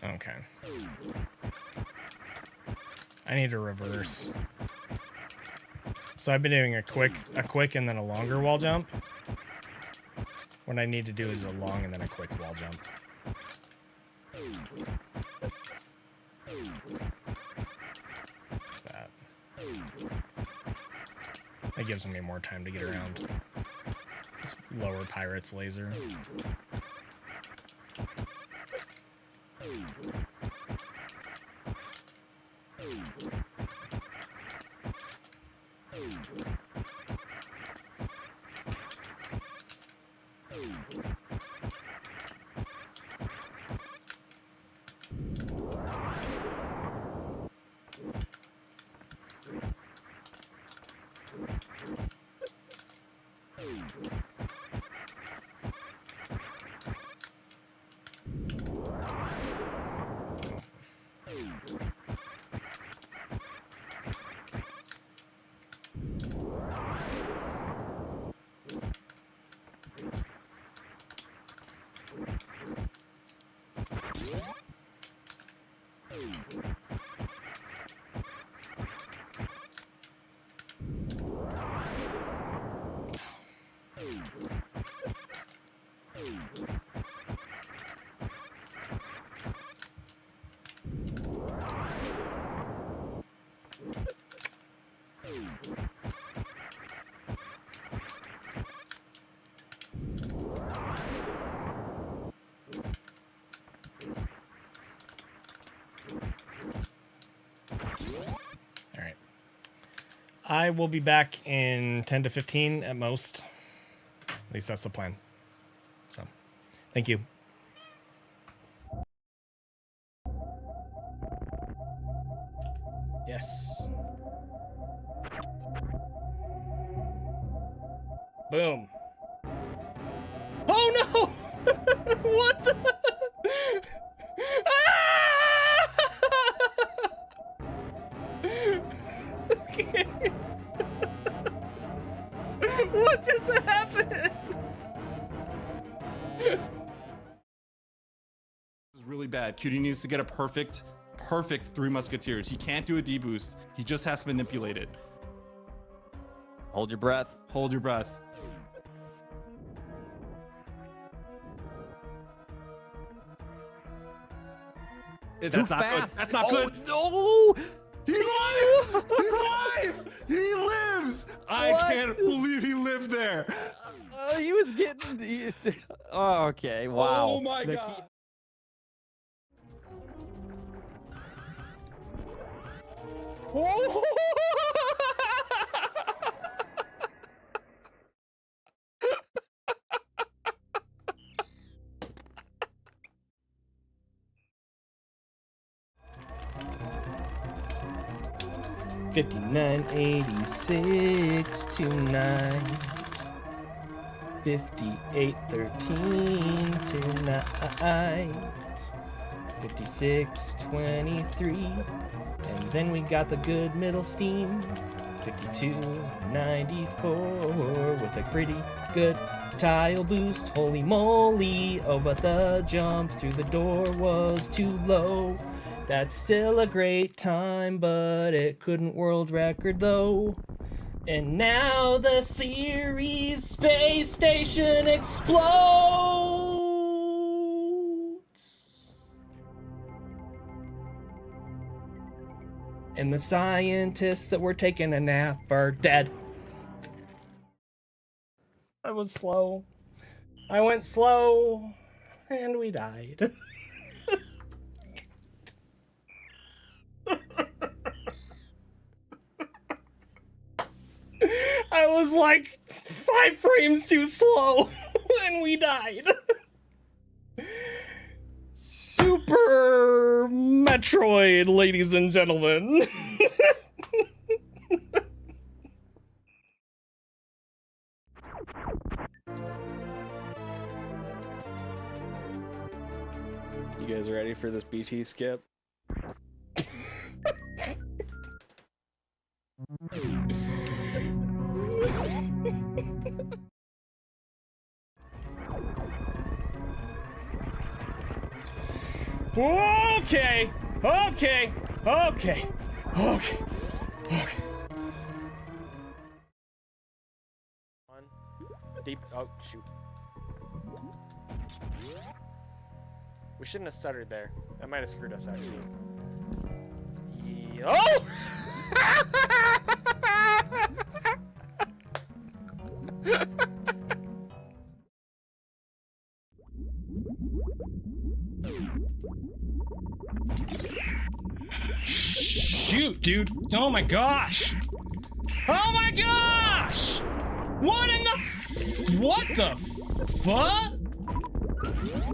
Okay. I need to reverse. So I've been doing a quick and then a longer wall jump. What I need to do is a long and then a quick wall jump. That. That gives me more time to get around this lower pirate's laser. I will be back in 10 to 15 at most. At least that's the plan. So, thank you. Boom. Oh no! What the? Ah! Okay. What just happened?
This is really bad. Cutie needs to get a perfect Three Musketeers. He can't do a deboost. He just has to manipulate it.
Hold your breath.
Hold your breath. That's not good. That's not good.
No!
He's alive! He's alive! He lives! I
What?
can't believe he lived there.
He was getting. Oh, okay. Wow.
Oh my god.
Oh! 59, 86, 29, 58, 13, tonight, 56, 23, and then we got the good middle steam, 52, 94, with a pretty good tile boost, holy moly, oh but the jump through the door was too low. That's still a great time, but it couldn't world record though. And now the Ceres space station explodes. And the scientists that were taking a nap are dead. I was slow. I went slow, and we died. I was like 5 frames too slow and we died. Super Metroid, ladies and gentlemen.
You guys ready for this BT skip?
Okay, okay, okay, okay, okay.
One. Deep. Oh, shoot. We shouldn't have stuttered there. That might have screwed us, actually. Oh!
Shoot, dude. Oh my gosh. Oh my gosh! What in the what the fuck?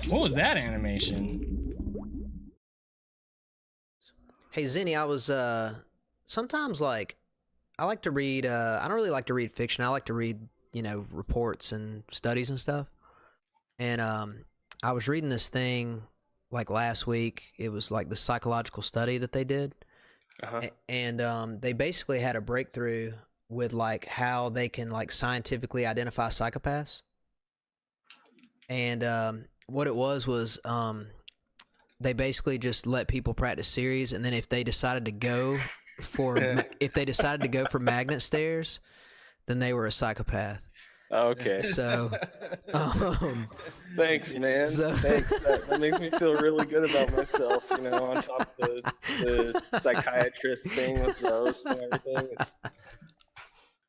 What was that animation?
Hey Zenny, I was sometimes like I like to read I don't really like to read fiction. I like to read, you know, reports and studies and stuff. And I was reading this thing like last week. It was like the psychological study that they did. And they basically had a breakthrough with like how they can like scientifically identify psychopaths. And what it was they basically just let people practice series, and then if they decided to go for magnet stares, then they were a psychopath.
Okay.
So
thanks, man. Thanks. That makes me feel really good about myself, you know, on top of the psychiatrist thing with Zos and everything.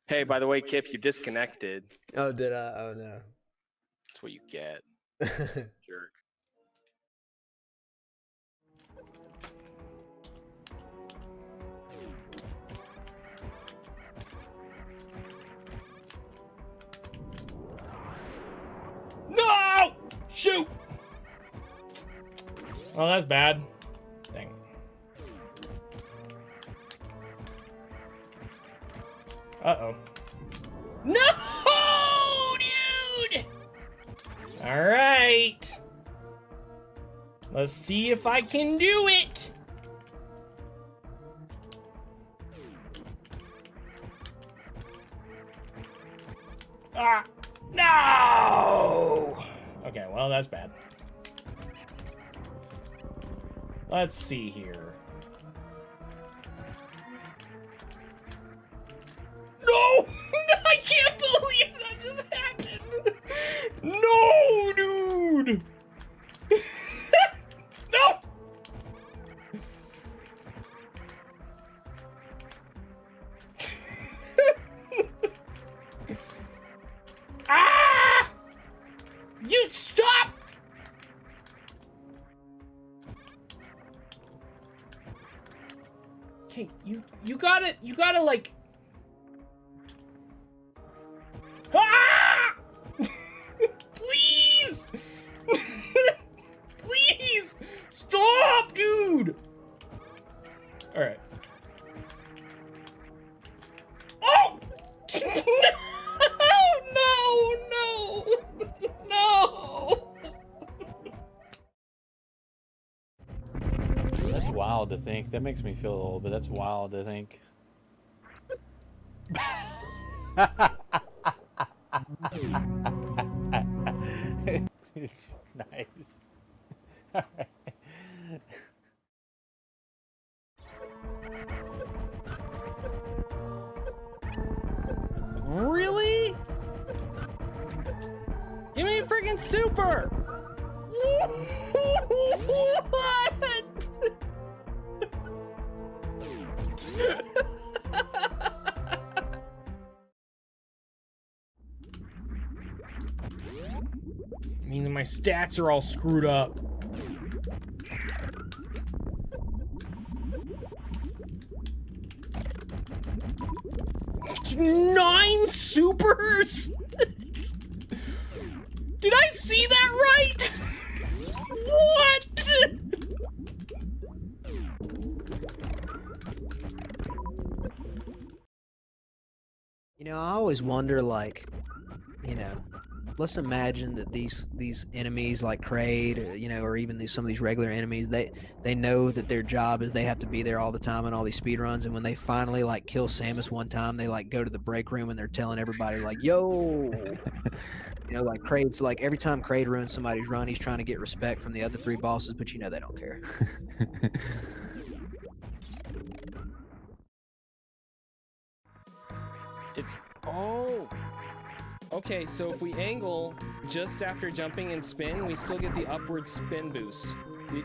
Hey, by the way, Kip, you disconnected.
Oh, did I? Oh no.
That's what you get. Jerk.
No! Shoot! Oh, that's bad. Dang. Uh-oh. No! All right. Let's see if I can do it. Ah, no! Okay, well, that's bad. Let's see here. No! I can't believe that just happened! No, dude! No! Ah! You stop! Okay, you gotta like. Ah! Please! Please! Stop, dude! Alright. Oh! No! No!
That's wild to think. That makes me feel old, but that's wild to think. It's nice.
Really? Give me a freaking super! What? Means my stats are all screwed up. Nine supers? Did I see that right? What?
You know, I always wonder, like, you know, let's imagine that these enemies like Kraid, you know, or even some of these regular enemies, they know that their job is they have to be there all the time in all these speed runs, and when they finally like kill Samus one time, they like go to the break room and they're telling everybody like, yo, you know, like Kraid's like every time Kraid ruins somebody's run, he's trying to get respect from the other three bosses, but you know they don't care.
It's okay, so if we angle just after jumping and spin, we still get the upward spin boost.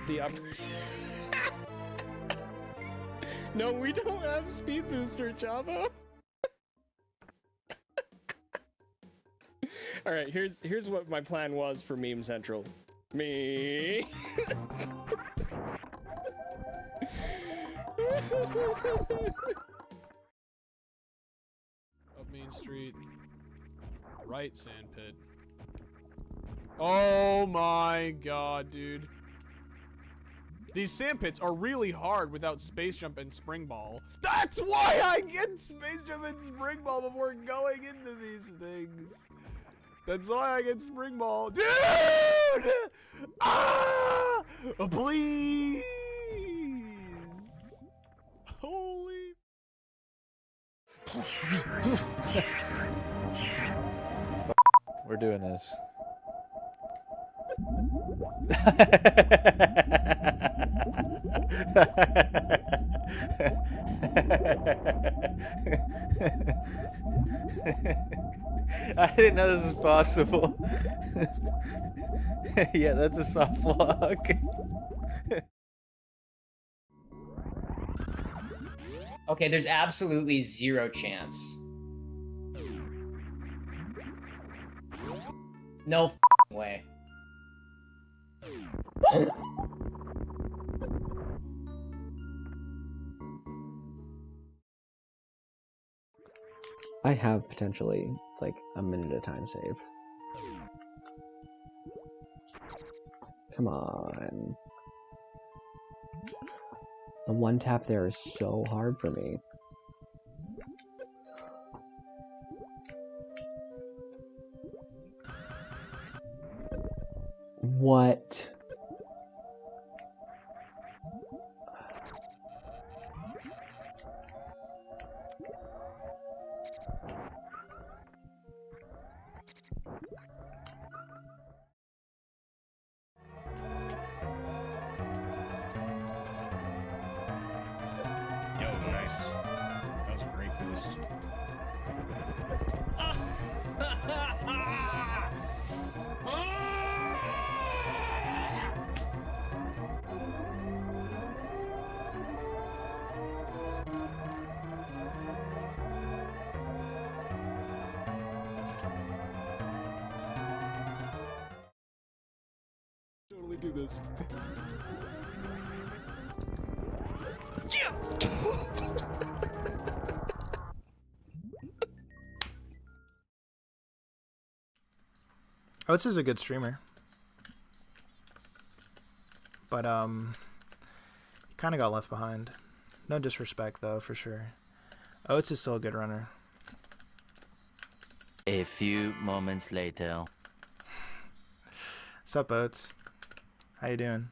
The up. No, we don't have speed booster, Chavo. All right, here's what my plan was for Meme Central. Me.
Up Main Street. Right sandpit. Oh my god, dude. These sandpits are really hard without space jump and spring ball. That's why I get space jump and spring ball before going into these things. That's why I get spring ball. Dude! Ah! Please! Holy...
We're doing this. I didn't know this was possible. Yeah, that's a soft lock.
Okay, there's absolutely zero chance. No f***ing way.
I have potentially like a minute of time save. Come on. The one tap there is so hard for me. What?
Yo, nice. That was a great boost.
Totally do this.
Oates is a good streamer. But, kind of got left behind. No disrespect, though, for sure. Oates is still a good runner.
A few moments later.
Sup, Oates? How you doing?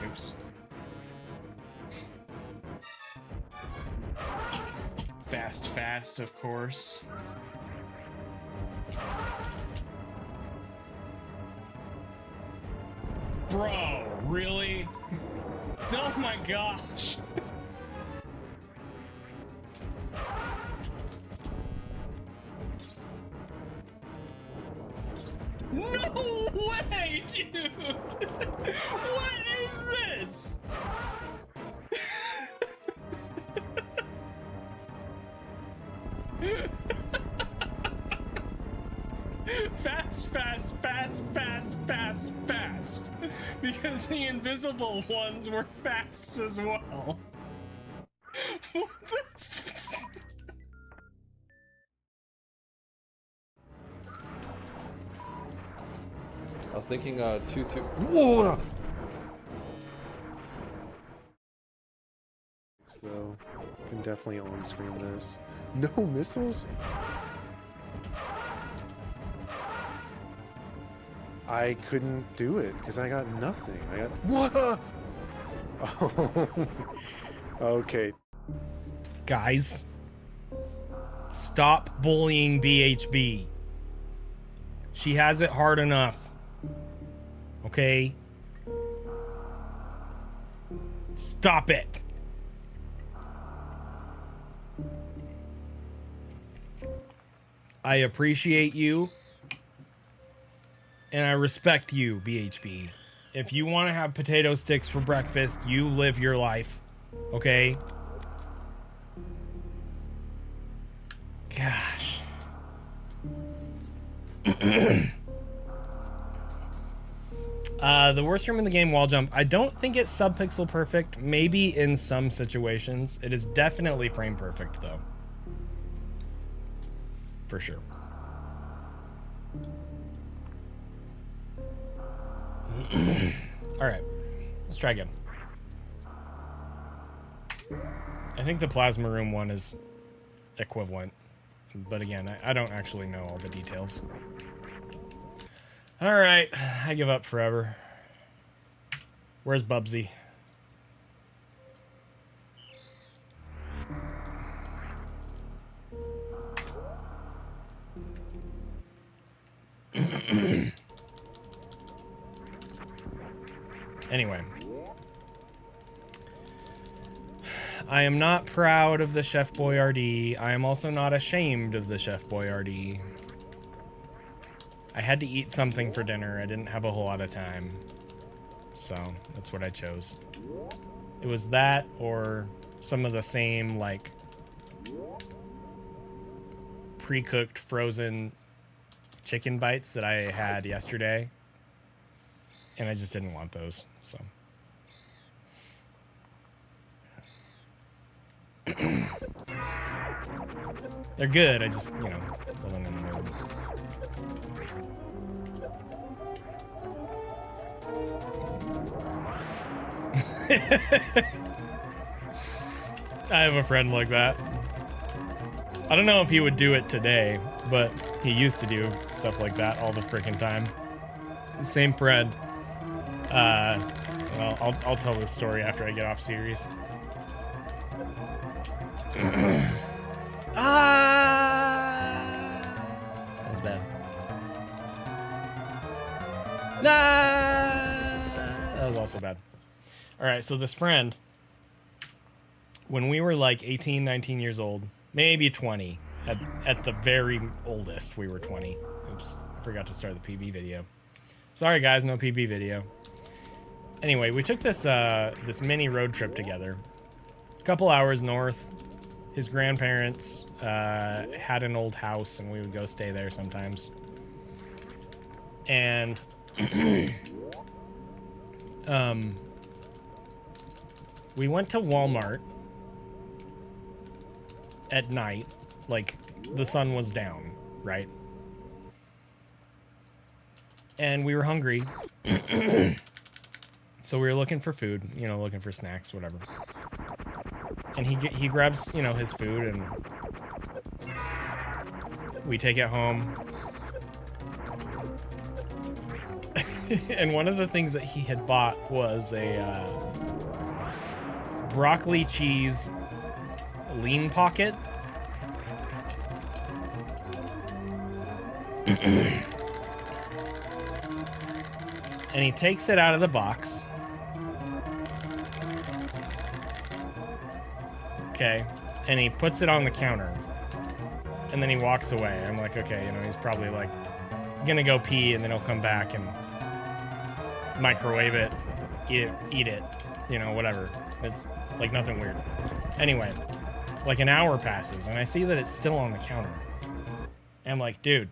Oops. Fast, of course. Bro, really? Oh my gosh. No way, dude! What is this? Fast. Because the invisible ones were fast as well. What the
I was thinking 2-2. Whoa!
So, can definitely on-screen this. No missiles? I couldn't do it because I got nothing. I got what? Oh, okay.
Guys, stop bullying BHB. She has it hard enough. Okay? Stop it. I appreciate you. And I respect you, BHB. If you want to have potato sticks for breakfast, you live your life. Okay? Gosh. The worst room in the game, wall jump. I don't think it's subpixel perfect. Maybe in some situations. It is definitely frame perfect, though. For sure. Alright. Let's try again. I think the plasma room one is equivalent. But again, I don't actually know all the details. Alright. I give up forever. Where's Bubsy? Anyway. I am not proud of the Chef Boyardee. I am also not ashamed of the Chef Boyardee. I had to eat something for dinner. I didn't have a whole lot of time. So, that's what I chose. It was that or some of the same, like, pre-cooked frozen chicken bites that I had yesterday. And I just didn't want those, so. They're good, I just, you know, wasn't in the mood. I have a friend like that. I don't know if he would do it today, but he used to do stuff like that all the freaking time. Same friend. Well, I'll tell this story after I get off series. That was bad. That was also bad. All right, so this friend, when we were like 18, 19 years old, maybe 20, at the very oldest, we were 20. Oops, forgot to start the PB video. Sorry guys, no PB video. Anyway, we took this this mini road trip together. A couple hours north. His grandparents had an old house, and we would go stay there sometimes. And we went to Walmart at night, like the sun was down, right? And we were hungry. So we were looking for food, you know, looking for snacks, whatever. And he grabs, you know, his food, and we take it home. And one of the things that he had bought was a broccoli cheese lean pocket. And he takes it out of the box. Okay, and he puts it on the counter, and then he walks away. I'm like, okay, you know, he's probably like, he's gonna go pee, and then he'll come back and microwave it, eat it, you know, whatever. It's like nothing weird. Anyway, like an hour passes, and I see that it's still on the counter. And I'm like, dude,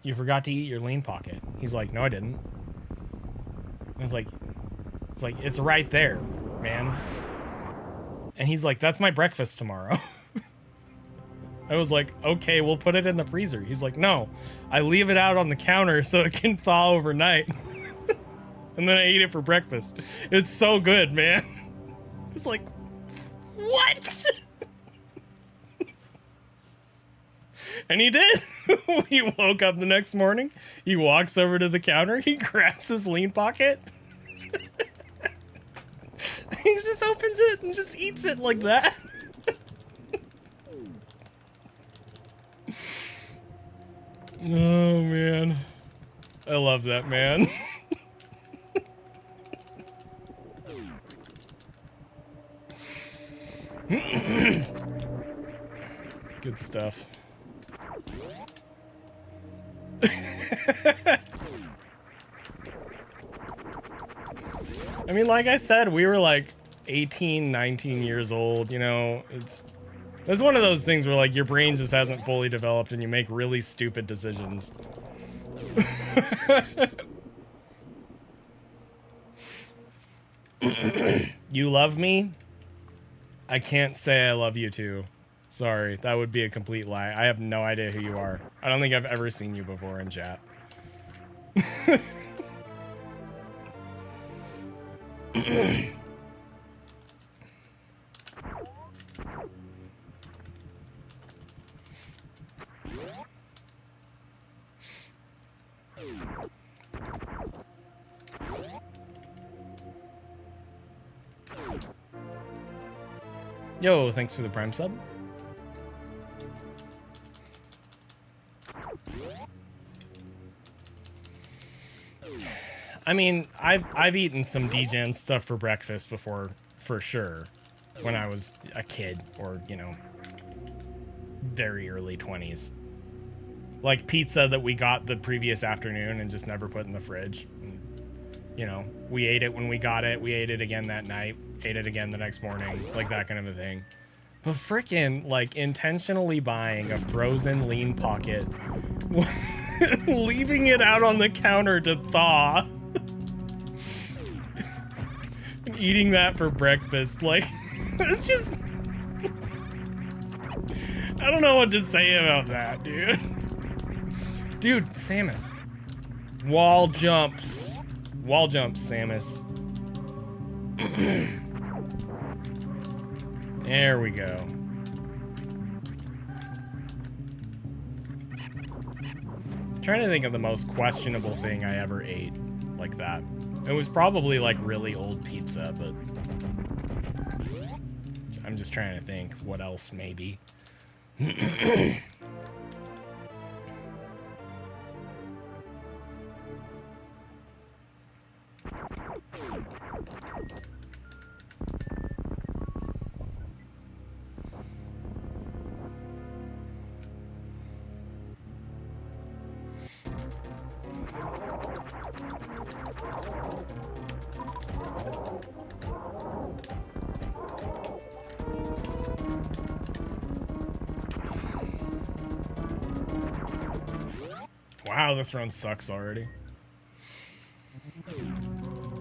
you forgot to eat your lean pocket. He's like, no, I didn't. I was like, it's right there, man. And he's like, that's my breakfast tomorrow. I was like, okay, we'll put it in the freezer. He's like, no, I leave it out on the counter so it can thaw overnight. And then I eat it for breakfast. It's so good, man. It's like, what? And he did. He woke up the next morning. He walks over to the counter. He grabs his lean pocket. He just opens it and just eats it like that. Oh, man. I love that, man. Good stuff. I mean, like I said, we were like 18, 19 years old, you know, it's one of those things where like your brain just hasn't fully developed and you make really stupid decisions. You love me? I can't say I love you too. Sorry, that would be a complete lie. I have no idea who you are. I don't think I've ever seen you before in chat. Yo, thanks for the Prime sub. I mean, I've eaten some DGen stuff for breakfast before, for sure, when I was a kid, or, you know, very early 20s. Like pizza that we got the previous afternoon and just never put in the fridge. And, you know, we ate it when we got it, we ate it again that night, ate it again the next morning, like that kind of a thing. But frickin', like, intentionally buying a frozen lean pocket, leaving it out on the counter to thaw, and eating that for breakfast, like, it's just... I don't know what to say about that, dude. Dude, Samus. Wall jumps. Wall jumps, Samus. There we go. Trying to think of the most questionable thing I ever ate like that. It was probably like really old pizza, but I'm just trying to think what else maybe. Wow, this run sucks already.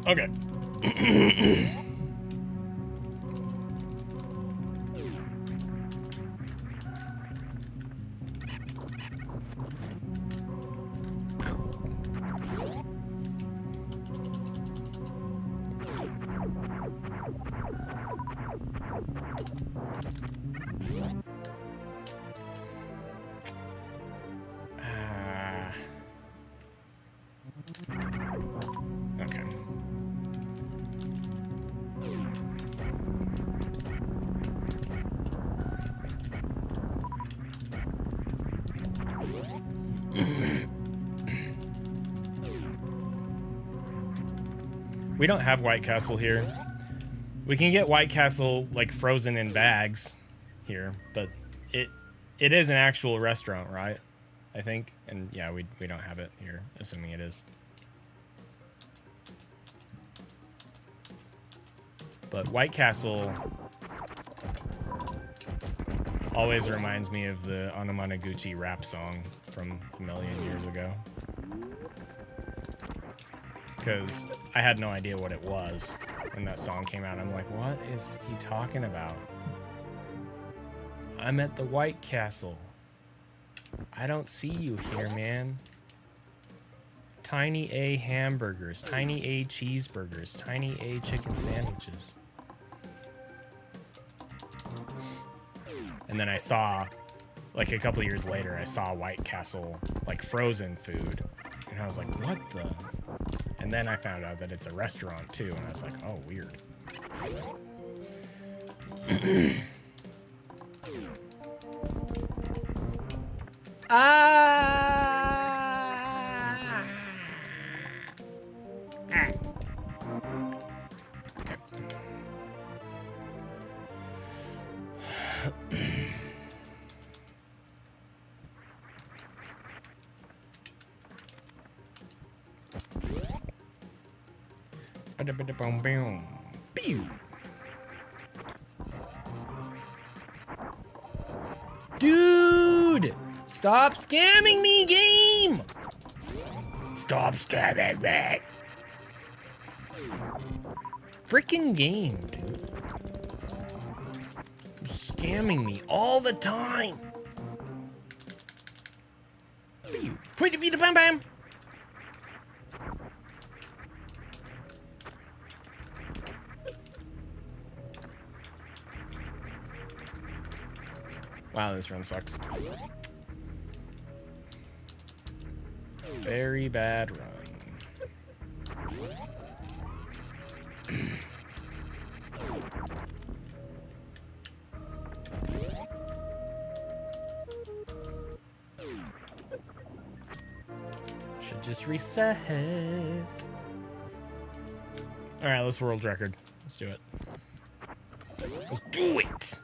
Okay. Okay. We don't have White Castle here. We can get White Castle like frozen in bags here, but it is an actual restaurant, right? I think. And yeah, we don't have it here, assuming it is. But White Castle always reminds me of the Anamanaguchi rap song from a million years ago. Because I had no idea what it was when that song came out. I'm like, what is he talking about? I'm at the White Castle. I don't see you here, man. Tiny A hamburgers, tiny A cheeseburgers, tiny A chicken sandwiches. And then I saw, like a couple years later, I saw White Castle, like frozen food. And I was like, what the? And then I found out that it's a restaurant too. And I was like, oh, weird. Dude! Stop scamming me, game! Stop scamming me! Freaking game, dude. You're scamming me all the time! Bam bam! Wow, this run sucks. Very bad run. Should just reset. Alright, let's world record. Let's do it. Let's do it!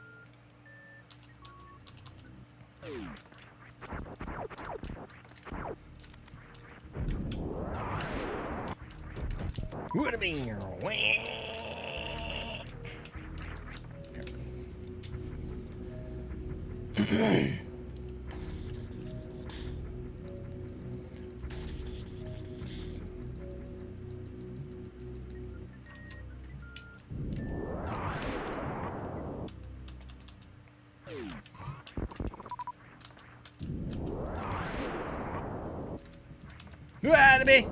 Would have been Would be.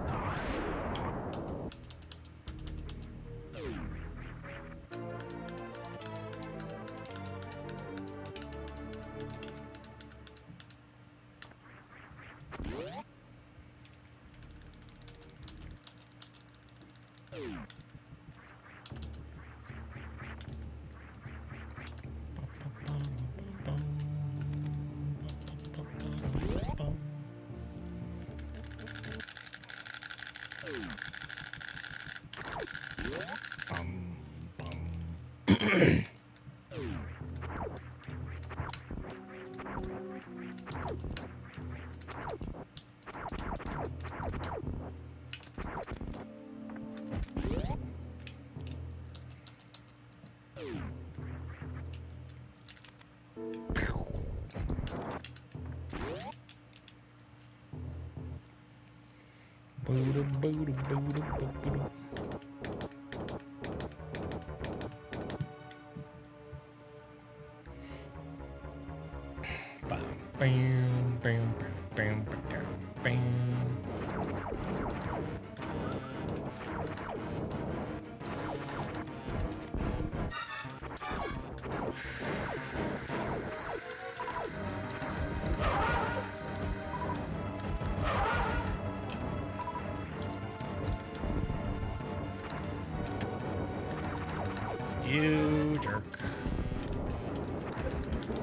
You jerk.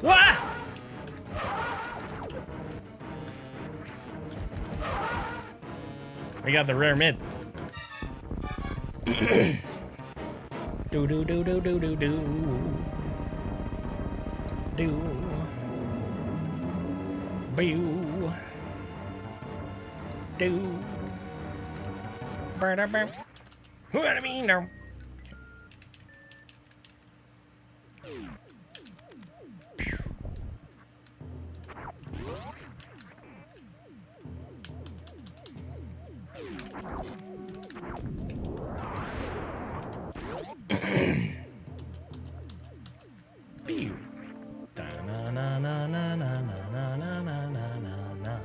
Wah! We got the rare mid. Do do do do do do do. Do. Boo. Do. Ba-da-ba. What I mean now? Pew. Da-na-na-na-na-na-na-na-na-na-na.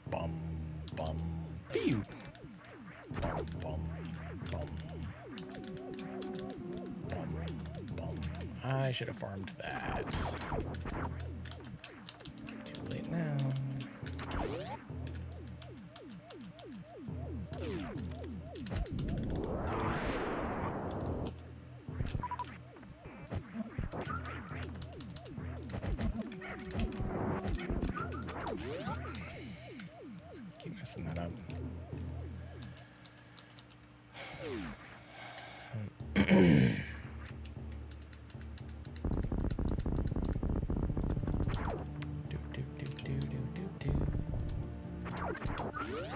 Bum bum pew. Bum bum bum. Bum bum. I should have farmed that. Too late now. Keep messing that up.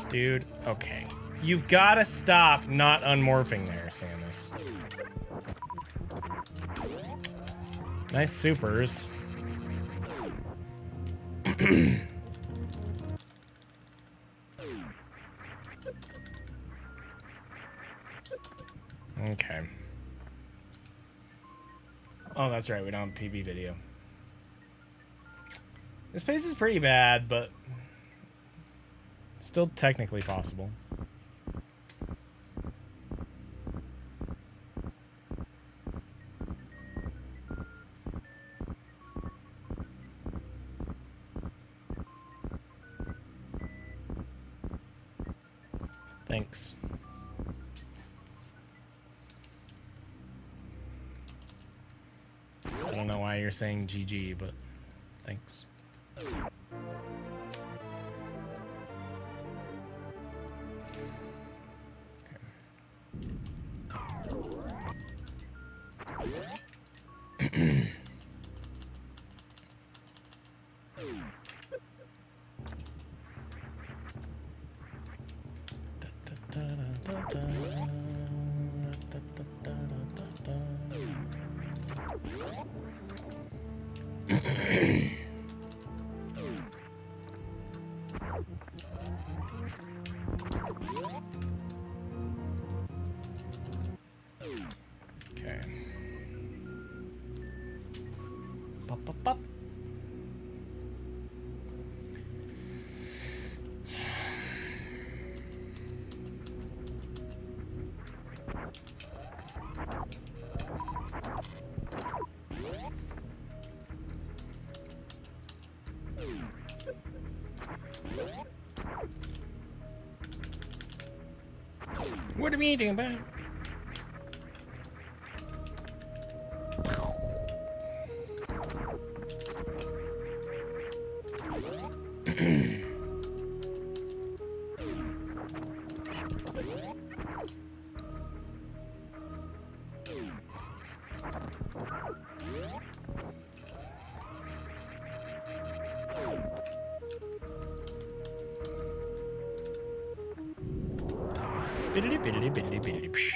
Dude, okay. You've got to stop not unmorphing there, Samus. Nice supers. Okay. Oh, that's right. We don't have PB video. This pace is pretty bad, but still technically possible. Thanks. I don't know why you're saying GG, but thanks. Okay. Okay. Pop, pop, pop. What are we eating about? Biddly biddly biddly biddly psh.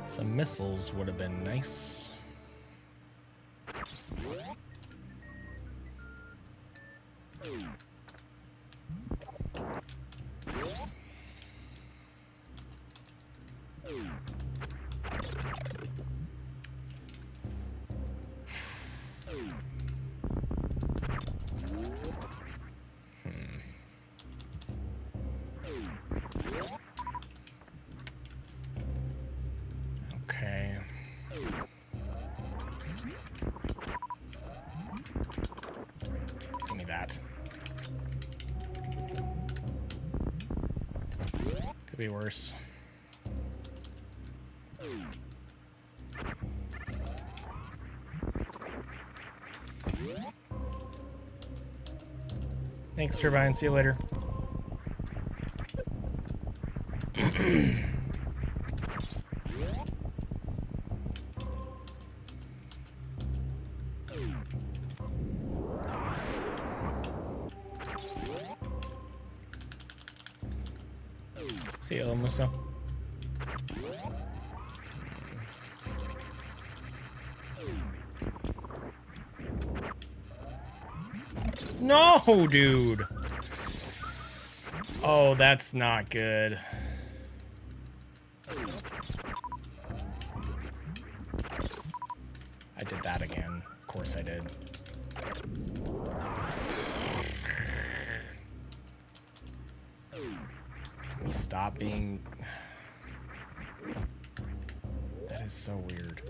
Some missiles would have been nice. Okay. Give me that. Could be worse. Thanks, Turbine. See you later. See you, Musa. No, dude. Oh, that's not good. I did that again. Of course I did. Can we stop being... That is so weird.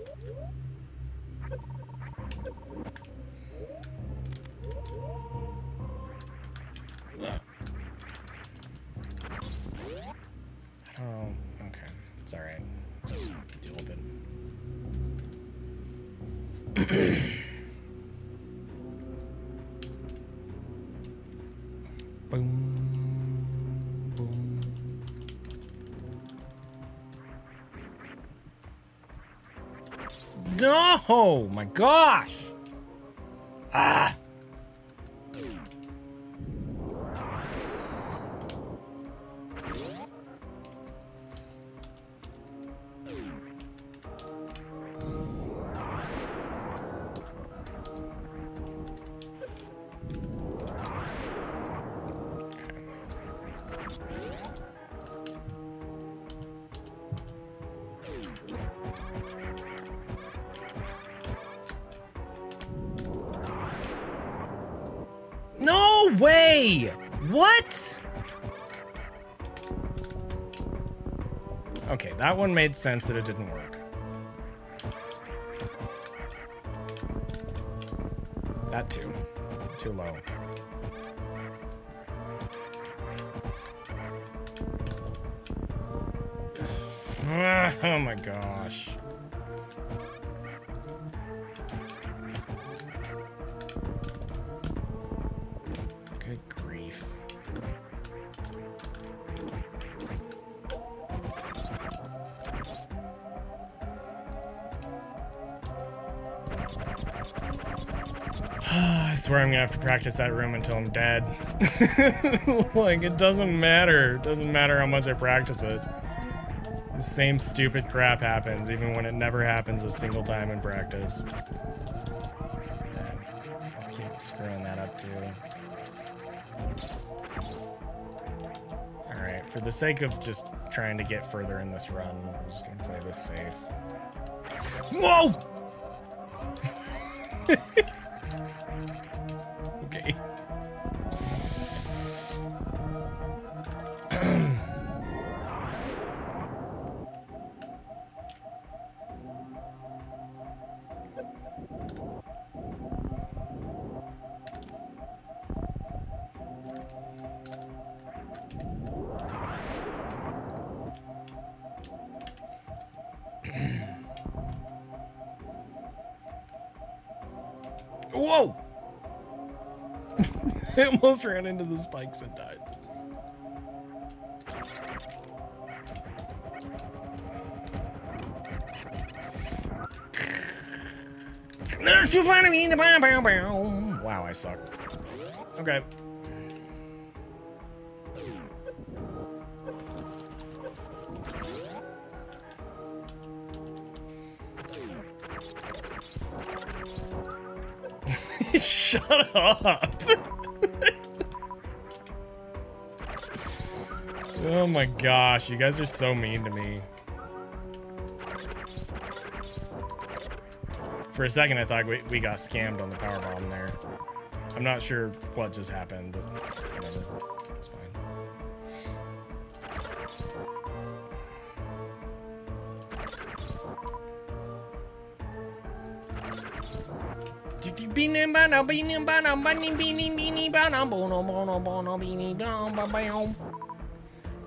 Oh, okay. It's alright. Just deal with it. Boom. Boom. No! My gosh! Ah! No way! What? Okay, that one made sense that it didn't work. That too. Too low. Oh my gosh. Good grief. I swear I'm gonna have to practice that room until I'm dead. Like, it doesn't matter. It doesn't matter how much I practice it. The same stupid crap happens, even when it never happens a single time in practice. I'll keep screwing that up too. Alright, for the sake of just trying to get further in this run, I'm just gonna play this safe. Whoa! Okay. Whoa! I almost ran into the spikes and died. Wow, I suck. Okay. Shut up. Oh my gosh, you guys are so mean to me. For a second, I thought we got scammed on the power bomb there. I'm not sure what just happened, but whatever. It's fine.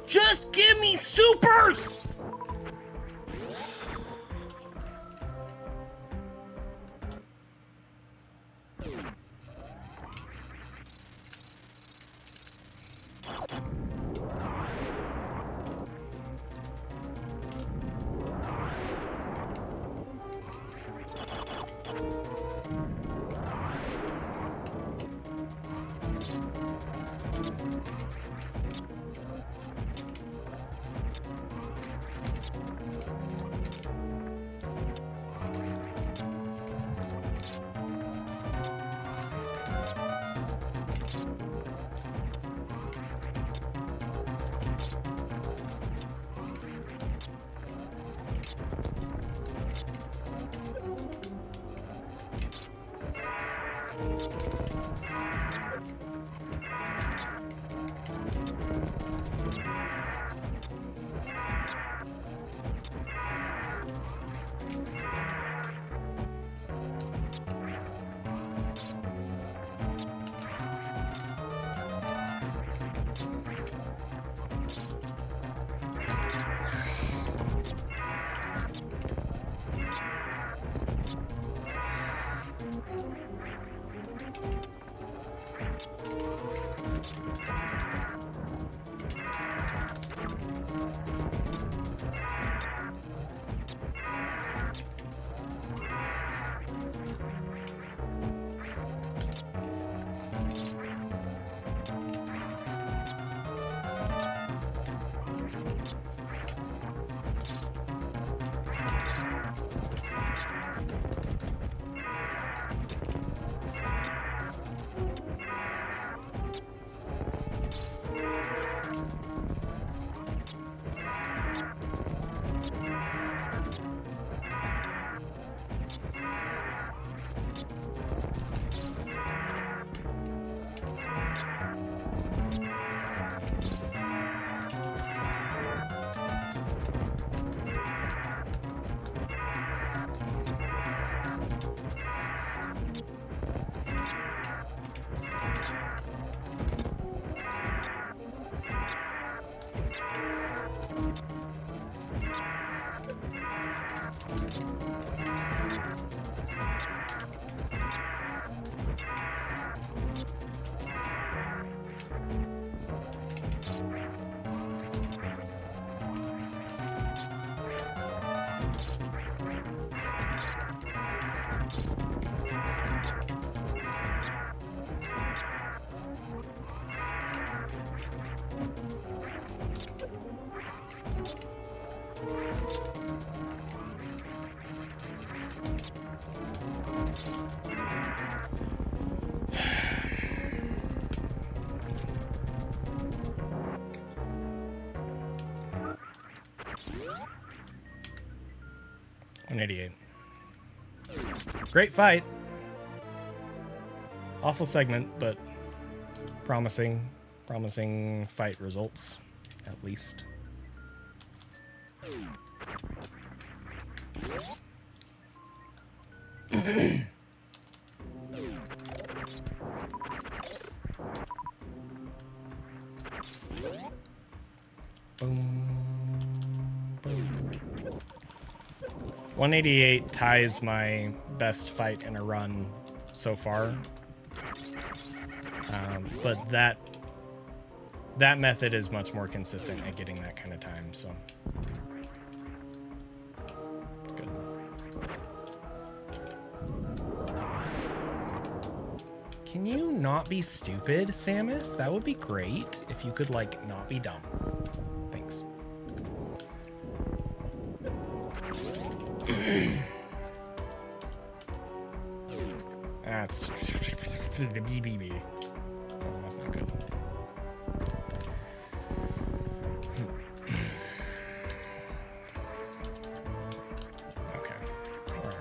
Just give me supers! $188. Great fight. Awful segment, but promising fight results, at least. Boom, boom. 188 ties my best fight in a run so far, but that method is much more consistent at getting that kind of time, so good. Can you not be stupid, Samus? That would be great if you could, like, not be dumb. Thanks. That's the BBB. Oh, that's not good. Okay. All right.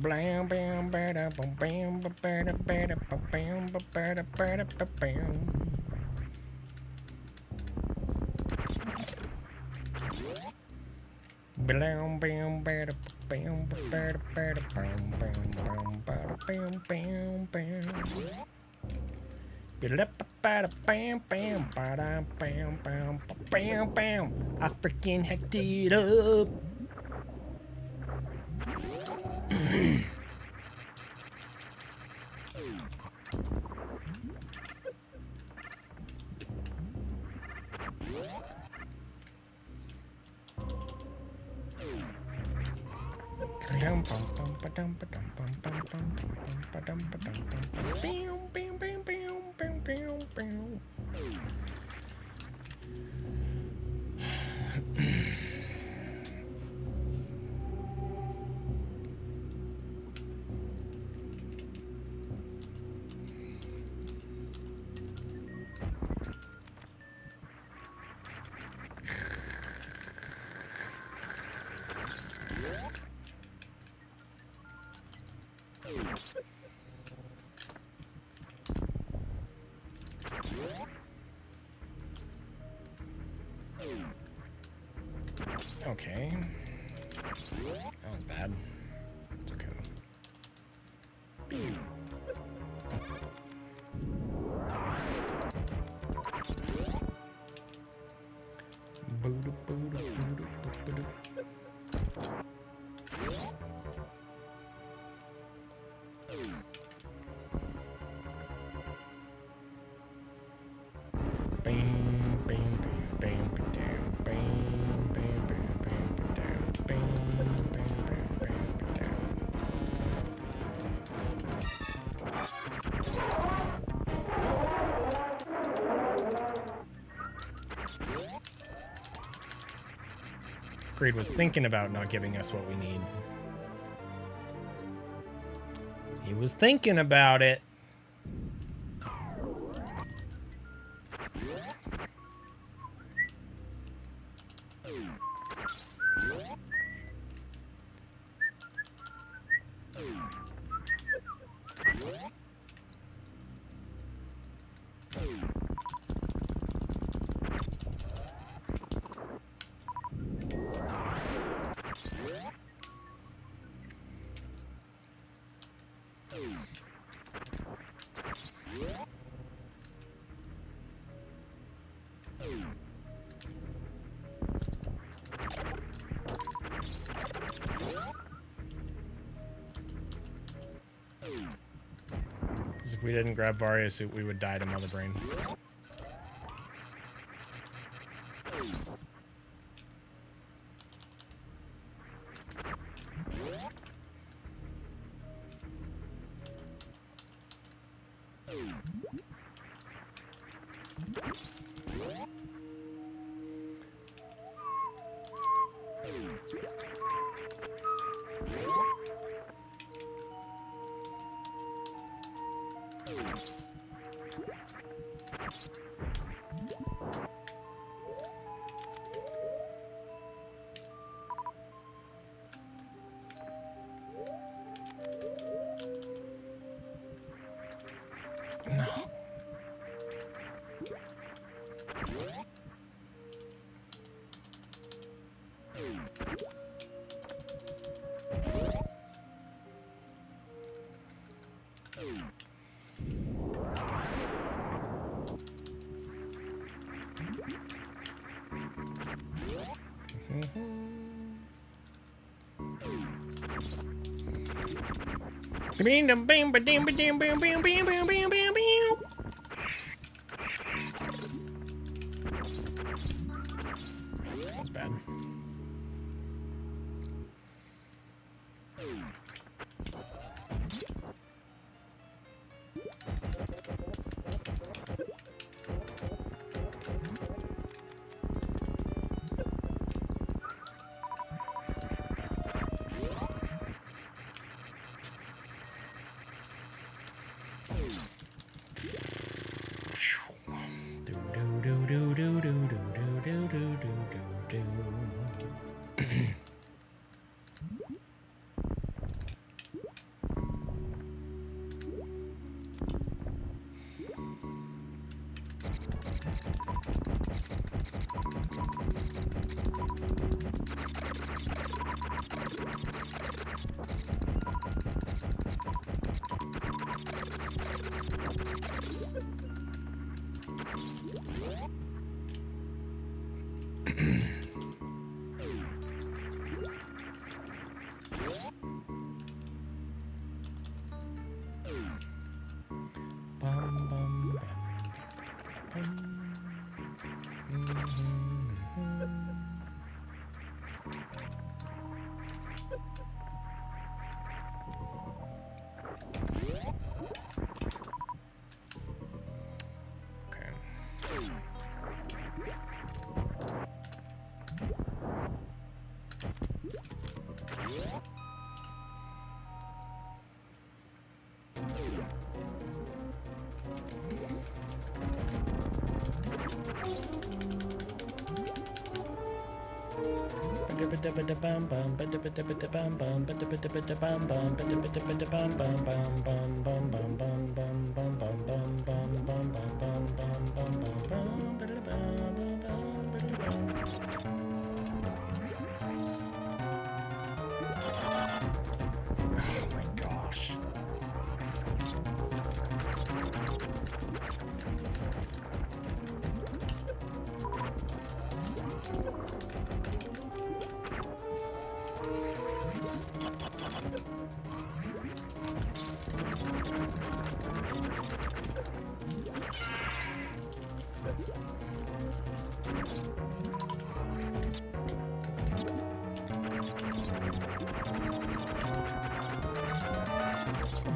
Blam bam bada bam bam bada bada bam bada bada bam. Blam bam bada bam bada bada bam bam bada bam bam bam. Bada bam bam bada bam bam bam bam. I freaking hacked it up. Okay. That was bad. It's okay. Creed was thinking about not giving us what we need. He was thinking about it. If we didn't grab Vario's suit, we would die to Mother Brain. That's bad. Oh my gosh.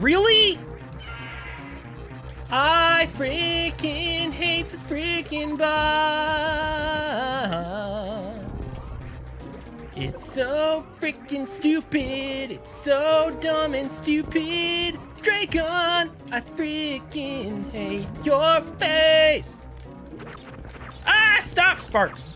Really? I freaking hate this freaking boss. It's so freaking stupid. It's so dumb and stupid. Dracon, I freaking hate your face. Ah, stop, Sparks.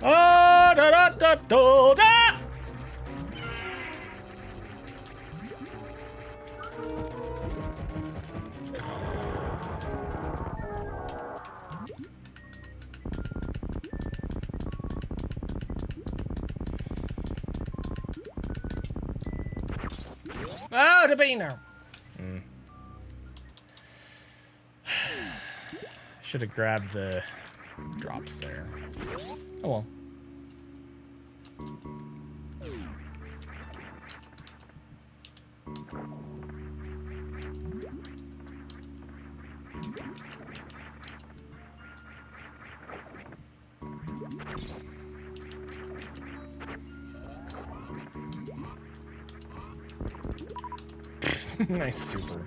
Ah, da da da da da! Oh, the beaner! Should have grabbed the drops there. Oh well. Nice super.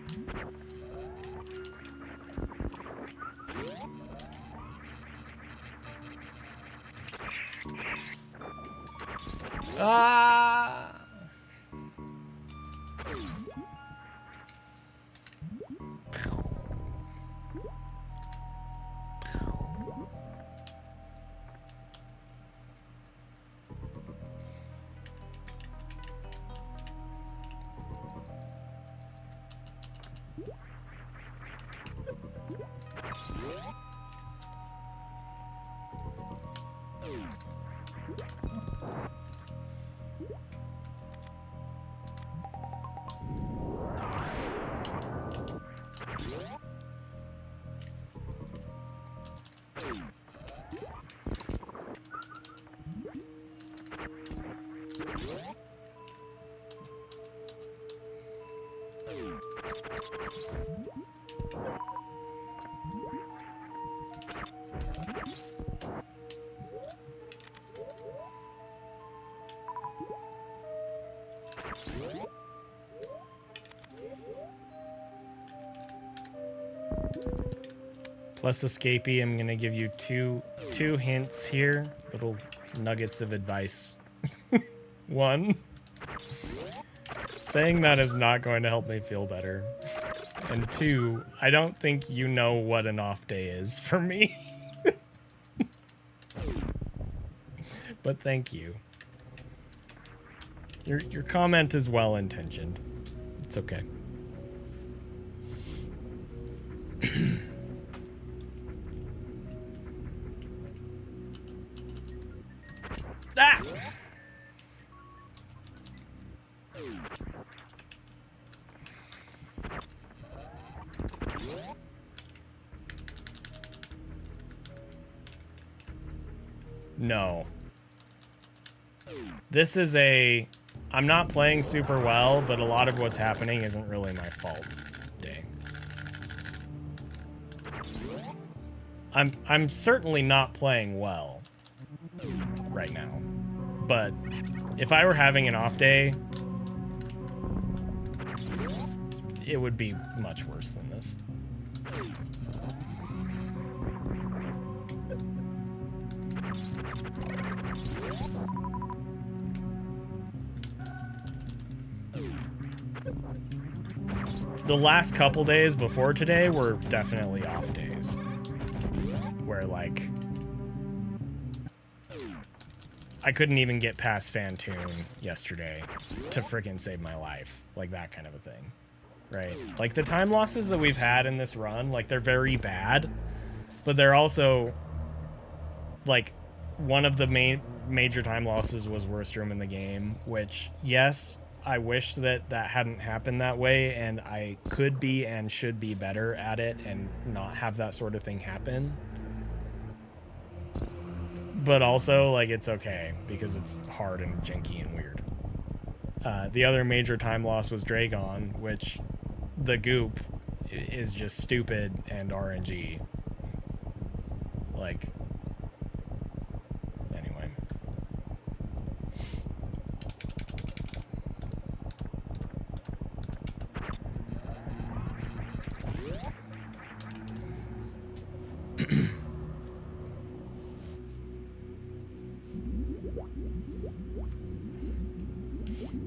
Ah! Plus escapee, I'm gonna give you two hints here, little nuggets of advice. One, saying that is not going to help me feel better. And two, I don't think you know what an off day is for me. But thank you. Your comment is well intentioned. It's okay. Ah! No. This is a... I'm not playing super well, but a lot of what's happening isn't really my fault. Dang. I'm certainly not playing well right now. But if I were having an off day, it would be much worse than this. The last couple days before today were definitely off days. Where, like, I couldn't even get past Fantoon yesterday to freaking save my life. Like, that kind of a thing. Right? Like, the time losses that we've had in this run, like, they're very bad. But they're also, like, one of the major time losses was worst room in the game, which, yes, I wish that that hadn't happened that way, and I could be and should be better at it and not have that sort of thing happen. But also, like, it's okay, because it's hard and janky and weird. The other major time loss was Dragon, which the goop is just stupid and RNG. Like, anyway.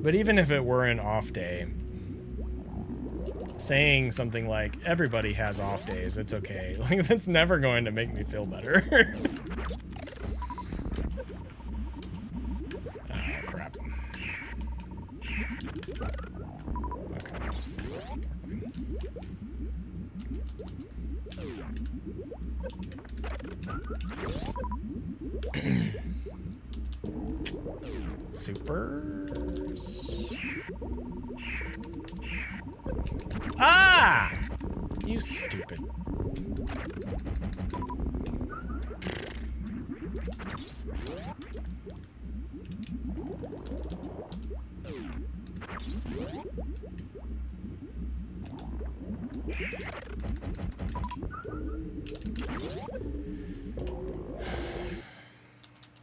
But even if it were an off day, saying something like, everybody has off days, it's okay, like, that's never going to make me feel better. Oh, crap. Okay. Supers. Ah! You stupid.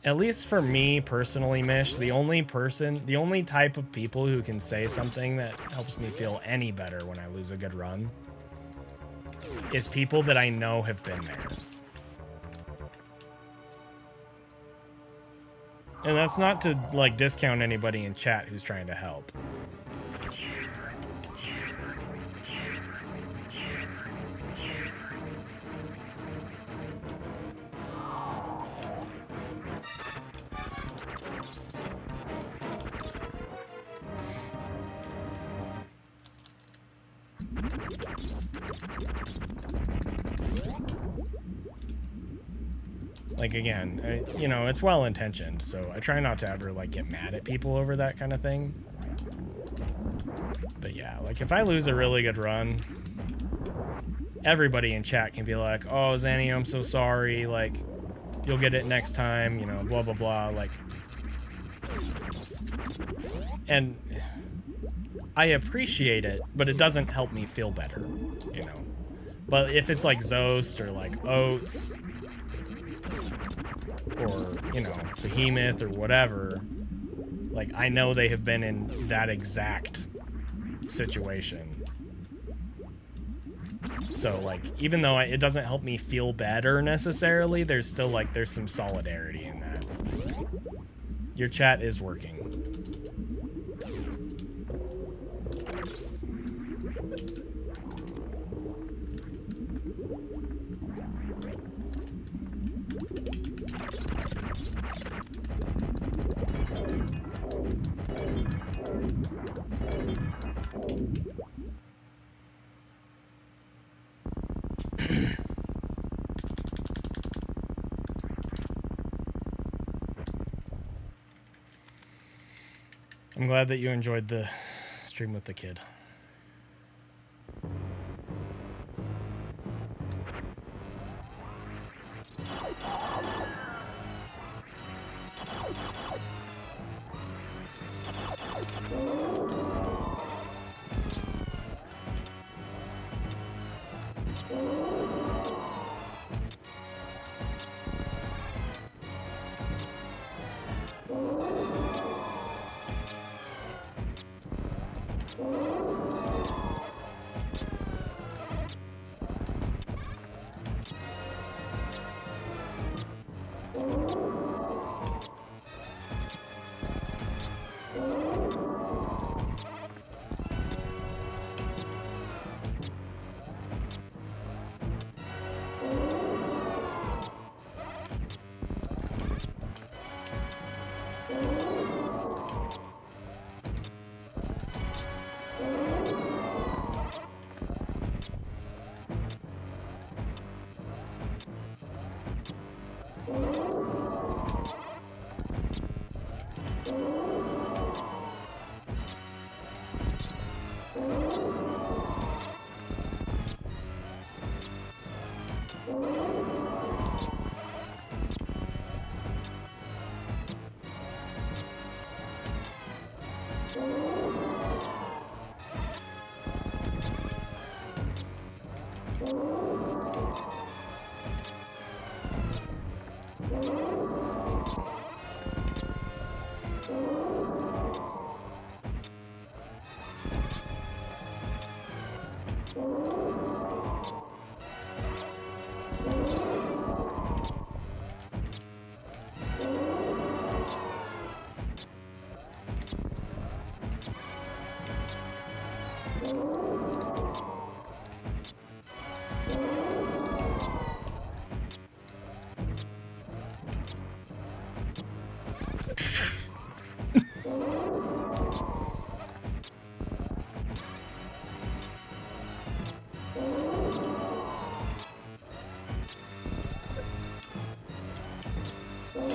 At least for me personally, Mish, the only type of people who can say something that helps me feel any better when I lose a good run is people that I know have been there. And that's not to, like, discount anybody in chat who's trying to help. Like, again, you know, it's well-intentioned, so I try not to ever, like, get mad at people over that kind of thing. But yeah, like, if I lose a really good run, everybody in chat can be like, oh, Zanny, I'm so sorry, like, you'll get it next time, you know, blah, blah, blah, like... And I appreciate it, but it doesn't help me feel better, you know. But if it's like Zost or like Oats or, you know, Behemoth or whatever, like I know they have been in that exact situation. So like, even though it doesn't help me feel better necessarily, there's still like, there's some solidarity in that. Your chat is working. I'm glad that you enjoyed the stream with the kid.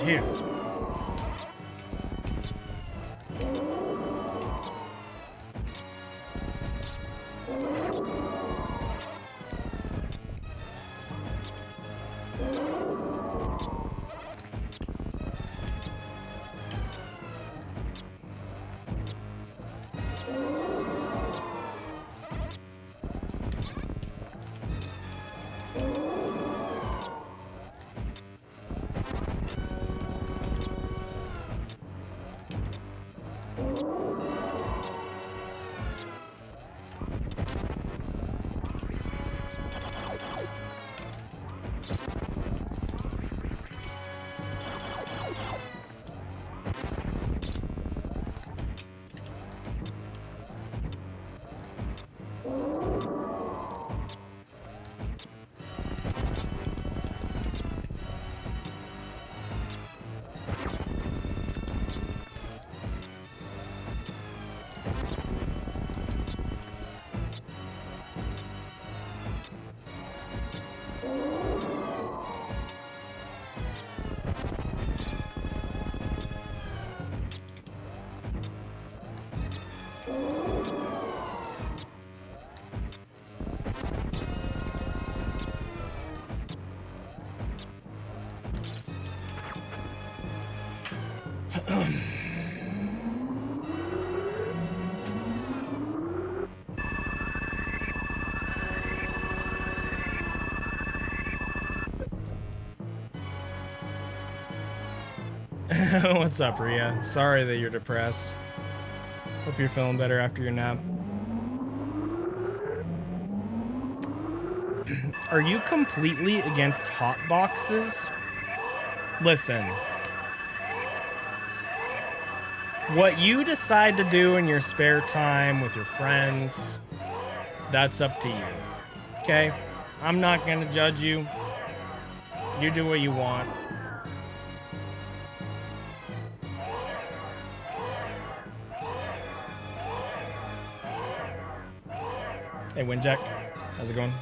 Dude. What's up, Ria? Sorry that you're depressed. Hope you're feeling better after your nap. Are you completely against hot boxes? Listen. What you decide to do in your spare time with your friends, that's up to you. Okay? I'm not gonna judge you. You do what you want. Hey, Windjack. How's it going?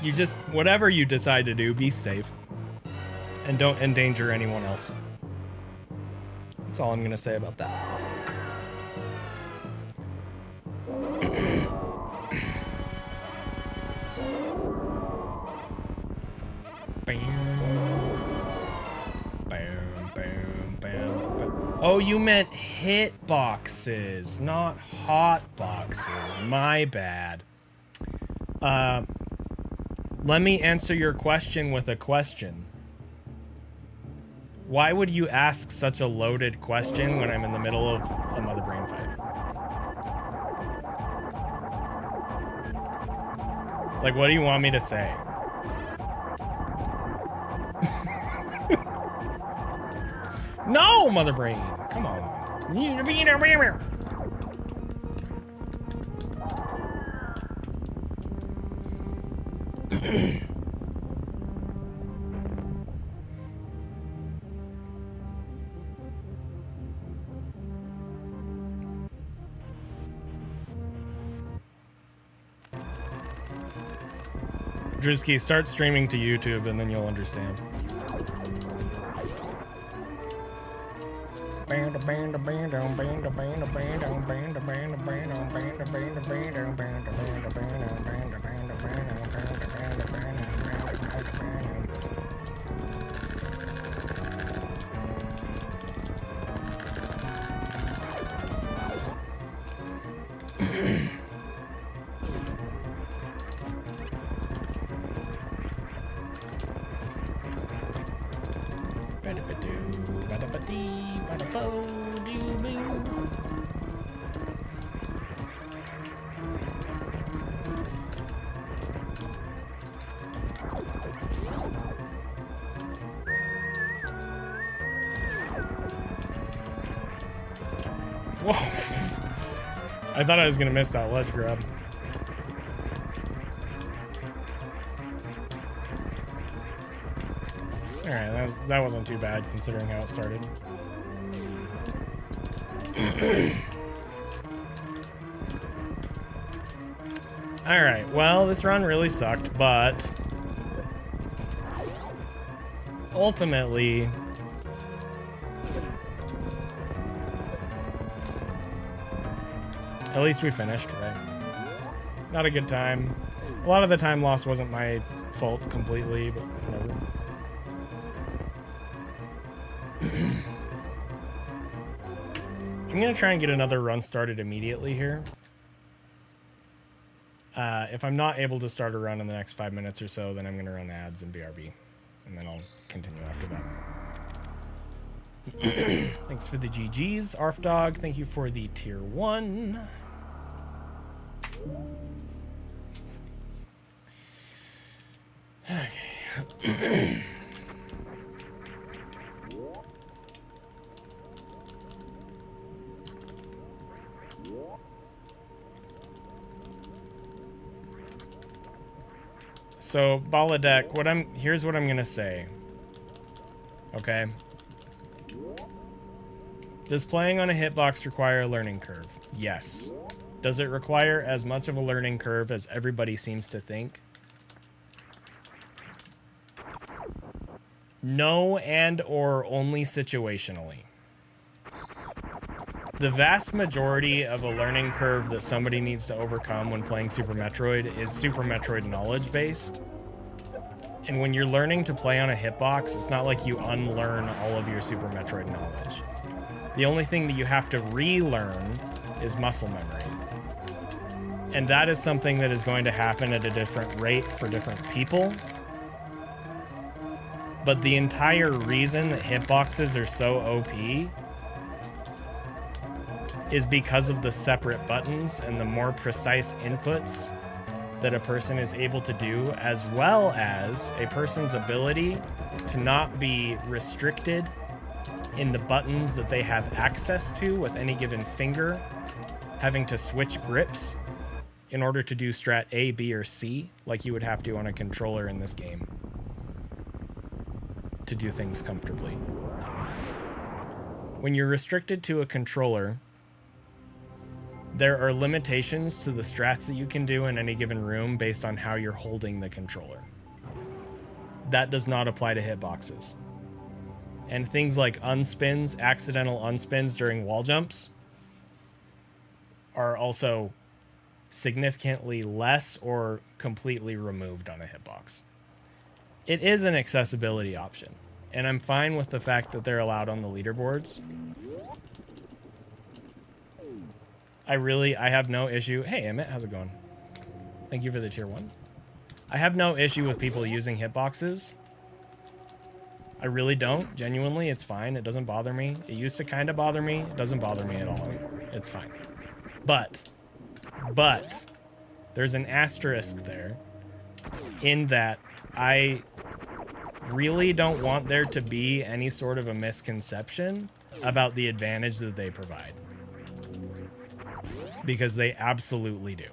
You just, whatever you decide to do, be safe. And don't endanger anyone else. That's all I'm going to say about that. Oh, you meant hit boxes, not hot boxes. My bad. Let me answer your question with a question. Why would you ask such a loaded question when I'm in the middle of a mother brain fight? Like, what do you want me to say? No, mother brain. Come on. Drewski, start streaming to YouTube and then you'll understand. Whoa. I thought I was gonna miss that ledge grab. Alright, that wasn't too bad considering how it started. Alright, well, this run really sucked, but ultimately at least we finished, right? Not a good time. A lot of the time loss wasn't my fault completely, but whatever. I'm gonna try and get another run started immediately here. If I'm not able to start a run in the next 5 minutes or so, then I'm gonna run ads and BRB. And then I'll continue after that. Thanks for the GGs. Arfdog, thank you for the tier 1. Okay. So, Baladek, here's what I'm gonna say. Okay? Does playing on a hitbox require a learning curve? Yes. Does it require as much of a learning curve as everybody seems to think? No, and or only situationally. The vast majority of a learning curve that somebody needs to overcome when playing Super Metroid is Super Metroid knowledge based. And when you're learning to play on a hitbox, it's not like you unlearn all of your Super Metroid knowledge. The only thing that you have to relearn is muscle memory. And that is something that is going to happen at a different rate for different people. But the entire reason that hitboxes are so OP is because of the separate buttons and the more precise inputs that a person is able to do, as well as a person's ability to not be restricted in the buttons that they have access to with any given finger, having to switch grips in order to do strat A, B, or C, like you would have to on a controller in this game to do things comfortably. When you're restricted to a controller, there are limitations to the strats that you can do in any given room based on how you're holding the controller. That does not apply to hitboxes. And things like unspins, accidental unspins during wall jumps, are also significantly less or completely removed on a hitbox. It is an accessibility option, and I'm fine with the fact that they're allowed on the leaderboards. I have no issue. Hey, Emmett, how's it going? Thank you for the tier 1. I have no issue with people using hitboxes. I really don't. Genuinely, it's fine. It doesn't bother me. It used to kind of bother me. It doesn't bother me at all anymore. It's fine. But, there's an asterisk there in that I really don't want there to be any sort of a misconception about the advantage that they provide. Because they absolutely do.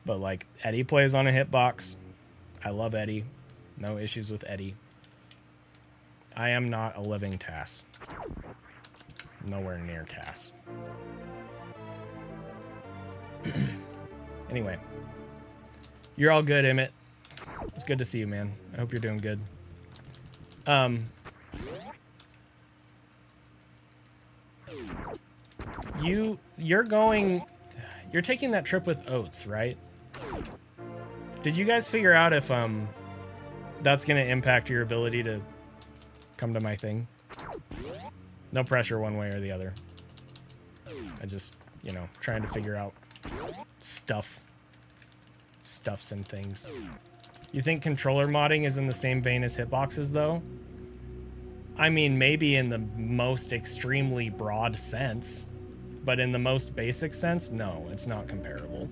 But like, Eddie plays on a hitbox. I love Eddie. No issues with Eddie. I am not a living TAS. Nowhere near TAS. Anyway. You're all good, Emmett. It's good to see you, man. I hope you're doing good. You're taking that trip with Oats, right? Did you guys figure out if that's gonna impact your ability to come to my thing? No pressure one way or the other. I just, you know, trying to figure out stuffs and things. You think controller modding is in the same vein as hitboxes, though? I mean, maybe in the most extremely broad sense, but in the most basic sense, no, it's not comparable.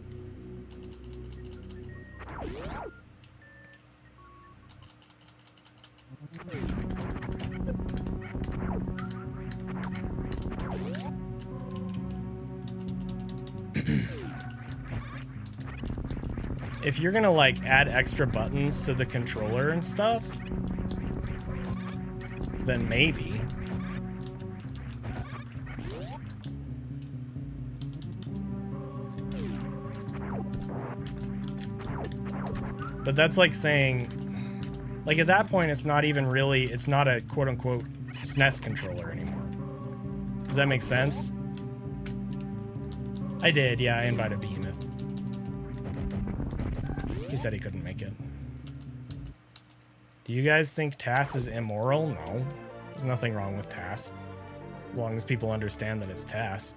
If you're gonna like add extra buttons to the controller and stuff, then maybe. But that's like saying, like at that point, it's not even really, it's not a quote-unquote SNES controller anymore. Does that make sense? I did, yeah, I invited Behemoth. He said he couldn't make it. Do you guys think TAS is immoral? No. There's nothing wrong with TAS. As long as people understand that it's TAS.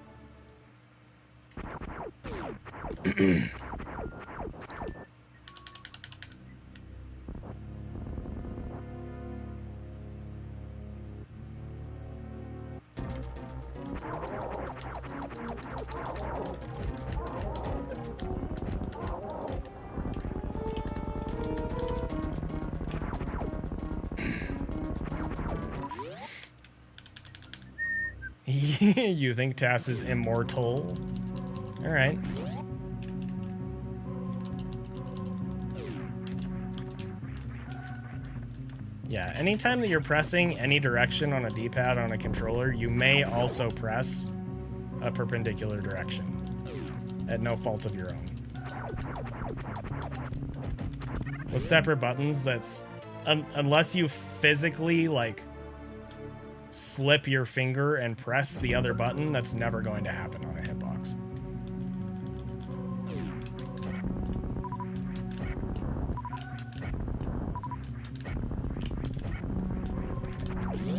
You think TAS is immortal? Alright. Yeah, anytime that you're pressing any direction on a D-pad on a controller, you may also press a perpendicular direction at no fault of your own. With separate buttons, that's... unless you physically, like, slip your finger and press the other button, that's never going to happen on a hitbox.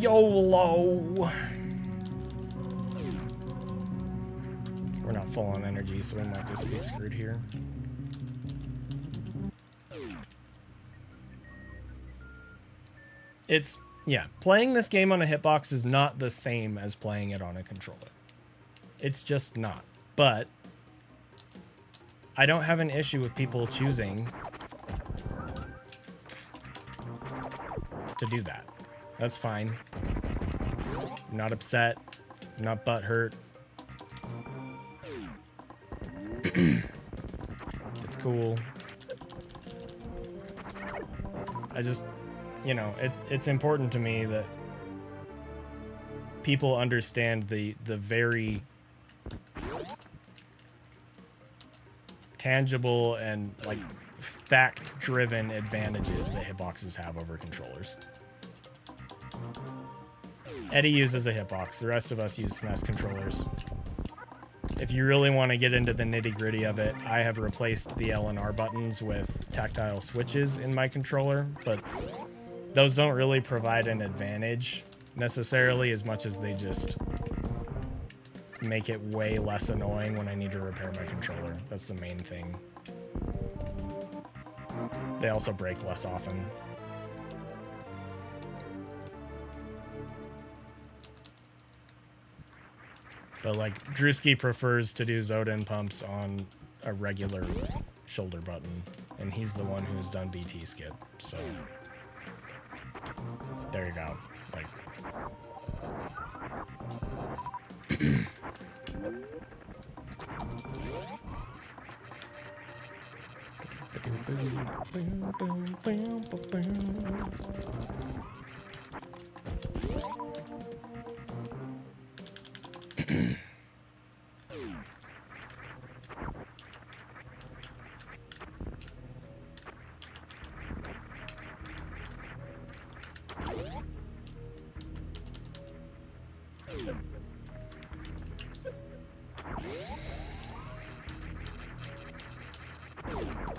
YOLO! We're not full on energy, so we might just be screwed here. Yeah, playing this game on a hitbox is not the same as playing it on a controller. It's just not. But I don't have an issue with people choosing to do that. That's fine. I'm not upset. I'm not butthurt. It's cool. I just, you know, it's important to me that people understand the very tangible and like fact-driven advantages that hitboxes have over controllers. Eddie uses a hitbox. The rest of us use SNES controllers. If you really want to get into the nitty-gritty of it, I have replaced the L and R buttons with tactile switches in my controller, but those don't really provide an advantage necessarily as much as they just make it way less annoying when I need to repair my controller. That's the main thing. They also break less often. But like, Drewski prefers to do Zoden pumps on a regular shoulder button, and he's the one who's done BT skip, so there you go. Like,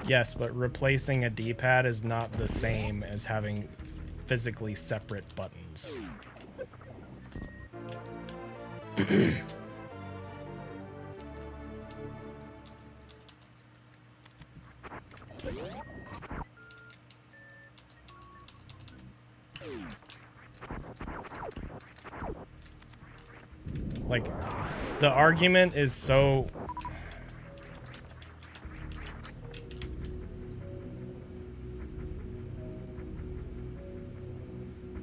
yes, but replacing a D-pad is not the same as having physically separate buttons. Like, the argument is so...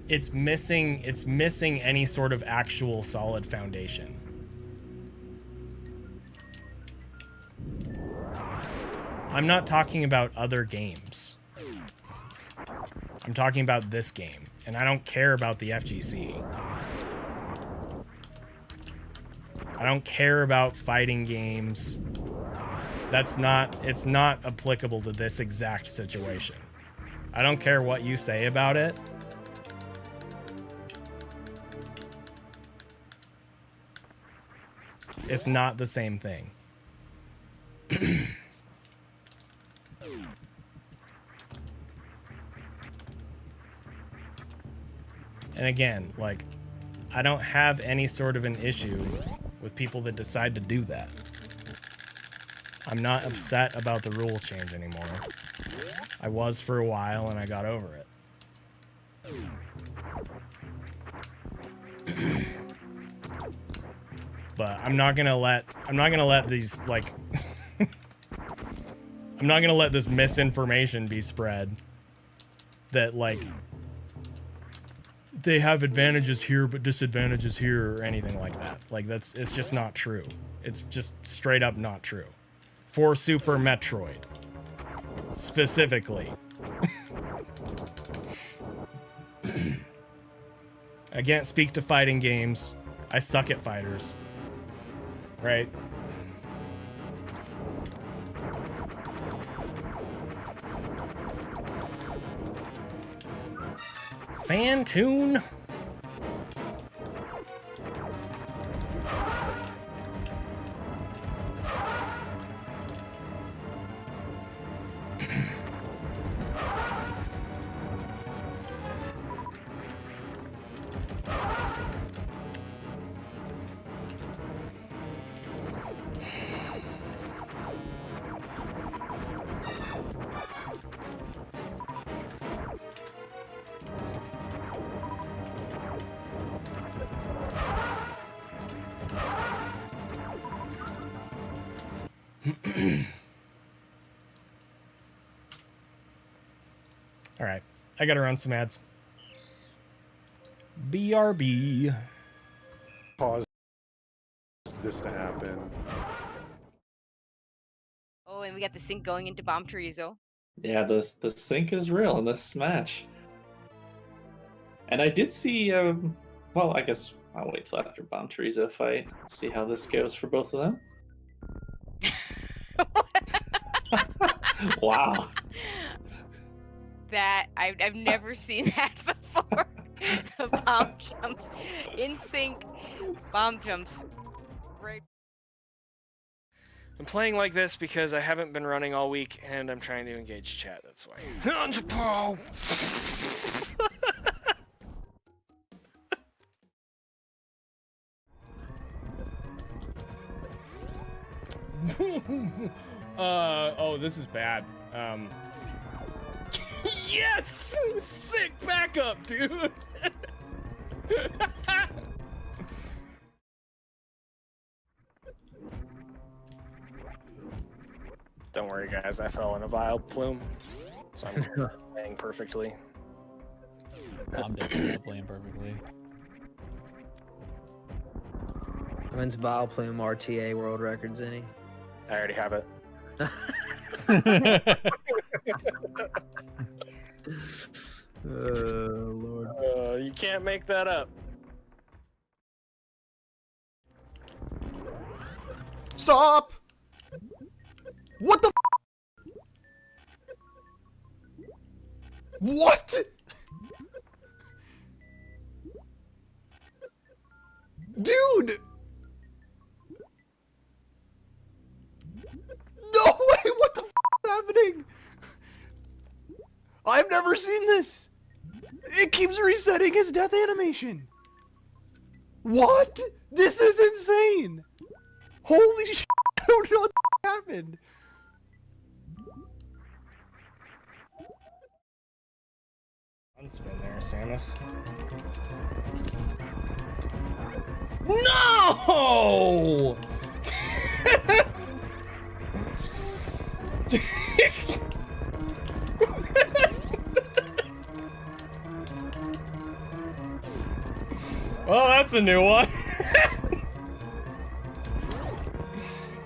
It's missing any sort of actual solid foundation. I'm not talking about other games. I'm talking about this game, and I don't care about the FGC. I don't care about fighting games. It's not applicable to this exact situation. I don't care what you say about it. It's not the same thing. And again, like, I don't have any sort of an issue with people that decide to do that. I'm not upset about the rule change anymore. I was for a while and I got over it. But I'm not gonna let these, like, I'm not gonna let this misinformation be spread that, like, they have advantages here but disadvantages here or anything like that. Like, it's just not true. It's just straight up not true. For Super Metroid, specifically. I can't speak to fighting games. I suck at fighters. Right? Fantune? All right, I gotta run some ads. BRB.
Pause this to happen.
Oh, and we got the sync going into Bomb Chorizo.
Yeah, the sync is real in this match. And I did see, well, I guess I'll wait till after Bomb Chorizo fight, see how this goes for both of them. Wow.
That I've never seen that before. The bomb jumps in sync. Bomb jumps. Right.
I'm playing like this because I haven't been running all week and I'm trying to engage chat, that's why. Oh, this is bad. Yes! Sick backup, dude! Don't worry, guys. I fell in a vile plume, so I'm playing perfectly.
I'm definitely playing perfectly.
When's Vile Plume RTA world records, any?
I already have it.
Lord.
You can't make that up.
Stop! What the? What? Dude! No way! What the f is happening? I've never seen this! It keeps resetting his death animation! What? This is insane! Holy shit! I don't know what the f happened!
Unspin there, Samus. No! Well, that's a new one.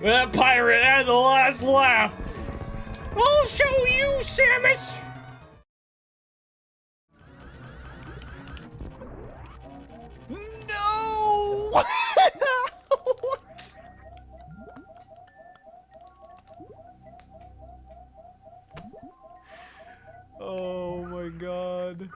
That pirate had the last laugh. I'll show you, Samus.
No! What? Oh my god.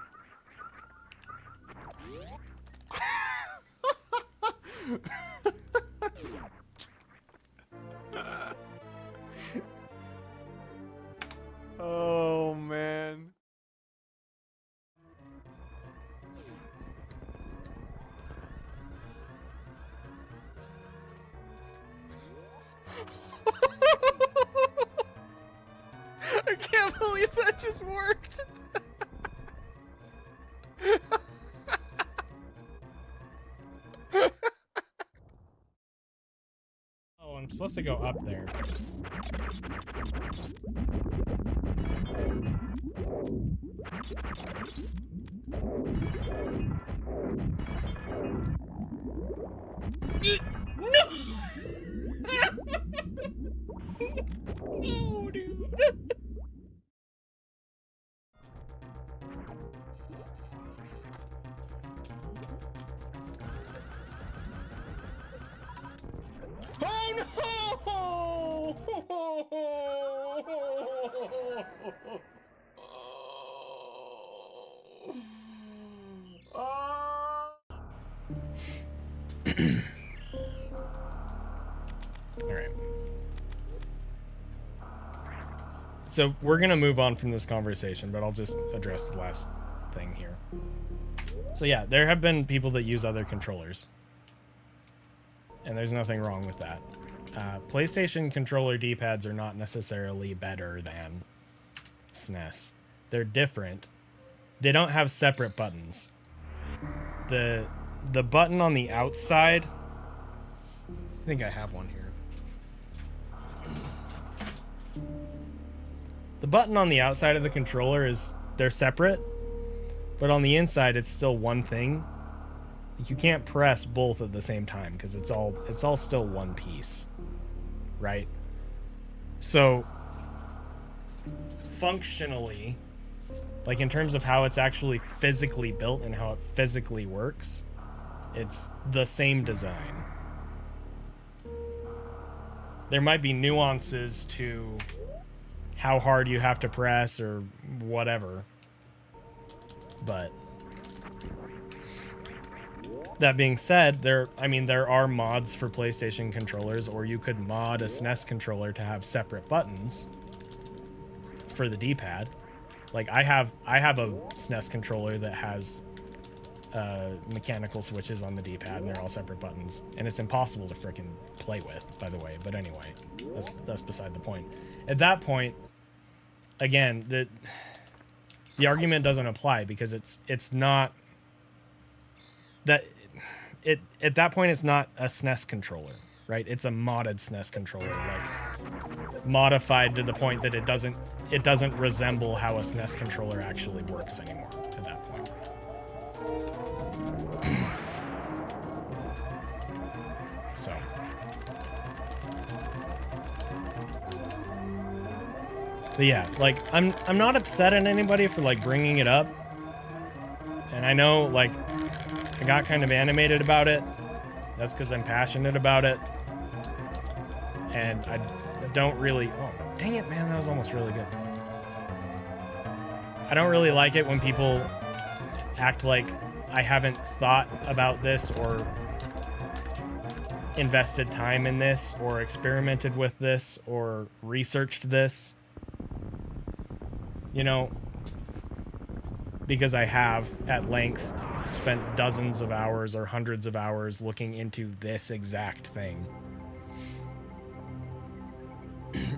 Oh man. I can't believe that just worked.
Oh, I'm supposed to go up there. No! No, dude. All right. So we're gonna move on from this conversation, but I'll just address the last thing here. So yeah, there have been people that use other controllers, and there's nothing wrong with that. PlayStation controller D-pads are not necessarily better than SNES. They're different. They don't have separate buttons. The button on the outside, I think I have one here. The button on the outside of the controller they're separate, but on the inside it's still one thing. You can't press both at the same time because it's all still one piece, right? So functionally, like in terms of how it's actually physically built and how it physically works, it's the same design. There might be nuances to how hard you have to press or whatever, but that being said, there are mods for PlayStation controllers, or you could mod a SNES controller to have separate buttons for the D-pad. Like I have a SNES controller that has mechanical switches on the D-pad, and they're all separate buttons, and it's impossible to frickin' play with, by the way. But anyway, that's beside the point. At that point, again, the argument doesn't apply because it's not that at that point it's not a SNES controller, right? It's a modded SNES controller, like modified to the point that it doesn't resemble how a SNES controller actually works anymore at that point. So but yeah, like I'm not upset at anybody for like bringing it up, and I know like I got kind of animated about it. That's because I'm passionate about it, and I don't really, oh dang it man, that was almost really good. I don't really like it when people act like I haven't thought about this or invested time in this or experimented with this or researched this, you know, because I have at length spent dozens of hours or hundreds of hours looking into this exact thing.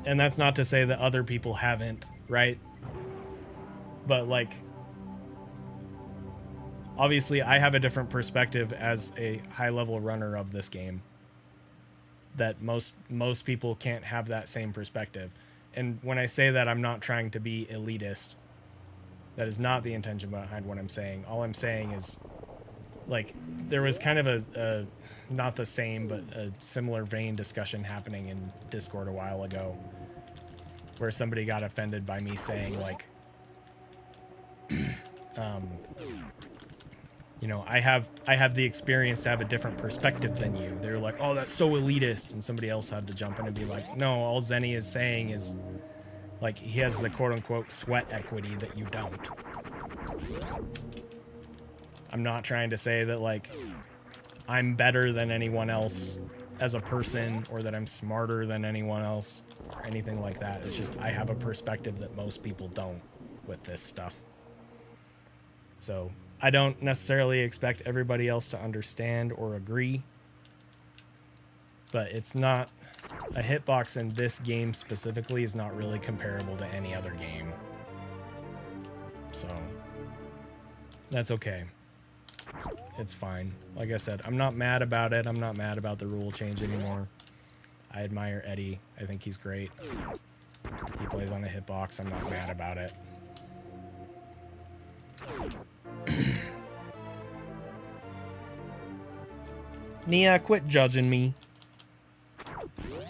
And that's not to say that other people haven't, right? But like, obviously I have a different perspective as a high-level runner of this game that most people can't have that same perspective. And when I say that, I'm not trying to be elitist. That is not the intention behind what I'm saying. All I'm saying is, like, there was kind of a not the same, but a similar vein discussion happening in Discord a while ago, where somebody got offended by me saying, like, you know, I have the experience to have a different perspective than you. They're like, oh, that's so elitist. And somebody else had to jump in and be like, no, all Zenny is saying is, like, he has the quote-unquote sweat equity that you don't. I'm not trying to say that, like, I'm better than anyone else as a person or that I'm smarter than anyone else or anything like that. It's just I have a perspective that most people don't with this stuff. So I don't necessarily expect everybody else to understand or agree, but it's not, a hitbox in this game specifically is not really comparable to any other game. So that's okay. It's fine. Like I said, I'm not mad about it. I'm not mad about the rule change anymore. I admire Eddie. I think he's great. He plays on a hitbox. I'm not mad about it. Nia, quit judging me.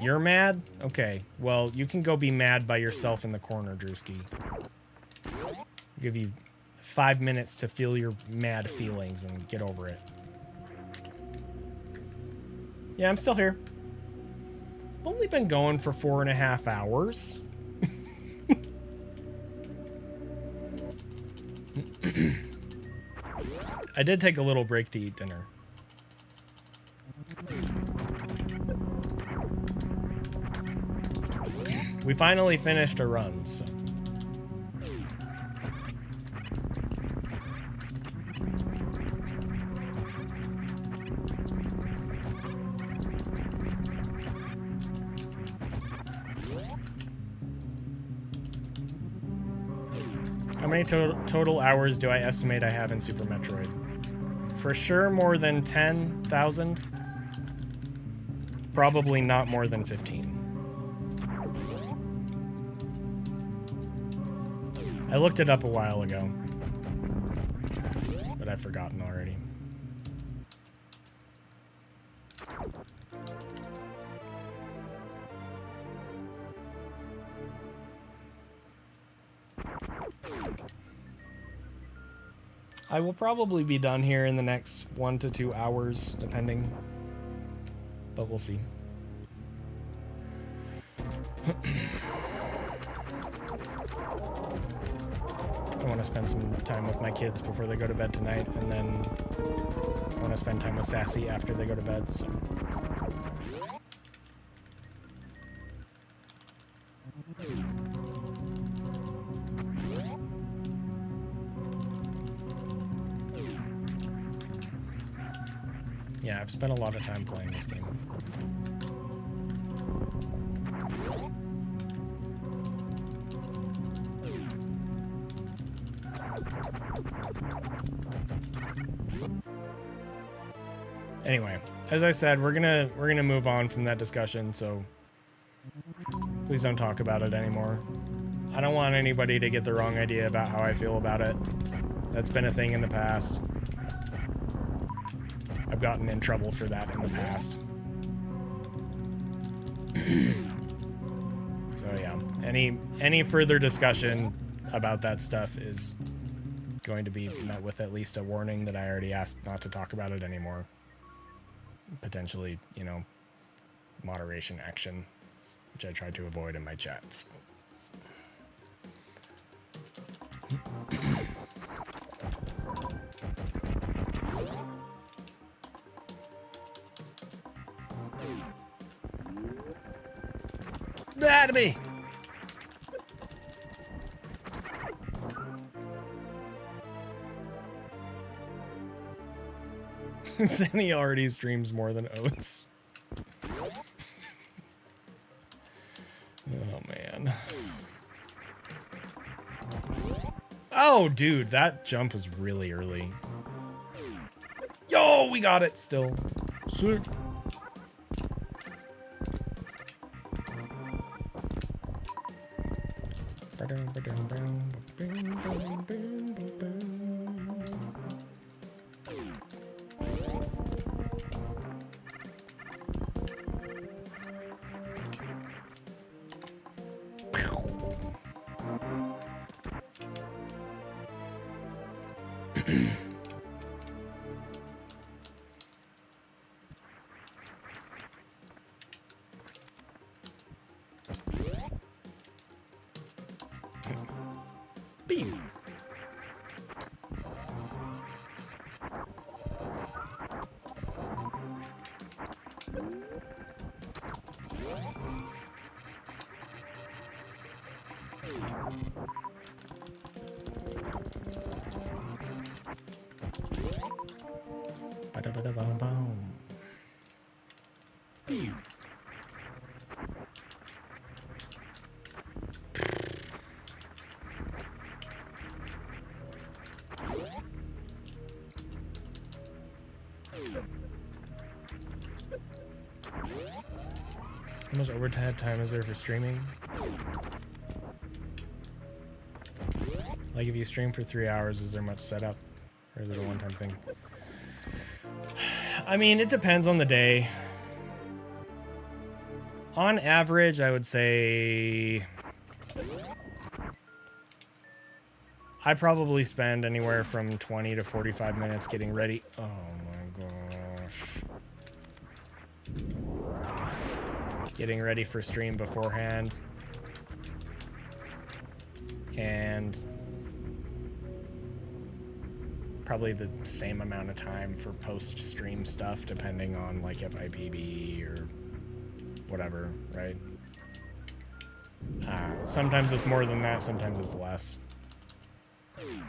You're mad? Okay, well, you can go be mad by yourself in the corner, Drewski. I'll give you 5 minutes to feel your mad feelings and get over it. Yeah, I'm still here. I've only been going for 4.5 hours. I did take a little break to eat dinner. We finally finished a run, so. How many total hours do I estimate I have in Super Metroid? For sure more than 10,000. Probably not more than 15. I looked it up a while ago, but I've forgotten already. I will probably be done here in the next 1 to 2 hours, depending. But we'll see. I want to spend some time with my kids before they go to bed tonight, and then I want to spend time with Sassy after they go to bed, so... Yeah, I've spent a lot of time playing this game. Anyway, as I said, we're gonna move on from that discussion, so please don't talk about it anymore. I don't want anybody to get the wrong idea about how I feel about it. That's been a thing in the past. I've gotten in trouble for that in the past. So yeah, any further discussion about that stuff is going to be met with at least a warning that I already asked not to talk about it anymore. Potentially, you know, moderation action, which I tried to avoid in my chats. Bad me. Zenny already streams more than Oates. Oh man. Oh dude, that jump was really early. Yo, we got it still. Sick. Beam. Ba-da-ba-da-bum-bum. Beam. How much overtime time is there for streaming? Like if you stream for 3 hours, is there much setup? Or is it a one-time thing? I mean, it depends on the day. On average, I would say I probably spend anywhere from 20 to 45 minutes getting ready. Oh my gosh. Getting ready for stream beforehand. And probably the same amount of time for post-stream stuff, depending on like if I PB or whatever, right? Sometimes it's more than that, sometimes it's less.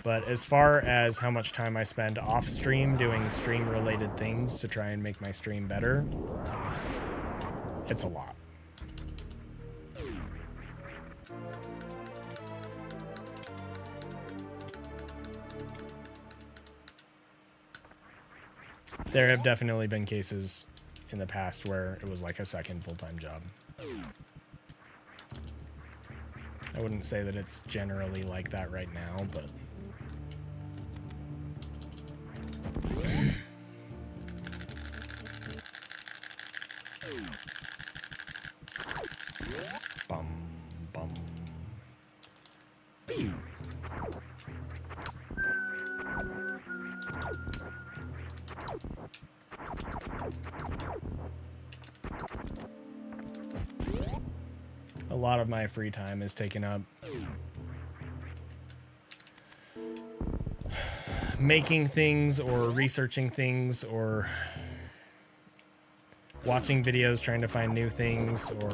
But as far as how much time I spend off stream doing stream related things to try and make my stream better, it's a lot. There have definitely been cases in the past where it was like a second full-time job. I wouldn't say that it's generally like that right now, but... Bum, bum. Pew. A lot of my free time is taken up making things or researching things or watching videos trying to find new things or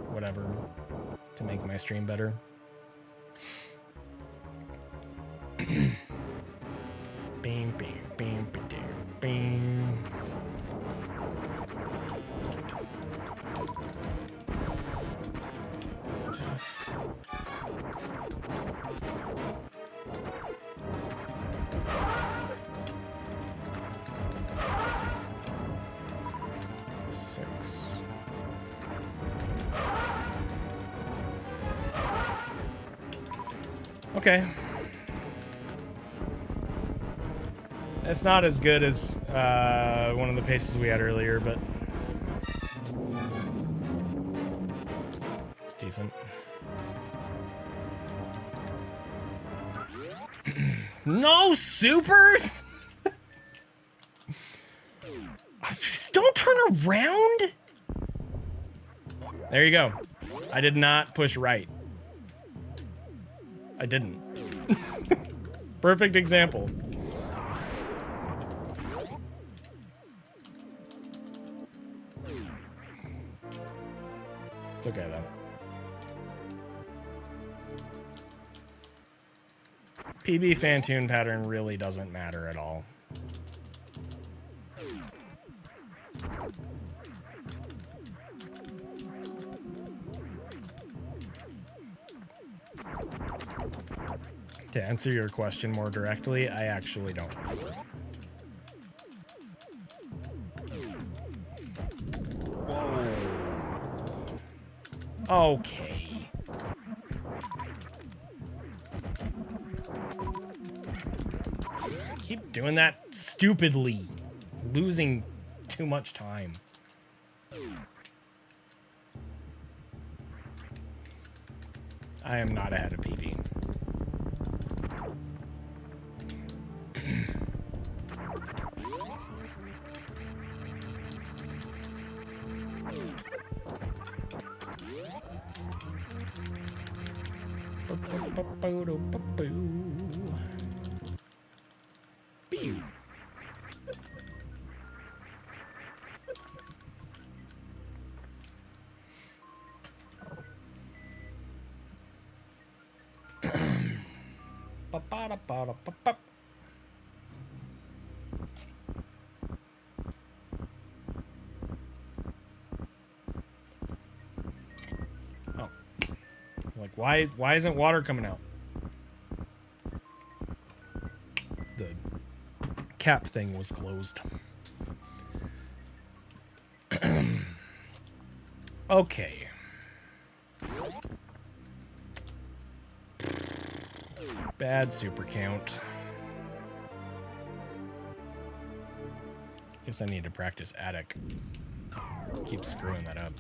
whatever to make my stream better. Bing, bing, bing, bing, bing. Okay. It's not as good as one of the paces we had earlier, but it's decent. No supers? Don't turn around? There you go. I did not push right. I didn't. Perfect example. It's okay though. PB fan tune pattern really doesn't matter at all. To answer your question more directly, I actually don't remember. Whoa. Okay. Keep doing that stupidly. Losing too much time. I am not ahead of PB. Pew. Oh. Like, why isn't water coming out? The cap thing was closed. Okay. Bad super count. Guess I need to practice attic. Keep screwing that up.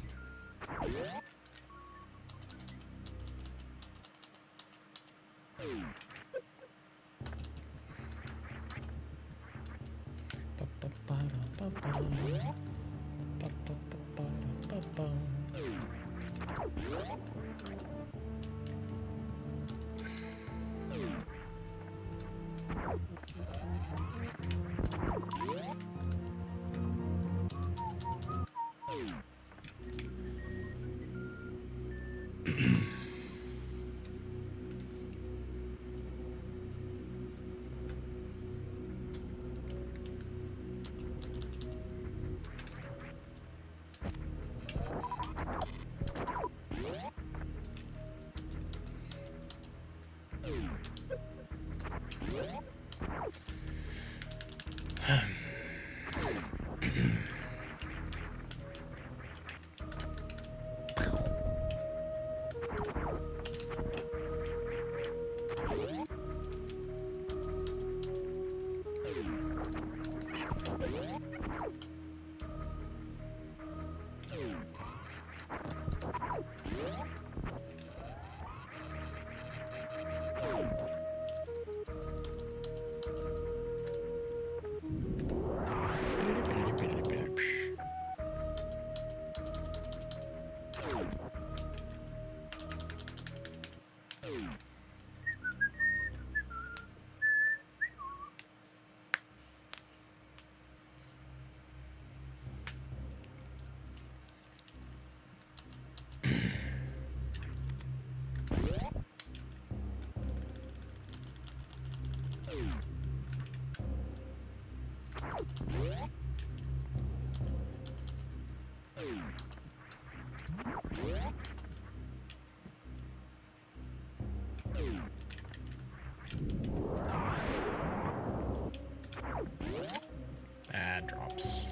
Drops.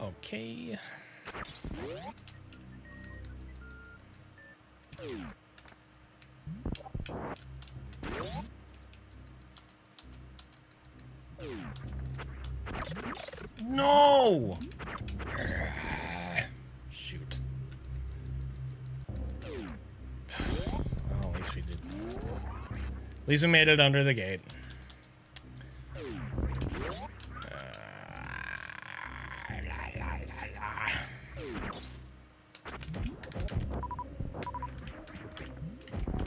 Okay. No! Shoot. Well, at least we did. At least we made it under the gate.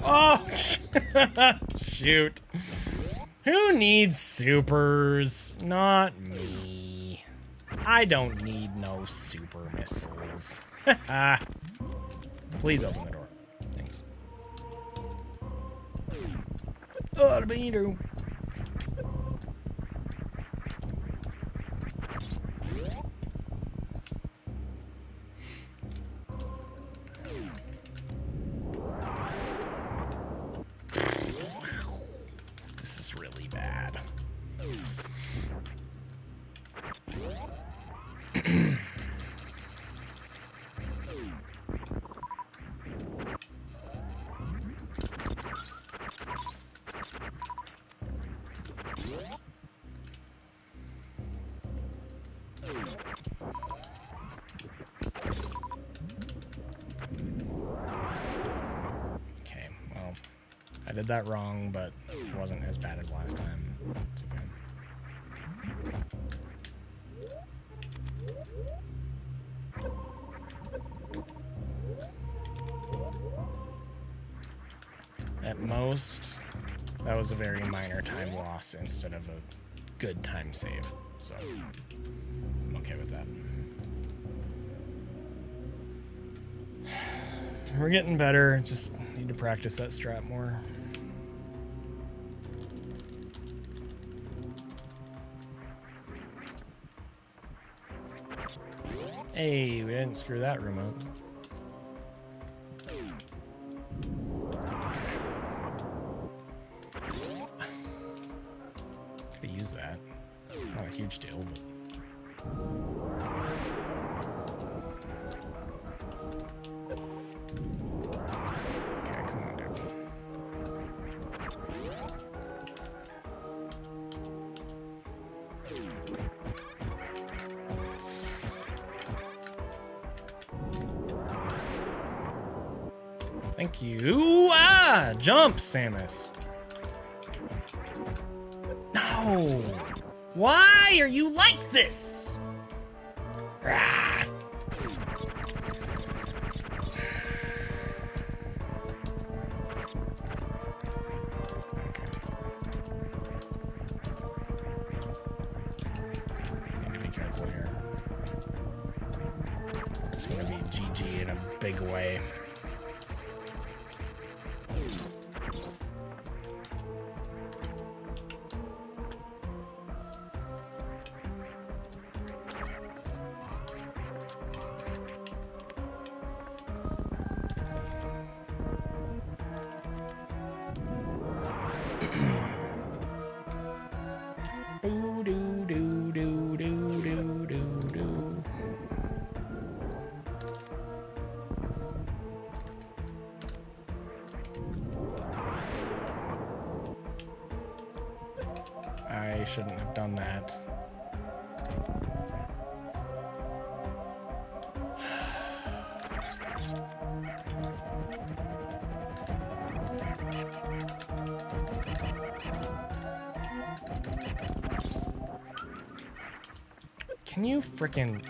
Oh, shoot. Who needs supers? Not me. I don't need no super missiles. Please open the door. Thanks. Oh, the beater. This is really bad. Okay, well, I did that wrong, but it wasn't as bad as last time. It's okay. At most, that was a very minor time loss instead of a good time save, so I'm okay with that. We're getting better, just need to practice that strat more. Hey, we didn't screw that room up. Could use that. Not a huge deal, but. Okay, come on, dude. Thank you. Ah, jump, Samus. No. Why are you like this? Ah. Need to be careful here. It's gonna be GG in a big way. I shouldn't have done that. Can you frickin'...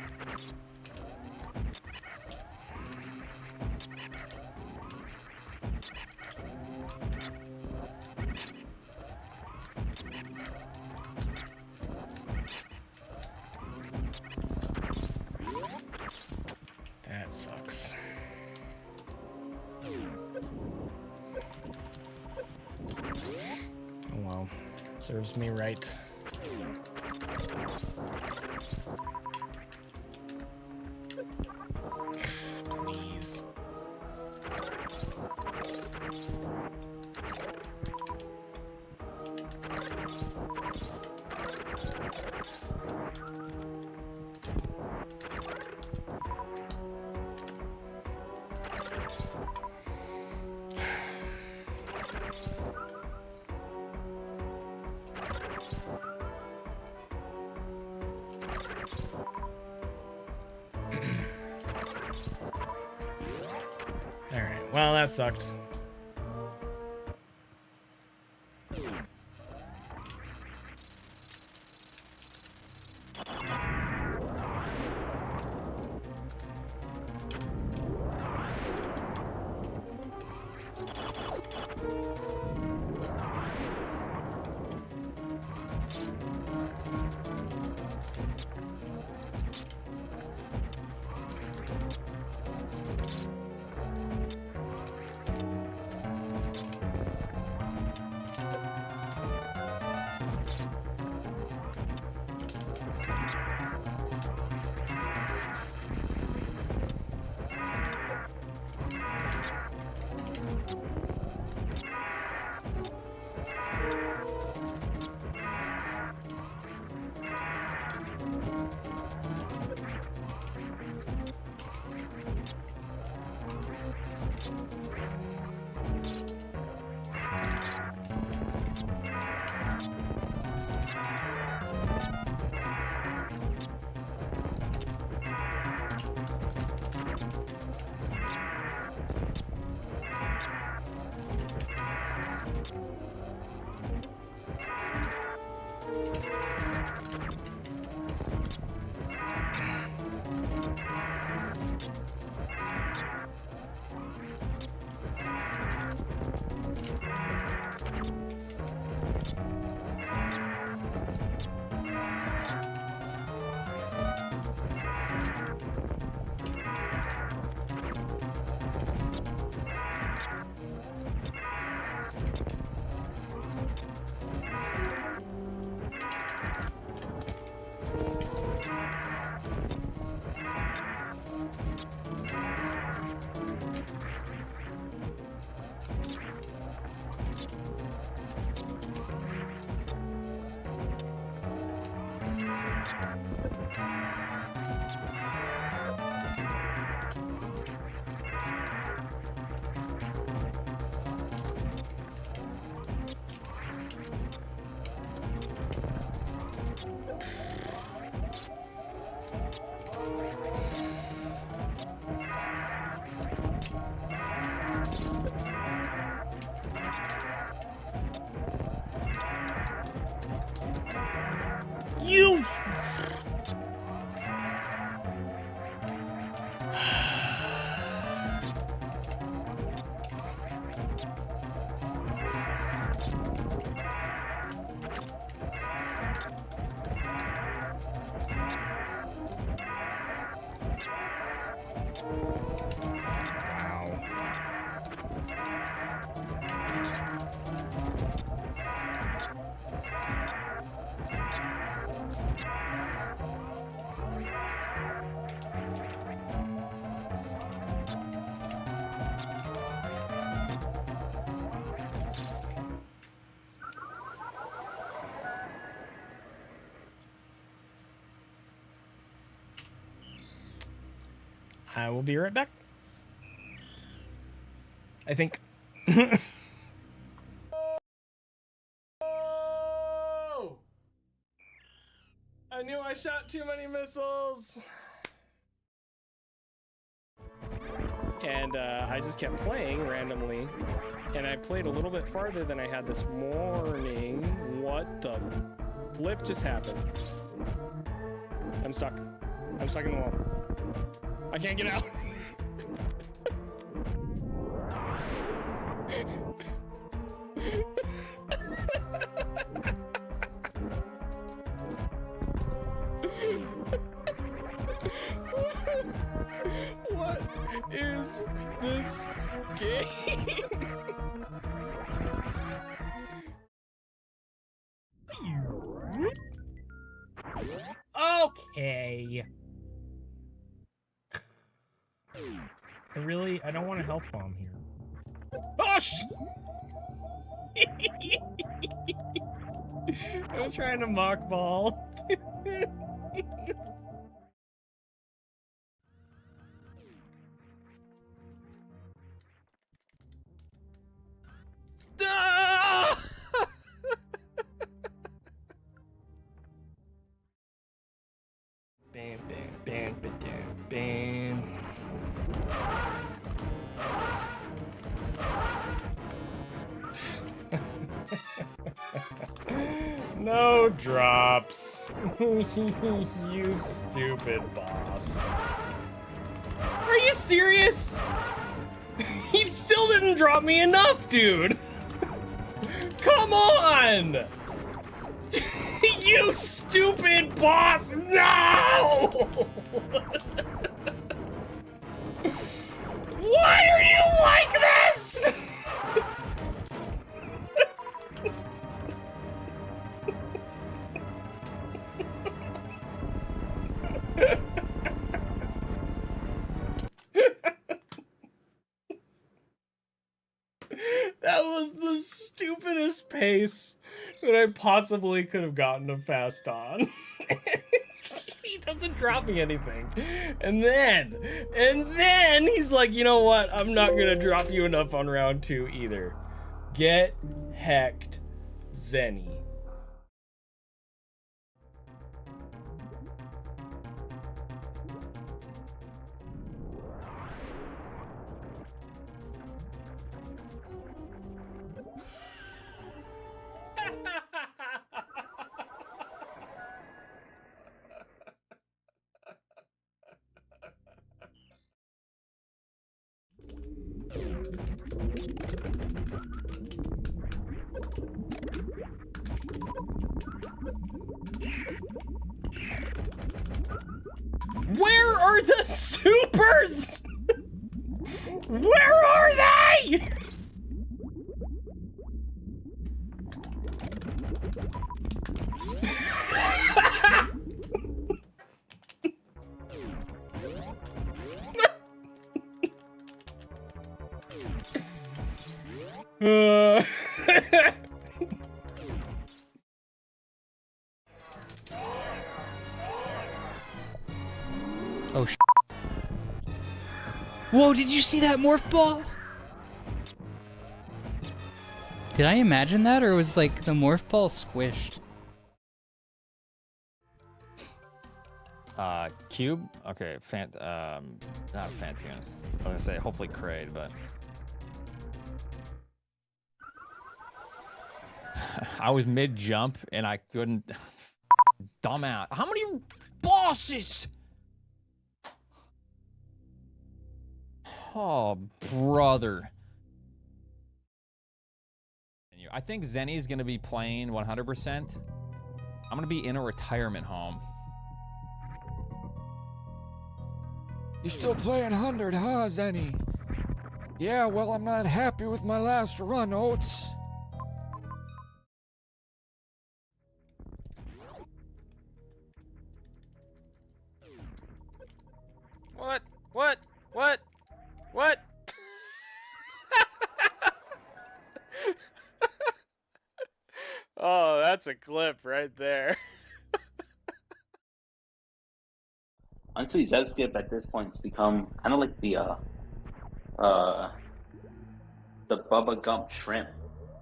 That sucks. Oh well. Serves me right. Please. Alright, well, that sucked. You... I will be right back. I think. I knew I shot too many missiles. And I just kept playing randomly. And I played a little bit farther than I had this morning. What the flip just happened? I'm stuck. I'm stuck in the wall. I can't get out. What is this game? Okay. I don't want to health bomb here. Oh, I was trying to mock ball. Bam, bam, bam, bam, bam. No drops. You stupid boss. Are you serious? He still didn't drop me enough, dude. Come on. You stupid boss! No! Why are you like this? That was the stupidest pace that I possibly could have gotten him fast on. He doesn't drop me anything. And then he's like, you know what? I'm not gonna drop you enough on round 2 either. Get hecked, Zenny. Where are the supers? Where are they?
Oh, sh. Whoa, did you see that morph ball? Did I imagine that, or was like the morph ball squished?
Cube? Okay, not Fantian. I was gonna say hopefully Kraid, but I was mid-jump and I couldn't dumb out. How many bosses? Oh, brother. I think Zenny's gonna be playing 100%. I'm gonna be in a retirement home.
You're still playing 100, huh, Zenny? Yeah, well, I'm not happy with my last run, Oats.
What? What? What? What? Oh, that's a clip right there.
Honestly, Zeskip at this point has become kind of like the Bubba Gump shrimp.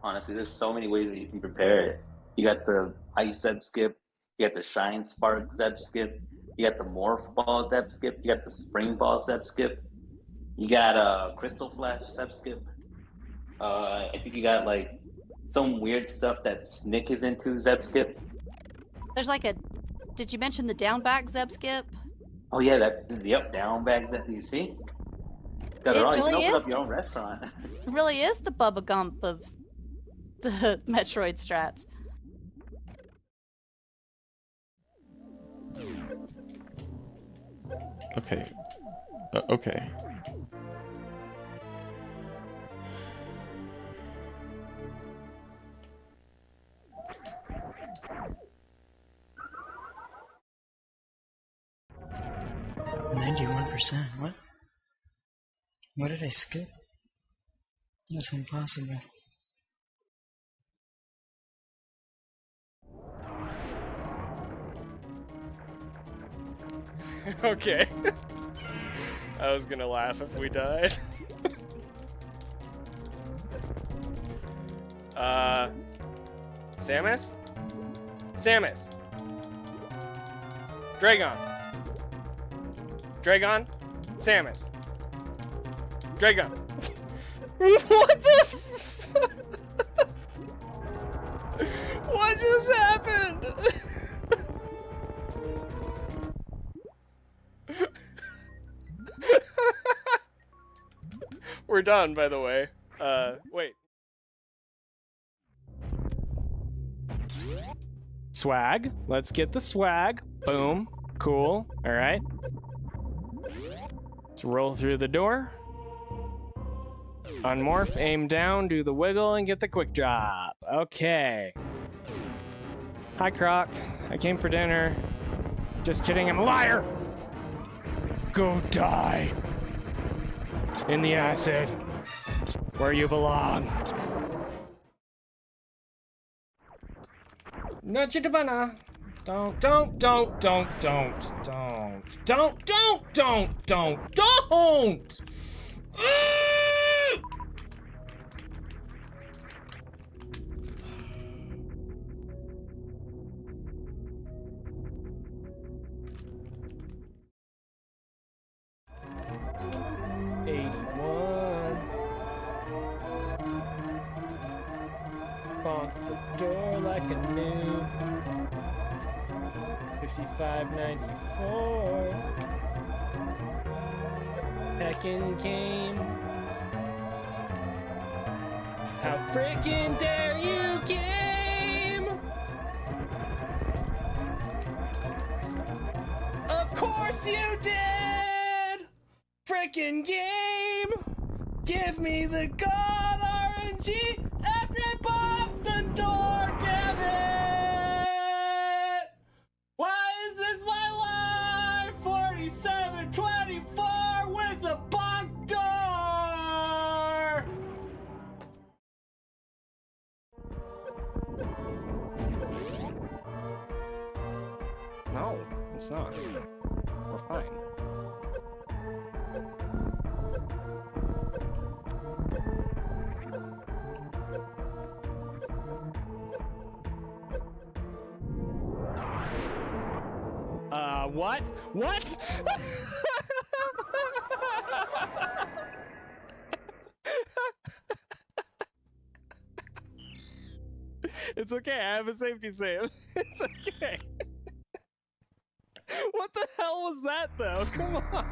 Honestly, there's so many ways that you can prepare it. You got the ice skip, You got the Shine Spark Zeb Skip. You got the Morph Ball Zeb Skip. You got the Spring Ball Zeb Skip. You got Crystal Flash Zeb Skip. I think you got like some weird stuff that Snick is into Zeb Skip.
There's like a. Did you mention the down back Zeb Skip?
Oh yeah, yep, down bag Zeb. You see? Got it
It
all. You
really
can open
is
up your own restaurant.
It really is the Bubba Gump of the Metroid strats.
Okay. Okay.
%. What? What did I skip? That's impossible.
Okay. I was gonna laugh if we died. Samus? Samus! Dragon! Dragon? Samus! Dragon! What the What just happened? We're done, by the way. Wait. Swag. Let's get the swag. Boom. Cool. All right. Let's roll through the door. Unmorph, aim down, do the wiggle, and get the quick drop. Okay. Hi, Croc. I came for dinner. Just kidding, I'm a liar! Go die! In the acid. Where you belong. Nachidabana. Don't. Bonk the door like a noob. 5594. Heckin' game. How frickin' dare you, game? Of course you did! Frickin' game! Give me the god RNG after I bought the door, damn it! Why is this my life? 4724 with a bunk door! No, it's not. We're fine. What? What? It's okay, I have a safety save. It's okay. What the hell was that, though? Come on.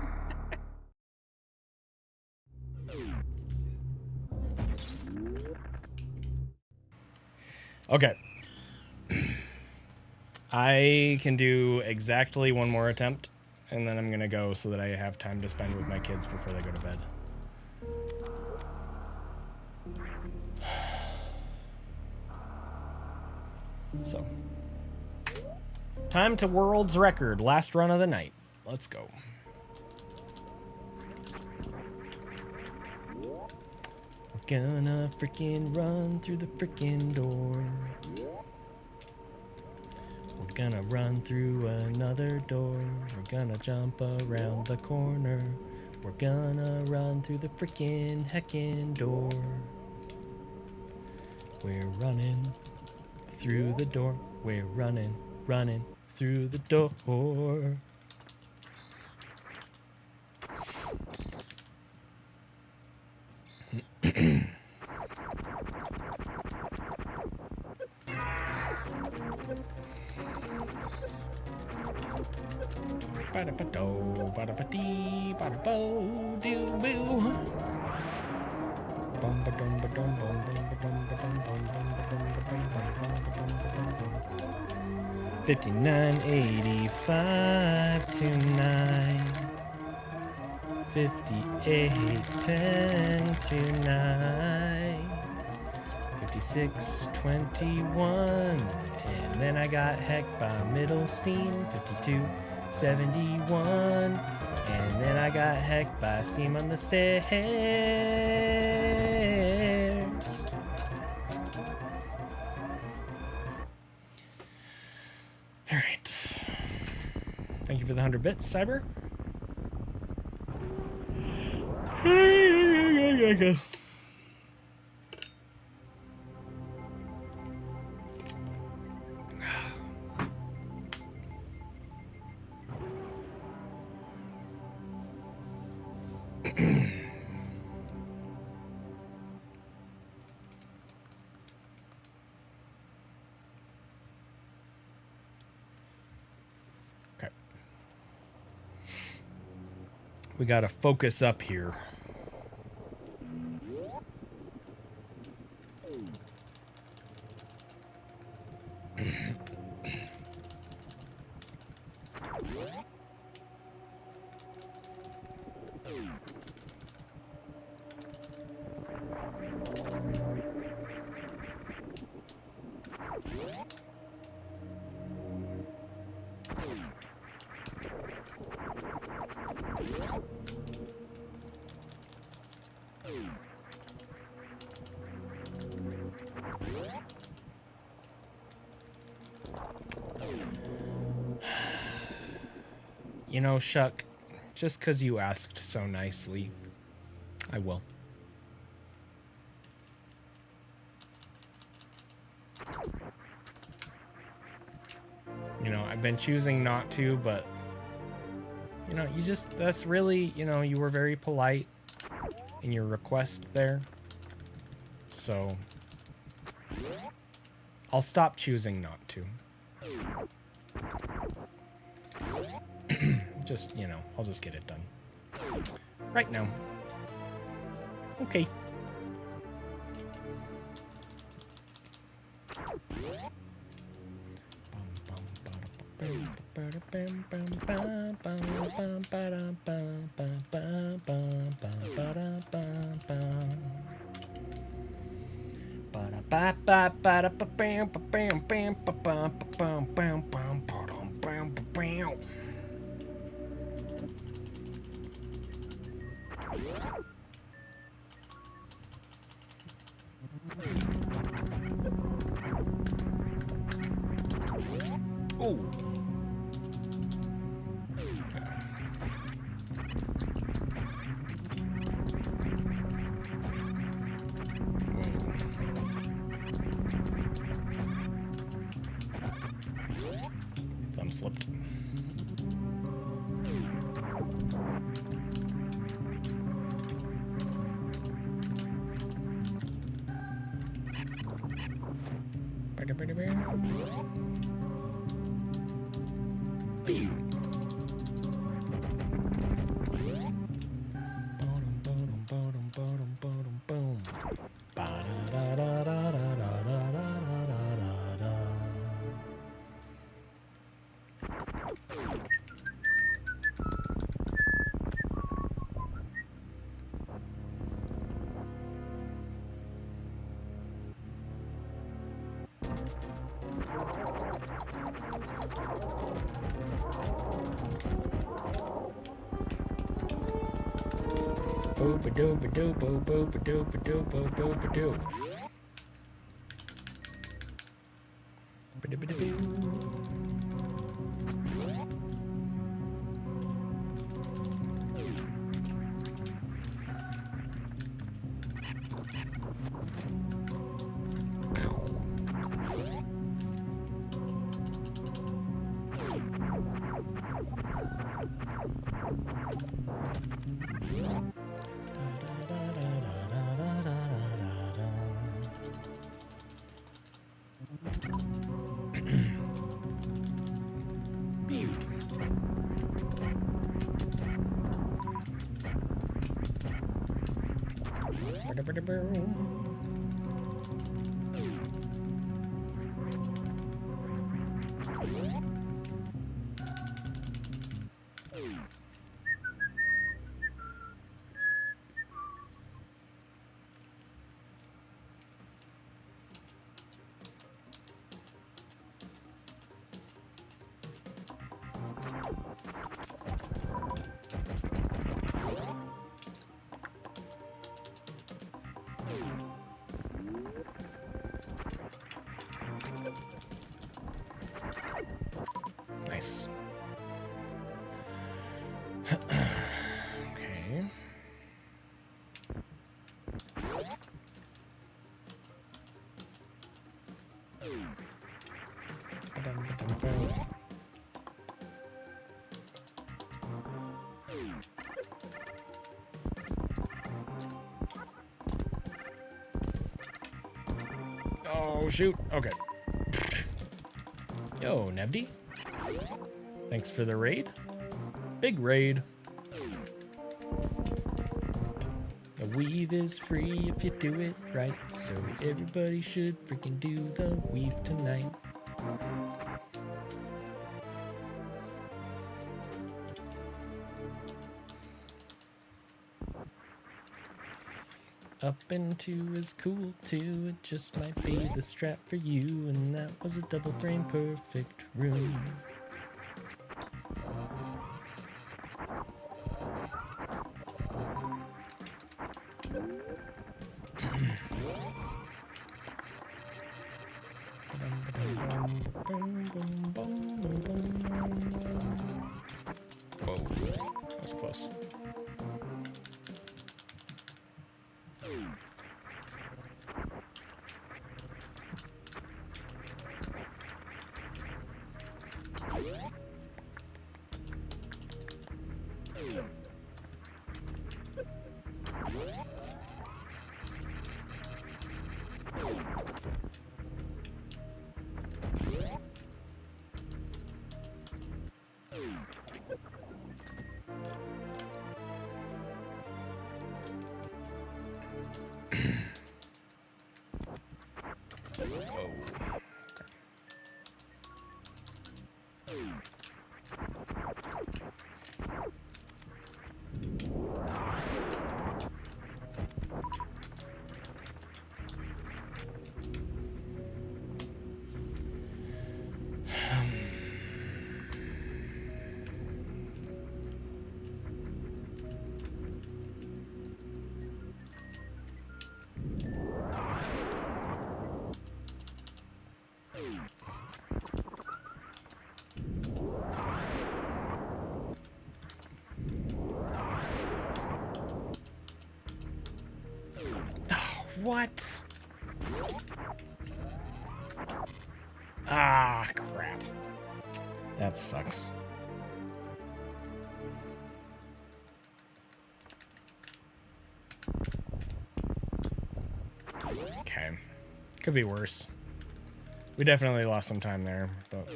Okay. I can do exactly one more attempt, and then I'm gonna go so that I have time to spend with my kids before they go to bed. So, time to world's record, last run of the night. Let's go. We're gonna freaking run through the freaking door. We're gonna run through another door. We're gonna jump around the corner. We're gonna run through the freaking heckin' door. We're running through the door. We're running running through the door. Ba-da-ba-do, ba-da-ba-dee, ba-da-bo, doo boo. Bum ba dum ba dum bum bum ba dum ba dum bum bum ba dum ba dum bum bum ba dum ba dum bum. 59.85 to 9. 58.10 to 9. 56.21. And then I got hecked by middle steam. 52.71. And then I got hecked by steam on the stairs. All right. Thank you for the 100 bits, Cyber. Okay. We gotta focus up here. You know, Shuck, just 'cause you asked so nicely, I will. You know, I've been choosing not to, but, you know, that's really, you know, you were very polite in your request there. So, I'll stop choosing not to. Just, you know, I'll just get it done. Right now. Okay. Oh. Thumb slipped. Boo-ba-doo-ba-doo-boo-boo-ba-doo-ba-doo-ba-doo-ba-doo. Nice. Okay. Oh, shoot. Okay. Yo, Nevdi. Thanks for the raid. Big raid. The weave is free if you do it right, so everybody should freaking do the weave tonight. Up and two is cool too, it just might be the strap for you, and that was a double frame perfect room. Whoa, that was close. What? Ah, crap. That sucks. Okay. Could be worse. We definitely lost some time there, but...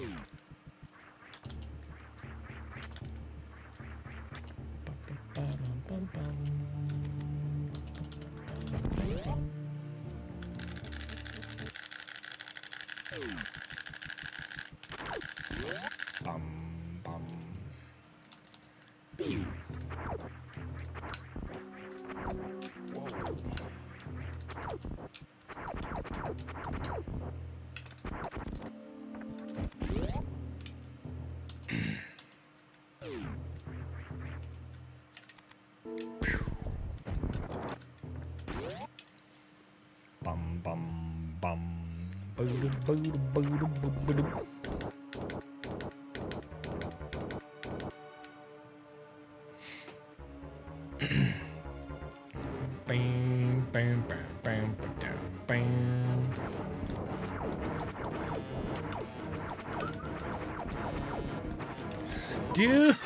Bum bum bum. Booda booda booda booda. Bang bang bang bang bang bang. Dude!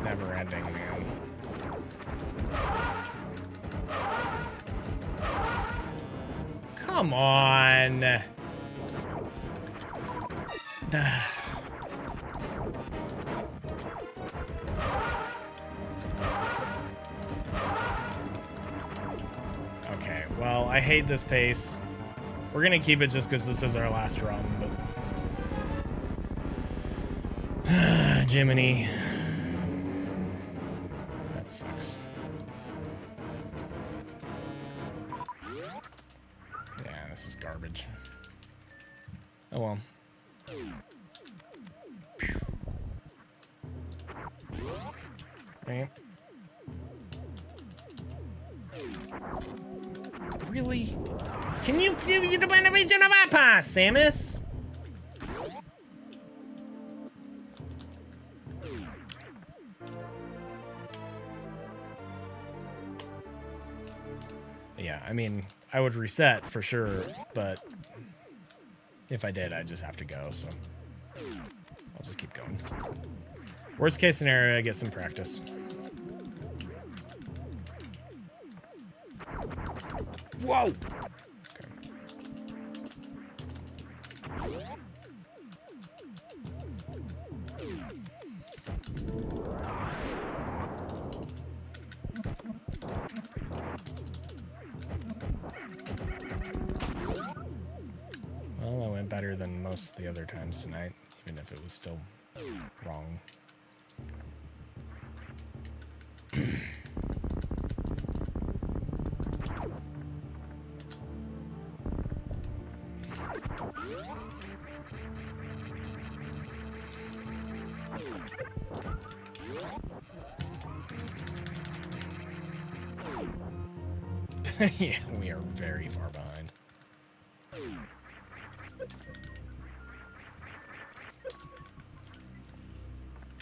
Never ending, man. Come on. Okay, well, I hate this pace. We're gonna keep it just because this is our last run, but... Jiminy. That sucks. Yeah, this is garbage. Oh well. Right. Really? Can you the renovation of my pass, Samus? Yeah, I mean, I would reset for sure, but if I did, I'd just have to go, so I'll just keep going. Worst case scenario, I get some practice. Whoa! Well, I went better than most of the other times tonight, even if it was still wrong. Yeah, we are very far behind.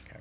Okay.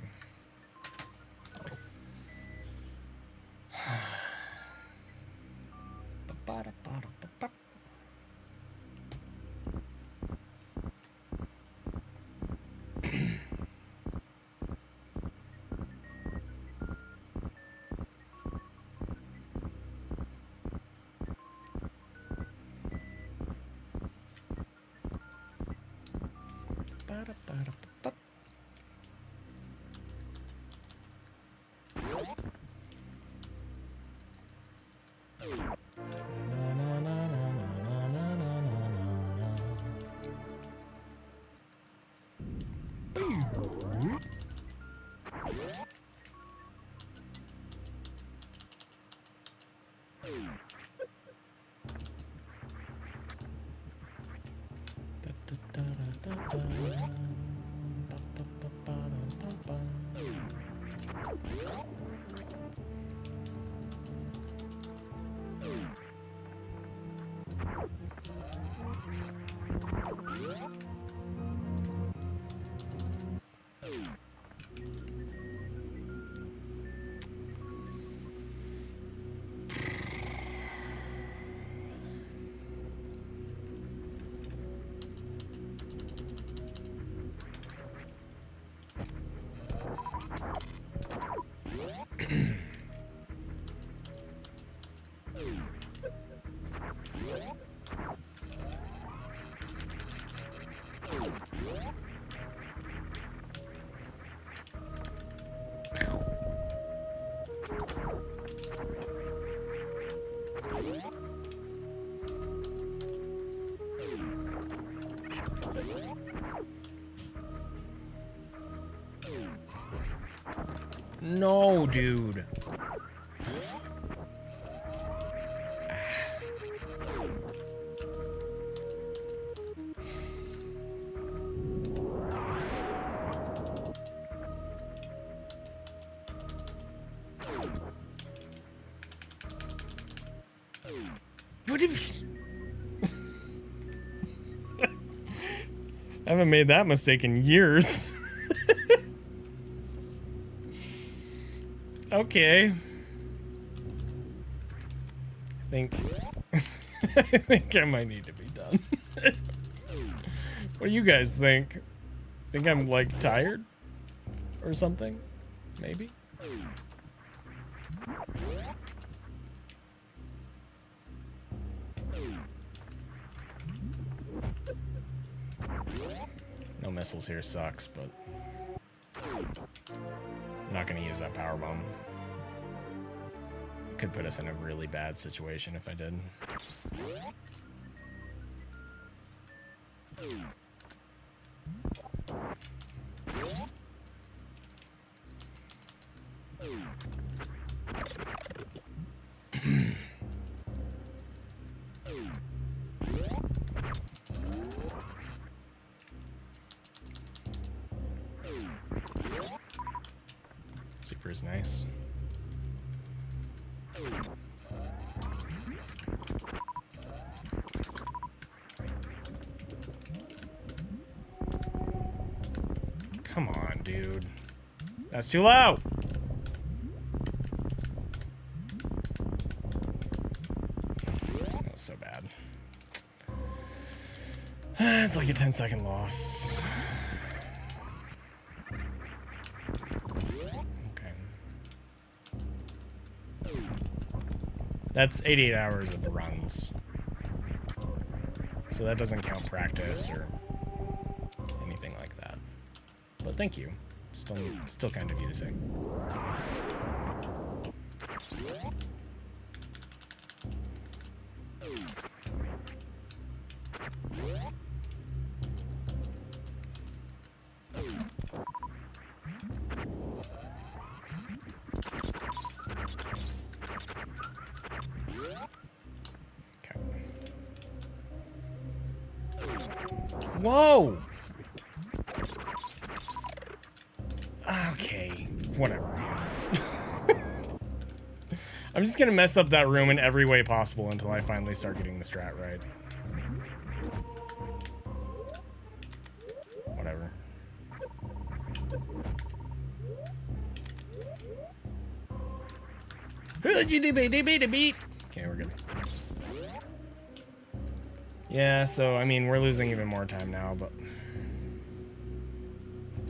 No, dude. What if... I haven't made that mistake in years. Okay. I think I might need to be done. What do you guys think? Think I'm like tired or something? Maybe. No missiles here sucks, but I'm not going to use that power bomb. Could put us in a really bad situation if I did. Super is nice. Come on, dude. That's too low. That was so bad. It's like a 10-second loss. That's 88 hours of runs. So that doesn't count practice or anything like that. But thank you. Still kind of you to say. Whoa! Okay, whatever. I'm just gonna mess up that room in every way possible until I finally start getting the strat right. Whatever. Okay, we're good. Yeah, so, I mean, we're losing even more time now, but...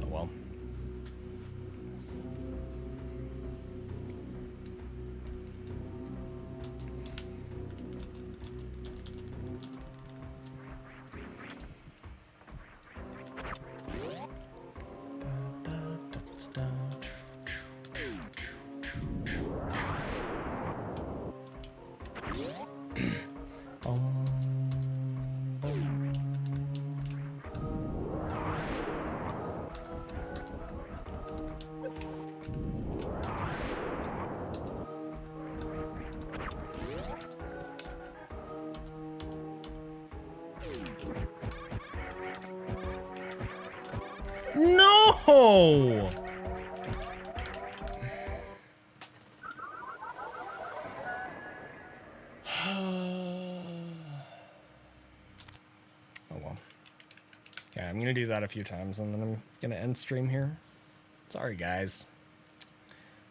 Oh, well. No! Oh well. Yeah, I'm gonna do that a few times and then I'm gonna end stream here. Sorry, guys.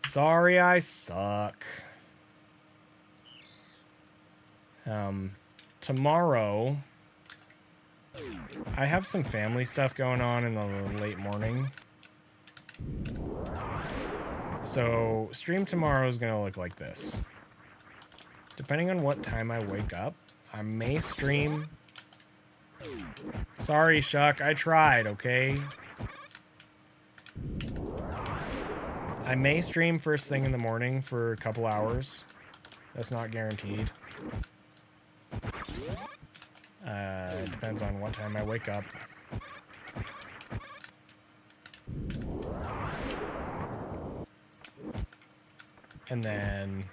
Sorry I suck. Tomorrow I have some family stuff going on in the late morning. So stream tomorrow is gonna look like this. Depending on what time I wake up, I may stream. Sorry, Shuck, I tried, okay? I may stream first thing in the morning for a couple hours. That's not guaranteed. It depends on what time I wake up. And then...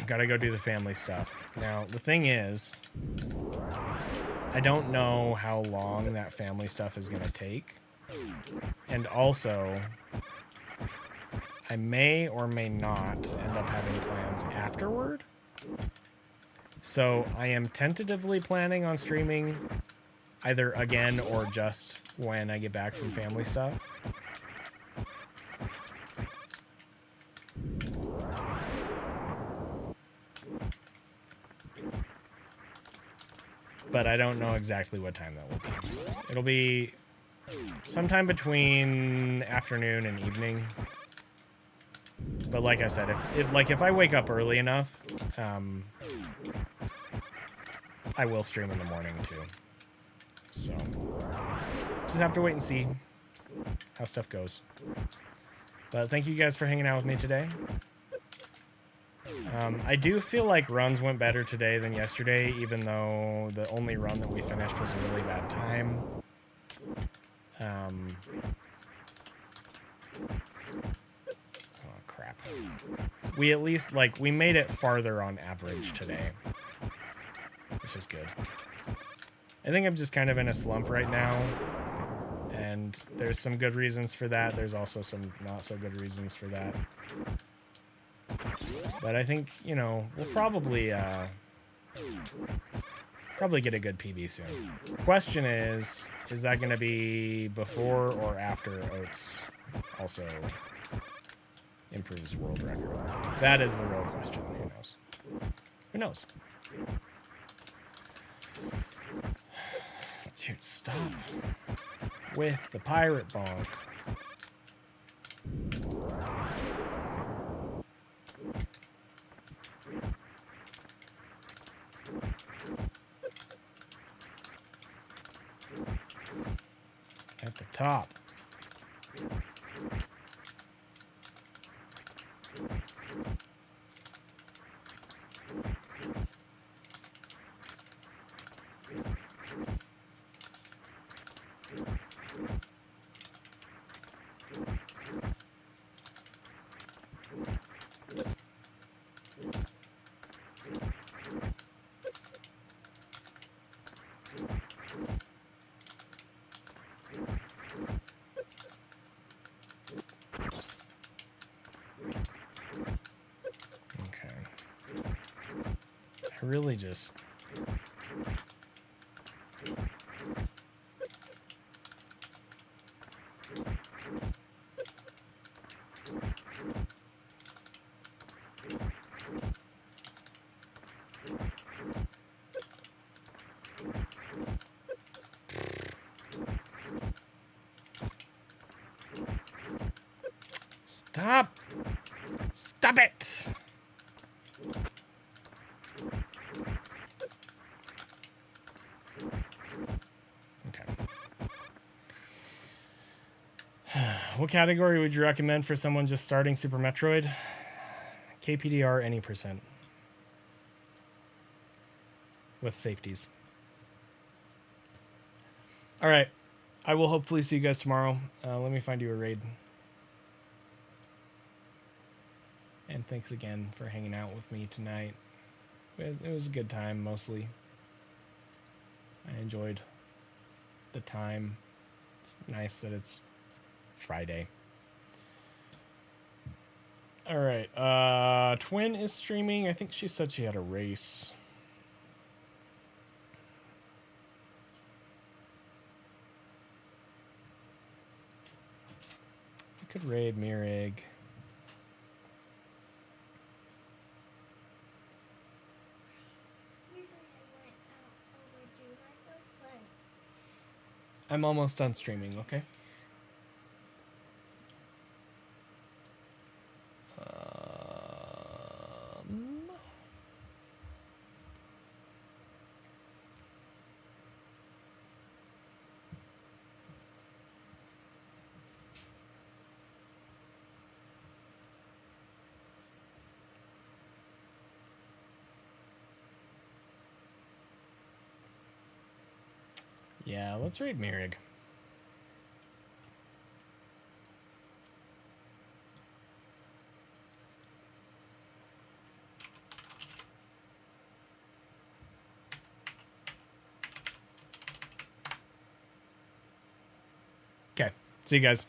Gotta go do the family stuff. Now, the thing is, I don't know how long that family stuff is gonna take. And also, I may or may not end up having plans afterward. So I am tentatively planning on streaming either again or just when I get back from family stuff. But I don't know exactly what time that will be. It'll be sometime between afternoon and evening. But like I said, if I wake up early enough, I will stream in the morning too. So just have to wait and see how stuff goes. But thank you guys for hanging out with me today. I do feel like runs went better today than yesterday, even though the only run that we finished was a really bad time. Oh, crap. We at least, like, we made it farther on average today, which is good. I think I'm just kind of in a slump right now, and there's some good reasons for that. There's also some not so good reasons for that. But I think, you know, we'll probably get a good PB soon. Question is that going to be before or after Oates also improves world record? That is the real question. Who knows? Who knows? Dude, stop with the pirate bonk. At the top. Really just stop it. What category would you recommend for someone just starting Super Metroid? KPDR any %. With safeties. Alright. I will hopefully see you guys tomorrow. Let me find you a raid. And thanks again for hanging out with me tonight. It was a good time, mostly. I enjoyed the time. It's nice that it's Friday. All right. Twin is streaming. I think she said she had a race. I could raid Mirig. I'm almost done streaming, okay? Yeah, let's raid Mirig. Okay, see you guys.